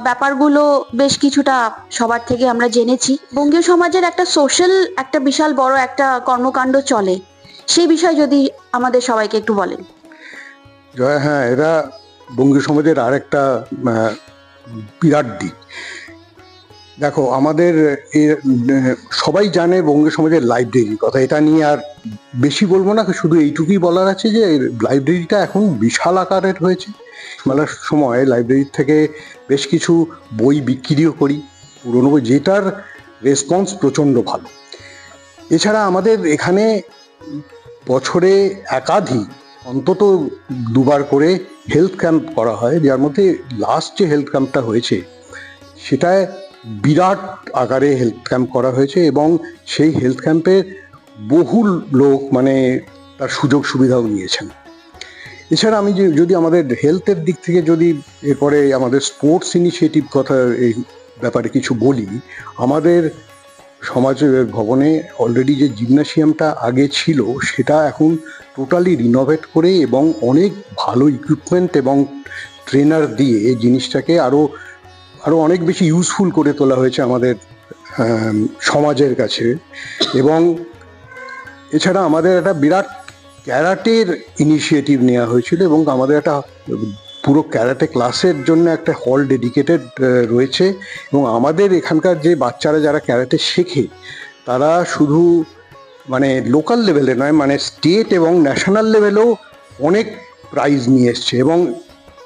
Speaker 1: ব্যাপারগুলো বেশ কিছুটা সবার থেকে আমরা জেনেছি। বঙ্গীয় সমাজের একটা সোশ্যাল, একটা বিশাল বড় একটা কর্মকাণ্ড চলে, সেই বিষয়ে যদি আমাদের সবাইকে একটু বলেন।
Speaker 3: জয়, হ্যাঁ, এটা বঙ্গীয় সমাজের আর একটা বিরাট দিক। দেখো, আমাদের সবাই জানে বঙ্গীয় সমাজের লাইব্রেরির কথা, এটা নিয়ে আর বেশি বলবো না, শুধু এইটুকুই বলার আছে যে লাইব্রেরিটা এখন বিশাল আকারের হয়েছে। মেলার সময় লাইব্রেরির থেকে বেশ কিছু বই বিক্রিও করি, পুরনো বই, যেটার রেসপন্স প্রচণ্ড ভালো। এছাড়া আমাদের এখানে বছরে একাধিক, অন্তত দুবার করে হেলথ ক্যাম্প করা হয়, যার মধ্যে লাস্ট যে হেলথ ক্যাম্পটা হয়েছে সেটায় বিরাট আকারে হেলথ ক্যাম্প করা হয়েছে, এবং সেই হেলথ ক্যাম্পে বহু লোক মানে তার সুযোগ সুবিধাও নিয়েছেন। এছাড়া আমি যদি আমাদের হেলথের দিক থেকে যদি এরপরে আমাদের স্পোর্টস ইনিশিয়েটিভ কথা এই ব্যাপারে কিছু বলি, আমাদের সমাজ ভবনে অলরেডি যে জিমনাসিয়ামটা আগে ছিল সেটা এখন টোটালি রিনোভেট করে এবং অনেক ভালো ইকুইপমেন্ট এবং ট্রেনার দিয়ে জিনিসটাকে আরও অনেক বেশি ইউজফুল করে তোলা হয়েছে আমাদের সমাজের কাছে। এবং এছাড়া আমাদের একটা বিরাট ক্যারাটের ইনিশিয়েটিভ নেওয়া হয়েছিল, এবং আমাদের একটা পুরো ক্যারাটে ক্লাসের জন্য একটা হল ডেডিকেটেড রয়েছে। এবং আমাদের এখানকার যে বাচ্চারা যারা ক্যারাটে শেখে তারা শুধু মানে লোকাল লেভেলে নয়, মানে স্টেট এবং ন্যাশনাল লেভেলেও অনেক প্রাইজ নিয়ে এসছে, এবং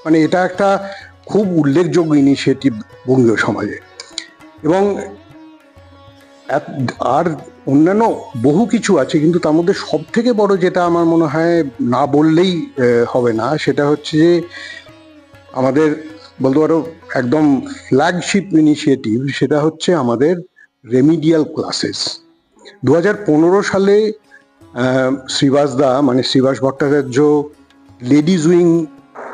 Speaker 3: মানে এটা একটা খুব উল্লেখযোগ্য ইনিশিয়েটিভ বঙ্গীয় সমাজে। এবং আর অন্যান্য বহু কিছু আছে, কিন্তু তার মধ্যে সব থেকে বড় যেটা আমার মনে হয় না বললেই হবে না, সেটা হচ্ছে যে আমাদের বলতে পারো একদম ফ্ল্যাগশিপ ইনিশিয়েটিভ, সেটা হচ্ছে আমাদের রেমিডিয়াল ক্লাসেস। 2015 সালে শ্রীবাসদা মানে শ্রীবাস ভট্টাচার্য লেডিজ উইং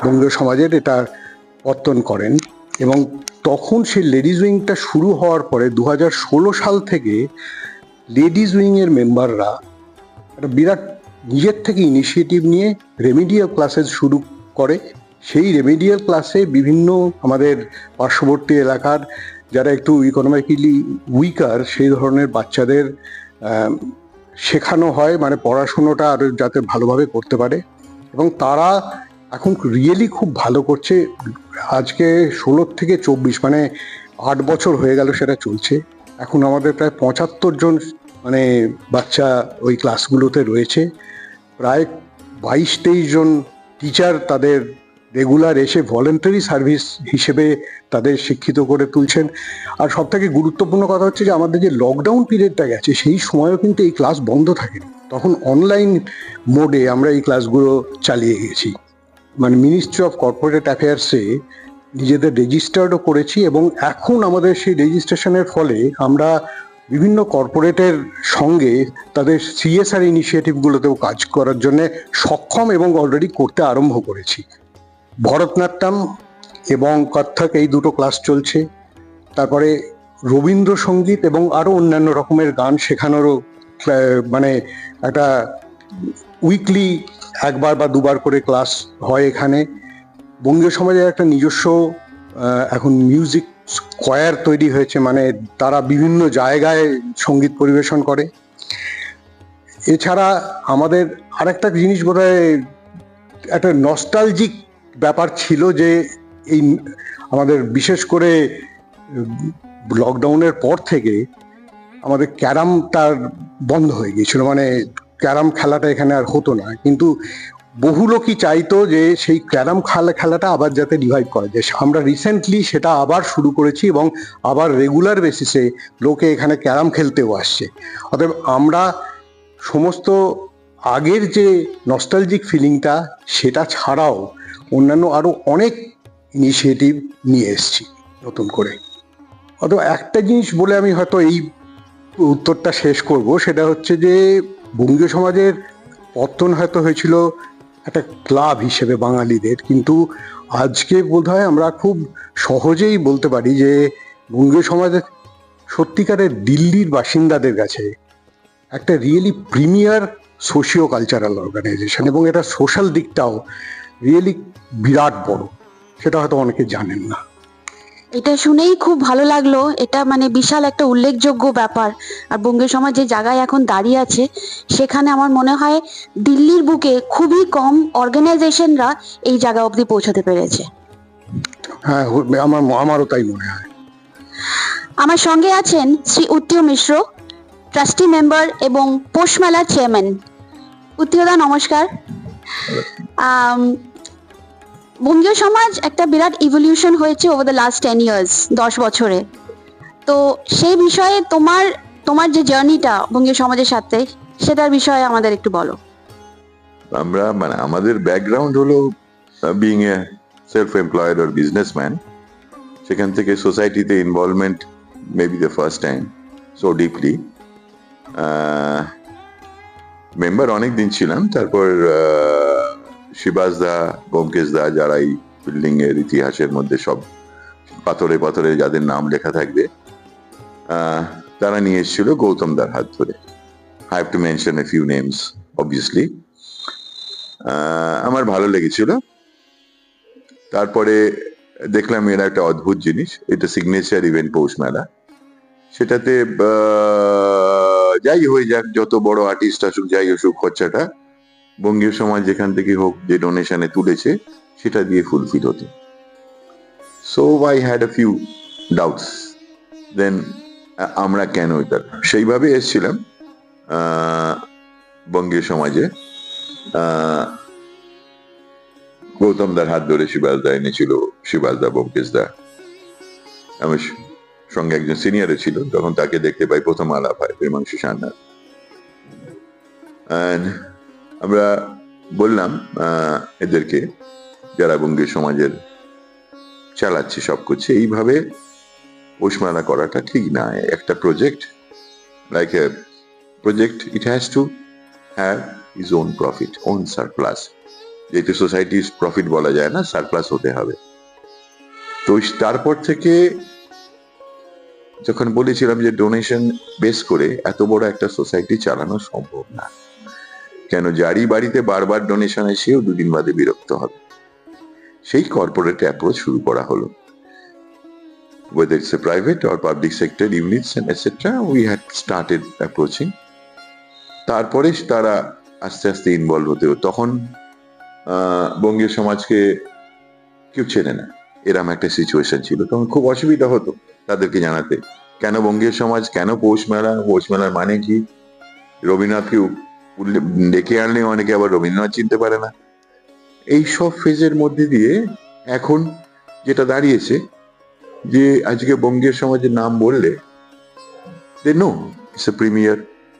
Speaker 3: বঙ্গীয় সমাজের এটা পত্তন করেন, এবং তখন সেই লেডিজ উইংটা শুরু হওয়ার পরে 2016 সাল থেকে লেডিজ উইংয়ের মেম্বাররা একটা বিরাট নিজের থেকে ইনিশিয়েটিভ নিয়ে রেমিডিয়াল ক্লাসেস শুরু করে। সেই রেমিডিয়াল ক্লাসে বিভিন্ন আমাদের পার্শ্ববর্তী এলাকার যারা একটু ইকোনমিক্যালি উইকার সেই ধরনের বাচ্চাদের শেখানো হয়, মানে পড়াশুনোটা আরও যাতে ভালোভাবে করতে পারে, এবং তারা এখন রিয়েলি খুব ভালো করছে। আজকে 16 থেকে 24 মানে 8 বছর হয়ে গেল সেটা চলছে। এখন আমাদের প্রায় 75 জন মানে বাচ্চা ওই ক্লাসগুলোতে রয়েছে, প্রায় 22-23 জন টিচার তাদের রেগুলার এসে ভলেন্টারি সার্ভিস হিসেবে তাদের শিক্ষিত করে তুলছেন। আর সব থেকে গুরুত্বপূর্ণ কথা হচ্ছে যে আমাদের যে লকডাউন পিরিয়ডটা গেছে সেই সময়ও কিন্তু এই ক্লাস বন্ধ থাকেনি, তখন অনলাইন মোডে আমরা এই ক্লাসগুলো চালিয়ে গেছি। মানে মিনিস্ট্রি অফ কর্পোরেট অ্যাফেয়ার্সে নিজেদের রেজিস্টার্ডও করেছি, এবং এখন আমাদের সেই রেজিস্ট্রেশনের ফলে আমরা বিভিন্ন কর্পোরেটের সঙ্গে তাদের সিএসআর ইনিশিয়েটিভগুলোতেও কাজ করার জন্য সক্ষম এবং অলরেডি করতে আরম্ভ করেছি। ভরতনাট্যম এবং কত্থক এই দুটো ক্লাস চলছে, তারপরে রবীন্দ্রসঙ্গীত এবং আরও অন্যান্য রকমের গান শেখানোরও মানে একটা উইকলি একবার বা দুবার করে ক্লাস হয় এখানে। বঙ্গীয় সমাজের একটা নিজস্ব এখন মিউজিক স্কোয়ার তৈরি হয়েছে, মানে তারা বিভিন্ন জায়গায় সঙ্গীত পরিবেশন করে। এছাড়া আমাদের আরেকটা জিনিস বোধহয় একটা নস্টালজিক ব্যাপার ছিল যে এই আমাদের বিশেষ করে লকডাউনের পর থেকে আমাদের ক্যারামটা বন্ধ হয়ে গিয়েছিল, মানে ক্যারাম খেলাটা এখানে আর হতো না, কিন্তু বহু লোকই চাইতো যে সেই ক্যারাম খেলাটা আবার যাতে রিভাইভ করা যায়। আমরা রিসেন্টলি সেটা আবার শুরু করেছি এবং আবার রেগুলার বেসিসে লোকে এখানে ক্যারাম খেলতেও আসছে। অতএব আমরা সমস্ত আগের যে নস্টালজিক ফিলিংটা সেটা ছাড়াও অন্যান্য আরও অনেক ইনিশিয়েটিভ নিয়ে এসেছি নতুন করে। অতএব একটা জিনিস বলে আমি হয়তো এই উত্তরটা শেষ করব, সেটা হচ্ছে যে বঙ্গীয় সমাজের পত্তন হয়তো হয়েছিল একটা ক্লাব হিসেবে বাঙালিদের, কিন্তু আজকে বোধহয় আমরা খুব সহজেই বলতে পারি যে বঙ্গীয় সমাজের সত্যিকারের দিল্লির বাসিন্দাদের কাছে একটা really premier socio cultural organisation, এবং এটা সোশ্যাল দিকটাও রিয়েলি বিরাট বড়, সেটা হয়তো অনেকে জানেন না।
Speaker 1: এটা শুনেই খুব ভালো লাগলো। এটা মানে বিশাল একটা উল্লেখযোগ্য ব্যাপার। আর বঙ্গীয় সমাজ যে জায়গায় এখন দাঁড়িয়ে আছে, সেখানে আমার মনে হয় দিল্লির বুকে খুবই কম অর্গানাইজেশনরা এই জায়গা অবধি পৌঁছাতে পেরেছে।
Speaker 3: হ্যাঁ, আমারও তাই মনে হয়।
Speaker 1: আমার সঙ্গে আছেন শ্রী উত্তীয় মিশ্র, ট্রাস্টি মেম্বার এবং পৌষ মেলার চেয়ারম্যান। উত্তীয়দা নমস্কার। বঙ্গীয় সমাজ একটা বিরাট ইভলিউশন হয়েছে ওভার দ্য লাস্ট 10 ইয়ার্স, 10 বছরে। তো সেই বিষয়ে তোমার যে জার্নিটা বঙ্গীয় সমাজের সাথে, সেটার বিষয়ে আমাদের একটু বলো।
Speaker 8: আমরা মানে আমাদের ব্যাকগ্রাউন্ড হলো being a self employed or businessman. সেখান থেকে সোসাইটিতে involvement maybe the first time so deeply. Member অনেক দিন ছিলাম, তারপর শিবাস দা, ব্যোমকেশ দা, যারা এই বিল্ডিং এর ইতিহাসের মধ্যে সব পাথরে পাথরে যাদের নাম লেখা থাকবে, তারা নিয়ে এসেছিল গৌতম দার হাত ধরে। I have to mention a few names, obviously. আমার ভালো লেগেছিল। তারপরে দেখলাম এরা একটা অদ্ভুত জিনিস, এটা সিগনেচার ইভেন্ট পৌষ মেলা। সেটাতে যাই হয়ে যাক, যত বড় আর্টিস্ট আসুক, যাই আসুক, খরচাটা বঙ্গীয় সমাজ যেখান থেকে হোক, যে ডোনেশনে তুলেছে সেটা দিয়ে ফুলফিল হতো। So I had a few doubts then, আমরা কেন এটা সেইভাবে এসেছিলাম বঙ্গীয় সমাজে। গৌতম দার হাত ধরে শিবাস দা এনেছিল, শিবাস দা, ব্যোমকেশ দা, আমার সঙ্গে একজন সিনিয়রে ছিল, তখন তাকে দেখতে পাই, প্রথম আলাপ হয় প্রেমাংশু সান্যাল। আমরা বললাম এদেরকে, যারা বঙ্গীয় সমাজের চালাচ্ছে সব করছে, এইভাবে পৌষমেলা করাটা ঠিক না। একটা project like a project, it has to have its own profit, own surplus. যেহেতু সোসাইটির প্রফিট বলা যায় না, সারপ্লাস হতে হবে। তো তারপর থেকে যখন বলেছিলাম যে ডোনেশন বেস করে এত বড় একটা সোসাইটি চালানো সম্ভব না, কেন যারই বাড়িতে বারবার ডোনেশন এসেও দুদিন বাদে বিরক্ত হবে, সেই কর্পোরেট অ্যাপ্রোচ শুরু করা হলো। Whether it's a private or public sector units and etc., we had started approaching. তারপরে তারা আস্তে আস্তে ইনভলভ হতে হতো। তখন বঙ্গীয় সমাজকে কেউ চেনে না, এরম একটা সিচুয়েশন ছিল। তখন খুব অসুবিধা হতো তাদেরকে জানাতে, কেন বঙ্গীয় সমাজ, কেন পৌষ মেলা, পৌষ মেলার মানে কি। রবীন্দ্রনাথকে ডেকে আনলে অনেকে আবার রবীন্দ্রনাথ চিনতে পারে না। এইসব ফেজের মধ্যে দিয়ে এখন যেটা দাঁড়িয়েছে, যে আজকে বঙ্গীয় সমাজের নাম বললে they know it's a premier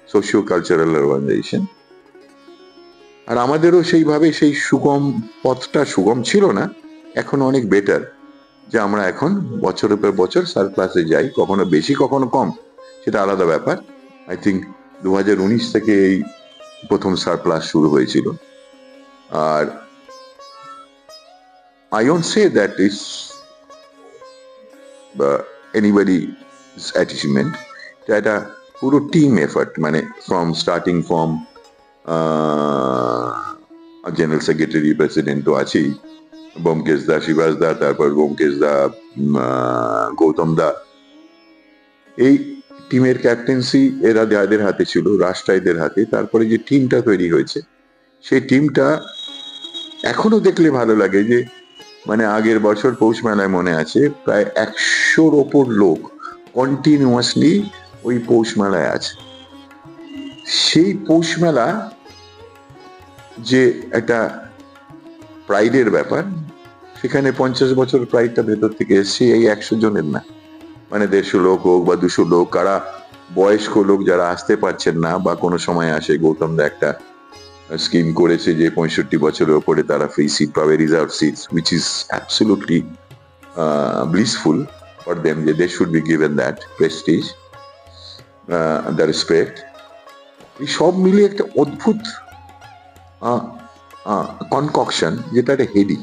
Speaker 8: socio cultural organisation. আর আমাদেরও সেইভাবে সেই সুগম পথটা সুগম ছিল না, এখন অনেক বেটার, যে আমরা এখন বছরের পর বছর সারপ্লাসে যাই, কখনো বেশি কখনো কম, সেটা আলাদা ব্যাপার। আই থিঙ্ক 2019 থেকে এই প্রথম সারপ্লাস শুরু হয়েছিল। আর I don't say that is anybody's achievement, এটা পুরো টিম এফার্ট, মানে from starting from general secretary, president তো আছেই, ব্যোমকেশ দা, শিবাস দা, তারপর ব্যোমকেশ দা, গৌতম দা, এই টিমের ক্যাপ্টেন্সি এরা যাদের হাতে ছিল, রাষ্ট্রায়দের হাতে। তারপরে যে টিমটা তৈরি হয়েছে, সেই টিমটা এখনো দেখলে ভালো লাগে, যে মানে আগের বছর পৌষ মেলায় মনে আছে প্রায় 100-র ওপর লোক কন্টিনিউয়াসলি ওই পৌষ মেলায় আছে। সেই পৌষ মেলা যে একটা প্রাইডের ব্যাপার, সেখানে 50 বছর প্রাইডটা ভেতর থেকে এসছে, এই 100 জনের না, মানে 150 লোক হোক বা 200 লোক, কারা বয়স্ক লোক যারা আসতে পারছেন না বা কোনো সময় আসে। গৌতম দা একটা স্কিম করেছে যে 65 বছরের উপরে তারা ফ্রি সিট পাবে, reserve seats, which is absolutely blissful for them, যে they should be given that prestige, the respect. এই সব মিলিয়ে একটা অদ্ভুত কনককশন, যেটা একটা হেডি,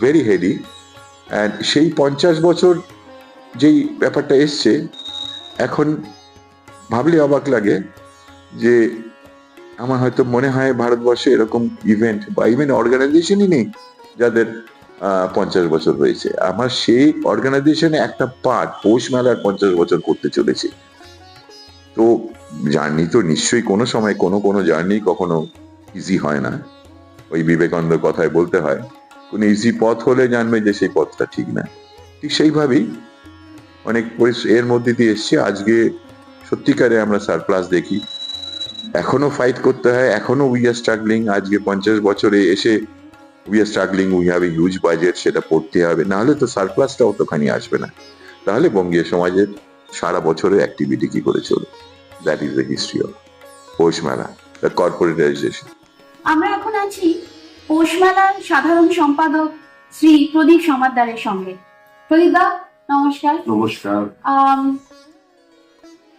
Speaker 8: ভেরি হেডি। অ্যান্ড সেই 50 বছর যেই ব্যাপারটা এসছে, এখন ভাবলে অবাক লাগে যে আমার হয়তো মনে হয় ভারতবর্ষে এরকম ইভেন্ট বা ইভেন্ট অর্গানাইজেশনই নেই যাদের 50 বছর হয়েছে। আমার সেই অর্গানাইজেশনে একটা পার্ট পৌষ মেলার 50 বছর করতে চলেছে। তো জার্নি তো নিশ্চয়ই কোনো সময় কোনো জার্নি কখনো ইজি হয় না। ওই বিবেকানন্দের কথায় বলতে হয়, কোন ইজি পথ হলে জানবে যে সেই পথটা ঠিক না। ঠিক সেইভাবেই অনেক এর মধ্যে দিয়ে এসছে। আজকে সত্যিকারে আমরা সারপ্লাস দেখি, এখনো ফাইট করতে হয়, এখনো উই আর স্ট্রাগলিং। আজকে 50 বছরে এসে we are struggling, we have a huge budget, সেটা পড়তে হবে, না হলে তো সারপ্লাসটা অতখানি আসবে না। তাহলে বঙ্গীয় সমাজের সারা বছরের অ্যাক্টিভিটি কি করে চলে? That is the history of Poush Mela, the corporatisation.
Speaker 5: আমরা এখন আছি পৌষ মেলার সাধারণ সম্পাদক শ্রী প্রদীপ সমাদ্দারের সঙ্গে। প্রদীপ দা, নমস্কার।
Speaker 6: নমস্কার।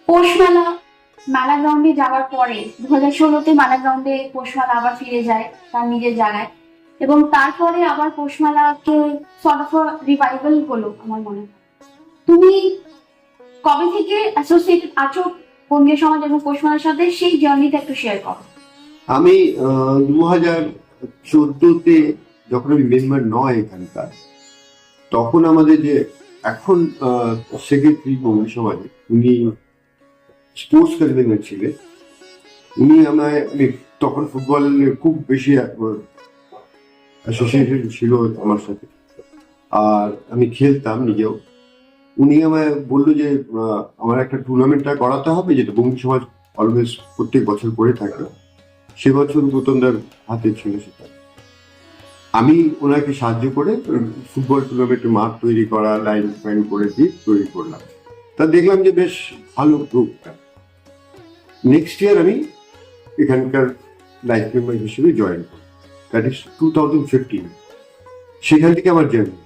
Speaker 5: পৌষ মেলা মেলা গ্রাউন্ডে যাওয়ার পরে 2016-তে মেলা গ্রাউন্ডে পৌষ মেলা আবার ফিরে যায় তার নিজের জায়গায়, এবং তারপরে আবার পৌষ মেলাকে সর্ট অফ রিভাইভাল হলো আমার মনে হয়। তুমি কবে থেকে অ্যাসোসিয়েটেড আছো বঙ্গীয় সমাজ এবং পৌষ মেলার সাথে, সেই জার্নিটা একটু শেয়ার করো।
Speaker 12: আমি 2014-তে যখন আমি মেম্বার নয় এখানকার, তখন আমাদের যে এখন সেক্রেটারি বঙ্গীয় সমাজে, উনি স্পোর্টস কনভেনার ছিলেন। উনি আমায়, তখন ফুটবলের খুব বেশি অ্যাসোসিয়েশন ছিল আমার সাথে, আর আমি খেলতাম নিজেও। উনি আমায় বললো যে আমার একটা টুর্নামেন্টটা করাতে হবে, যেটা বঙ্গীয় সমাজ অলওয়েজ প্রত্যেক বছর করে থাকে। সে বছর গৌতমদার হাতে ছিল সেটা। আমি ওনাকে সাহায্য করে ফুটবল টুর্নামেন্টের মাঠ তৈরি করা, লাইন ফাইন করে দিয়ে তৈরি করলাম। তা দেখলাম যে বেশ ভালো গ্রুপটা। নেক্সট ইয়ার আমি এখানকার লাইফ মেম্বার হিসেবে জয়েন করি, দ্যাট ইজ 2015। সেখান থেকে আমার জার্নি।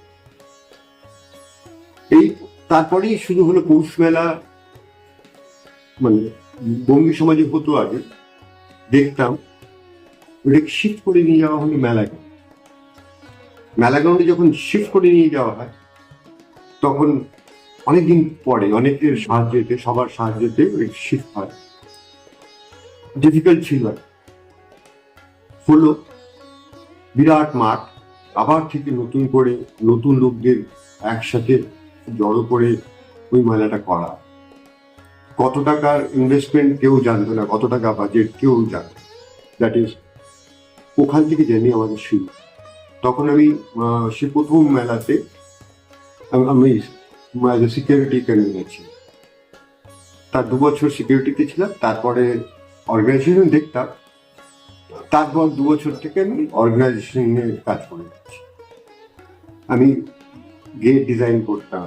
Speaker 12: এই তারপরেই শুরু হলো পৌষ মেলা। মানে বঙ্গীয় সমাজে হতো আগে, দেখতাম ওটাকে শিফট করে নিয়ে যাওয়া হলো মেলা গ্রাউন্ড। মেলা গ্রাউন্ডে যখন শিফট করে নিয়ে যাওয়া হয়, তখন অনেকদিন পরে অনেকের সাহায্যেতে, সবার সাহায্যেতে ওই শিফট হয়। ডিফিকাল্ট ছিল, হলো বিরাট মাঠ, আবার থেকে নতুন করে নতুন লোকদের একসাথে জড়ো করে ওই মেলাটা করা। কত টাকার ইনভেস্টমেন্ট কেউ জানতো না, কত টাকা বাজেট কেউ জানতো। দ্যাট ইজ ওখান থেকে জানি আমাদের শুরু। তখন আমি সে প্রথম মেলাতে আমি সিকিউরিটি কনভেনার ছিলাম। তার 2 বছর সিকিউরিটিতে ছিলাম, তারপরে অর্গানাইজেশন দেখতাম। তারপর 2 বছর থেকে আমি অর্গানাইজেশনে কাজ করে যাচ্ছি। আমি গেট ডিজাইন করতাম,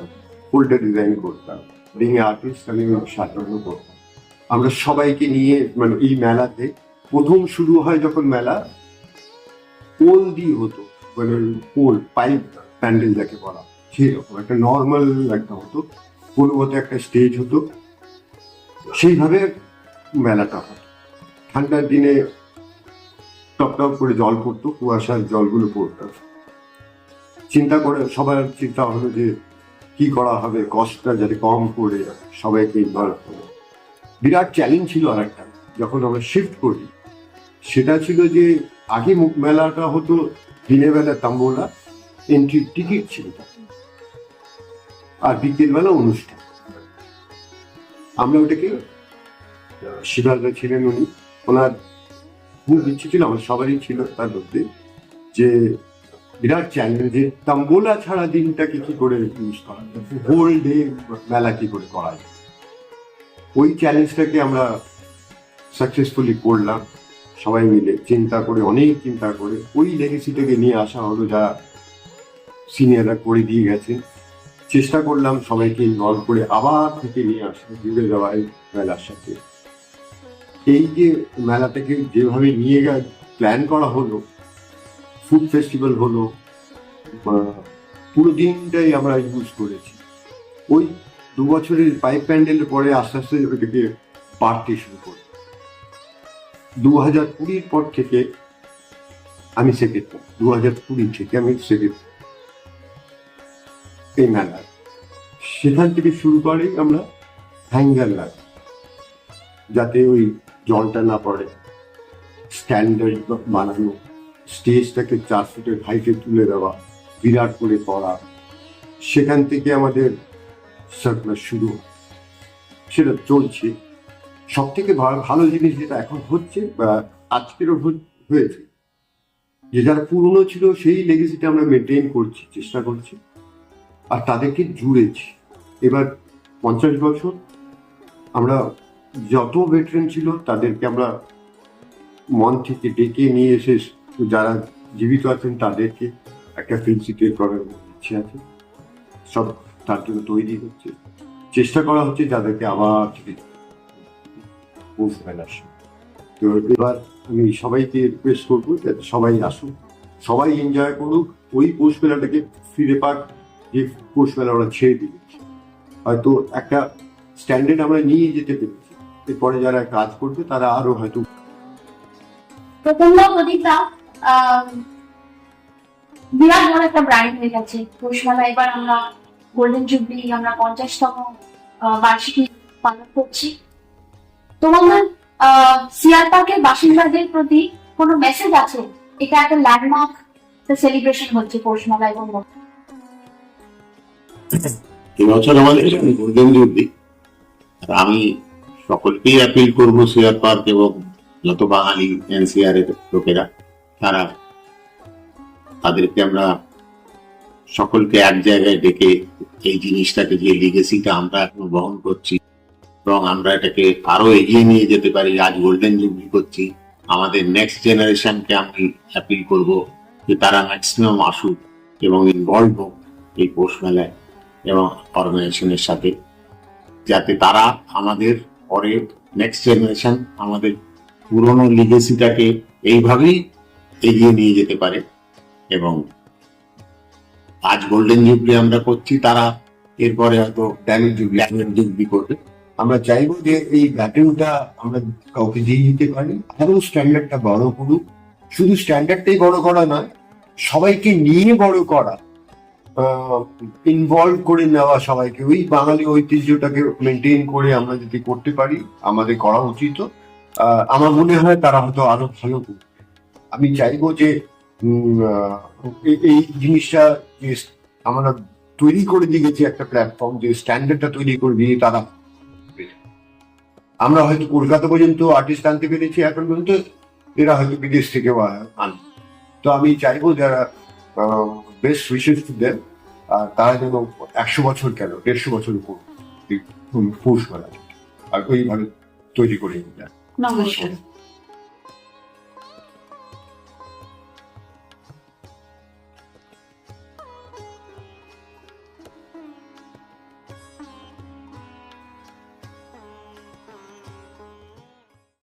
Speaker 12: ফোল্ডার ডিজাইন করতাম, রিং আর্টিস্ট আমি সাজানো করতাম। আমরা সবাইকে নিয়ে, মানে এই মেলাতে প্রথম শুরু হয় যখন মেলা, পোল দিয়ে হতো, মানে পোল পাইপ প্যান্ডেল যাকে বলা, সেরকম একটা নর্মাল একটা হতো, কোনো মতো একটা স্টেজ হতো, সেইভাবে মেলাটা হতো। ঠান্ডার দিনে টপ টপ করে জল পড়তো, কুয়াশার জলগুলো পড়তো। সবার চিন্তা হলো যে কি করা হবে, কস্টটা যাতে কম করে সবাইকে ইনভলভ করে। বিরাট চ্যালেঞ্জ ছিল আর একটা, যখন আমরা শিফট করি, সেটা ছিল যে আগে মেলাটা হতো দিনের বেলা তাম্বোলা, এন্ট্রি টিকিট ছিল, আর বিকেল বেলা অনুষ্ঠান। আমরা ওটাকে, শিবাজদা ছিলেন উনি, ওনার খুব ইচ্ছে ছিল, আমার সবারই ছিল তার মধ্যে, যে বিরাট চ্যালেঞ্জ যে তাম্বোলা ছাড়া দিনটাকে কি করে ইউজ করা যায়, হোল ডে মেলা কি করে করা যায়। ওই চ্যালেঞ্জটাকে আমরা সাকসেসফুলি করলাম সবাই মিলে, অনেক চিন্তা করে ওই লেগেসিটাকে নিয়ে আসা হলো, যা সিনিয়ররা করে দিয়ে গেছেন। চেষ্টা করলাম সবাইকে ইনভলভ করে আবার থেকে নিয়ে আসা, জুড়ে দেওয়া এই মেলার সাথে। এই যে মেলাটাকে যেভাবে নিয়ে প্ল্যান করা হলো, ফুড ফেস্টিভ্যাল হলো, পুরো দিনটাই আমরা ইউজ করেছি। ওই 2 বছরের পাইপ প্যান্ডেলের পরে আস্তে আস্তে ওইটাকে বাড়তে শুরু করি। 2020 পর থেকে আমি সেক্রেটারি, 2020 থেকে আমি সেক্রেটারি এই মেলার। সেখান থেকে শুরু করেই আমরা হ্যাঙ্গার লাগি, যাতে ওই জলটা না পড়ে, স্ট্যান্ডার্ড বানানো, স্টেজটাকে 4 ফুটের হাইটে তুলে দেওয়া, বিরাট করে করা, সেখান থেকে আমাদের সার্কুলার শুরু হয়। সেটা চলছে। সব থেকে ভালো জিনিস যেটা এখন হচ্ছে বা আজকেরও হয়েছে, যে যারা পুরনো ছিল সেই লেগেসিটা আমরা মেনটেন করছি, চেষ্টা করছি, আর তাদেরকে জুড়েছি। এবার 50 বছর আমরা যত ভেটারেন ছিল তাদেরকে আমরা মন থেকে ডেকে নিয়ে এসে যারা জীবিত আছেন তাদেরকে একটা ফিল্ম সিটি করার ইচ্ছে আছে। সব তার জন্য তৈরি হচ্ছে, চেষ্টা করা হচ্ছে যাদেরকে আবার পৌঁছবেন আসে। তো এবার আমি সবাইকে রিকোয়েস্ট করবো যাতে সবাই আসুক, সবাই এনজয় করুক, ওই পৌষ মেলাটাকে ফিরে পাক যে পৌষ মেলা ওরা ছেড়ে দিয়েছে। হয়তো একটা স্ট্যান্ডার্ড আমরা নিয়ে যেতে পেরেছি, এরপরে যারা কাজ করবে তারা আরো হয়তো।
Speaker 5: প্রথম প্রদীপটা বিরাট বড় একটা ব্র্যান্ড হয়ে গেছে পৌষমেলা। এবার আমরা গোল্ডেন জুবলি, আমরা 50তম বার্ষিকী পালন করছি। তোমাদের সিআর পার্কের বাসিন্দাদের প্রতি কোনো মেসেজ আছে? এটা একটা ল্যান্ডমার্ক সেলিব্রেশন হচ্ছে পৌষমেলা এবং
Speaker 13: এবছর আমাদের গোল্ডেন জুবলি। আমি সকলকেই অ্যাপিল করবো, সিআর পার্ক এবং যত বাঙালি এনসিআর এর লোকেরা, তাদেরকে আমরা সকলকে এক জায়গায় ডেকে এই জিনিসটাকে, যে লিগেসিটা আমরা এখন বহন করছি এবং আমরা এটাকে আরো এগিয়ে নিয়ে যেতে পারি। আজ গোল্ডেন জুবলি করছি, আমাদের নেক্সট জেনারেশনকে আমি অ্যাপিল করব যে তারা ম্যাক্সিমাম আসুক এবং ইনভলভ হোক এই পৌষ মেলায় এবং অর্গানাইজেশনের সাথে, যাতে তারা আমাদের পরে নেক্সট জেনারেশন আমাদের পুরনো লিগেসিটাকে এইভাবেই এগিয়ে নিয়ে যেতে পারে। এবং আজ গোল্ডেন জুবলি আমরা করছি, তারা এরপরে হয়তো ডায়মন্ড জুবলি করবে।
Speaker 12: আমরা চাইবো যে এই ব্যাটেনটা আমরা কাউকে দিয়ে দিতে পারি, আরো স্ট্যান্ডার্ডটা বড় করুক। শুধু স্ট্যান্ডার্ডটাই বড় করা নয়, সবাইকে নিয়ে বড় করা, ইনভলভ করে নেওয়া সবাইকে। ওই বাঙালি ঐতিহ্যটাকে মেনটেন করে আমরা যদি করতে পারি, আমাদের করা উচিত। আমার মনে হয় তারা হয়তো আরো ভালো করবে। আমি চাইবো যে এই জিনিসটা যে আমরা তৈরি করে দিয়ে গেছি একটা প্ল্যাটফর্ম, যে স্ট্যান্ডার্ডটা তৈরি করে দিয়ে তারা, আমরা হয়তো কলকাতা পর্যন্ত আর্টিস্ট আনতে পেরেছি এখন পর্যন্ত, এরা হয়তো বিদেশ থেকে আনবে। তো আমি চাইবো যারা বেস্ট উইশেস টু দেম, তারা যেন 100 বছর কেন 150 বছর উপর পৌষ মেলা আর ওইভাবে তৈরি করে নিয়ে যায়।
Speaker 5: নমস্কার।